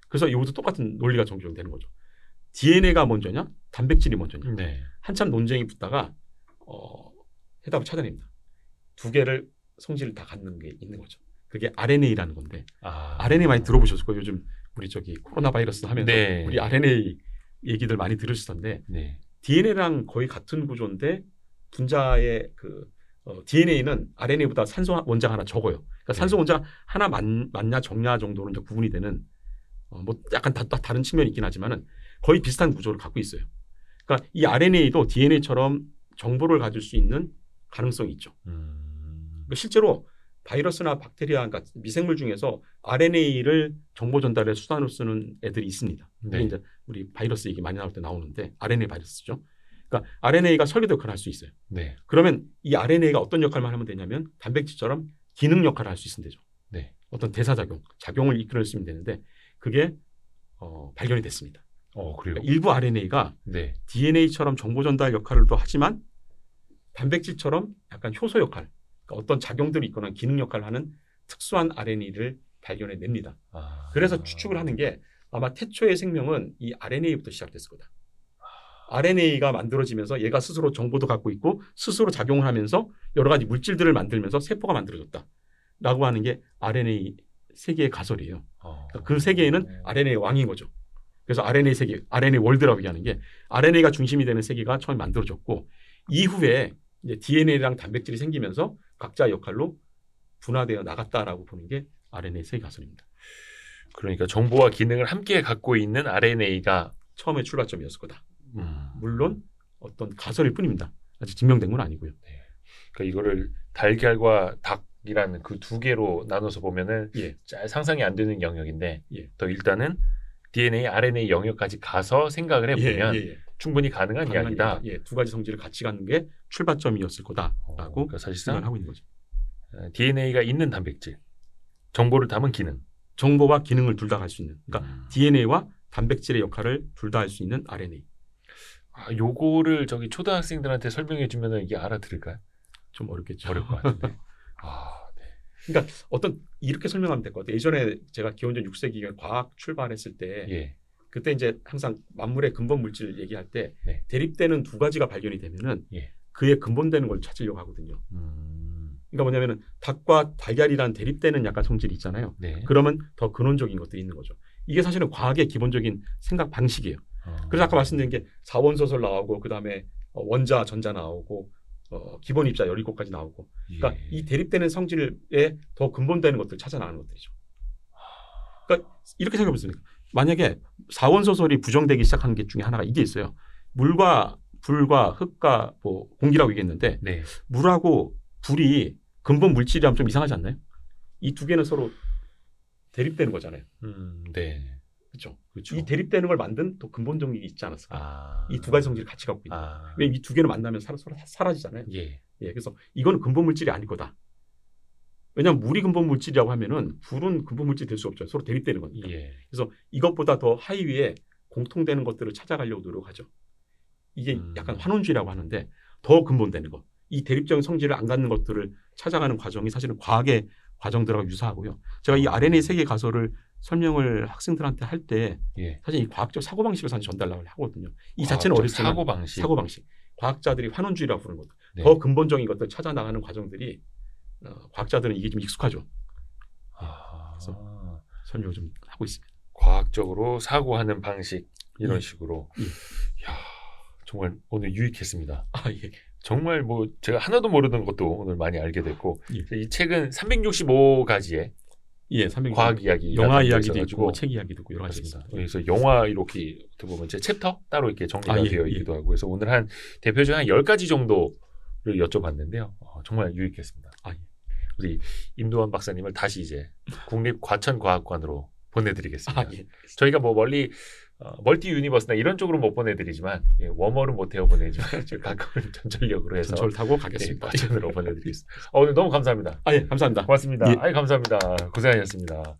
그래서 이것도 똑같은 논리가 적용되는 거죠. DNA가 먼저냐, 단백질이 먼저냐. 한참 논쟁이 붙다가 해답을 찾아냅니다. 두 개를 성질을 다 갖는 게 있는 거죠. 그게 RNA라는 건데 RNA 많이 들어보셨을 거예요. 요즘 우리 코로나 바이러스 하면서 우리 RNA 얘기들 많이 들으시던데 DNA랑 거의 같은 구조인데 분자의 DNA는 RNA보다 산소 원자가 하나 적어요. 그러니까 산소 원자가 하나 많냐 적냐 정도는 이제 구분이 되는 뭐 약간 다른 측면이 있긴 하지만은 거의 비슷한 구조를 갖고 있어요. 그러니까 이 RNA도 DNA처럼 정보를 가질 수 있는 가능성이 있죠. 그러니까 실제로 바이러스나 박테리아, 그러니까 미생물 중에서 RNA를 정보 전달의 수단으로 쓰는 애들이 있습니다. 네. 이제 우리 바이러스 얘기 많이 나올 때 나오는데 RNA 바이러스죠. 그러니까 RNA가 설계도 역할을 할 수 있어요. 네. 그러면 이 RNA가 어떤 역할만 하면 되냐면 단백질처럼 기능 역할을 할 수 있으면 되죠. 네. 어떤 대사작용, 작용을 이끌어 쓰면 되는데 그게 발견이 됐습니다. 그래요? 그러니까 일부 RNA가 네. DNA처럼 정보 전달 역할을도 하지만 단백질처럼 약간 효소 역할, 그러니까 어떤 작용들이 있거나 기능 역할을 하는 특수한 RNA를 발견해냅니다. 그래서 추측을 하는 게 아마 태초의 생명은 이 RNA부터 시작됐을 거다. RNA가 만들어지면서 얘가 스스로 정보도 갖고 있고 스스로 작용을 하면서 여러 가지 물질들을 만들면서 세포가 만들어졌다. 라고 하는 게 RNA 세계의 가설이에요. 그러니까 그 세계에는 RNA의 왕인 거죠. 그래서 RNA 세계, RNA 월드라고 얘기하는 게 RNA가 중심이 되는 세계가 처음에 만들어졌고 이후에 이제 DNA랑 단백질이 생기면서 각자의 역할로 분화되어 나갔다라고 보는 게 RNA 세계 가설입니다. 그러니까 정보와 기능을 함께 갖고 있는 RNA가 처음에 출발점이었을 거다. 물론 어떤 가설일 뿐입니다. 아직 증명된 건 아니고요. 그러니까 이거를 달걀과 닭이라는 그 두 개로 나눠서 보면은 잘 상상이 안 되는 영역인데 또 일단은 DNA, RNA 영역까지 가서 생각을 해보면 충분히 가능한 이야기다. 두 가지 성질을 같이 갖는 게 출발점이었을 거다라고 그러니까 사실상 하고 있는 거죠. DNA가 있는 단백질, 정보를 담은 기능, 정보와 기능을 둘 다 할 수 있는. 그러니까 DNA와 단백질의 역할을 둘 다 할 수 있는 RNA. 요거를 저기 초등학생들한테 설명해 주면은 이게 알아들을까요? 좀 어렵겠죠. 어려울 것 같은데. 그러니까 이렇게 설명하면 될 것 같아요. 예전에 제가 기원전 6세기 과학 출발했을 때 그때 이제 항상 만물의 근본 물질 얘기할 때 대립되는 두 가지가 발견이 되면은 그의 근본되는 걸 찾으려고 하거든요. 그러니까 뭐냐면은 닭과 달걀이란 대립되는 약간 성질이 있잖아요. 그러면 더 근원적인 것들이 있는 거죠. 이게 사실은 과학의 기본적인 생각 방식이에요. 그래서 아까 말씀드린 게 사원소설 나오고 그다음에 원자, 전자 나오고 기본 입자 17가지 나오고 그러니까 이 대립되는 성질에 더 근본되는 것들을 찾아 나가는 것들이죠. 그러니까 이렇게 생각해 보세요. 만약에 사원소설이 부정되기 시작한 게 중에 하나가 이게 있어요. 물과 불과 흙과 뭐 공기라고 얘기했는데 물하고 불이 근본 물질이라면 좀 이상하지 않나요? 이 두 개는 서로 대립되는 거잖아요. 그렇죠. 이 대립되는 걸 만든 또 근본적인 게 있지 않았을까? 이 두 가지 성질을 같이 갖고 있는. 왜냐면 이 두 개를 만나면 서로 사라지잖아요. 그래서 이거는 근본 물질이 아닐 거다. 왜냐하면 물이 근본 물질이라고 하면은 불은 근본 물질이 될 수 없죠. 서로 대립되는 거니까. 그래서 이것보다 더 하위에 공통되는 것들을 찾아가려고 노력하죠. 이게 약간 환원주의라고 하는데 더 근본되는 것. 이 대립적인 성질을 안 갖는 것들을 찾아가는 과정이 사실은 과학의 과정들하고 유사하고요. 제가 이 RNA 세계 가설을 설명을 학생들한테 할 때 사실 이 과학적 사고방식을 사실 전달을 하거든요. 이 자체는 어렵지만 사고방식. 과학자들이 환원주의라고 부르는 것들. 더 근본적인 것들을 찾아나가는 과정들이 과학자들은 이게 좀 익숙하죠. 그래서 설명을 좀 하고 있습니다. 과학적으로 사고하는 방식 이런 식으로. 이야, 정말 오늘 유익했습니다. 정말 뭐 제가 하나도 모르는 것도 오늘 많이 알게 됐고 이 책은 365가지의 과학 이야기, 영화 이야기도 있고 책 이야기도 있고 여러 가지 있습니다. 그래서 영화 이렇게 어떻게 보면 제 챕터 따로 이렇게 정리가 되어 있기도 하고 그래서 오늘 한 대표적인 한 10가지 정도를 여쭤봤는데요. 정말 유익했습니다. 우리 임도환 박사님을 다시 이제 국립과천과학관으로 보내드리겠습니다. 저희가 뭐 멀티 유니버스나 이런 쪽으로 못 보내드리지만 웜월은 못 태워 보내지만 가끔은 전철역으로 해서 전철 타고 가겠습니다. 과천으로 보내드리겠습니다. 오늘 너무 감사합니다. 감사합니다. 고맙습니다. 감사합니다. 고생하셨습니다.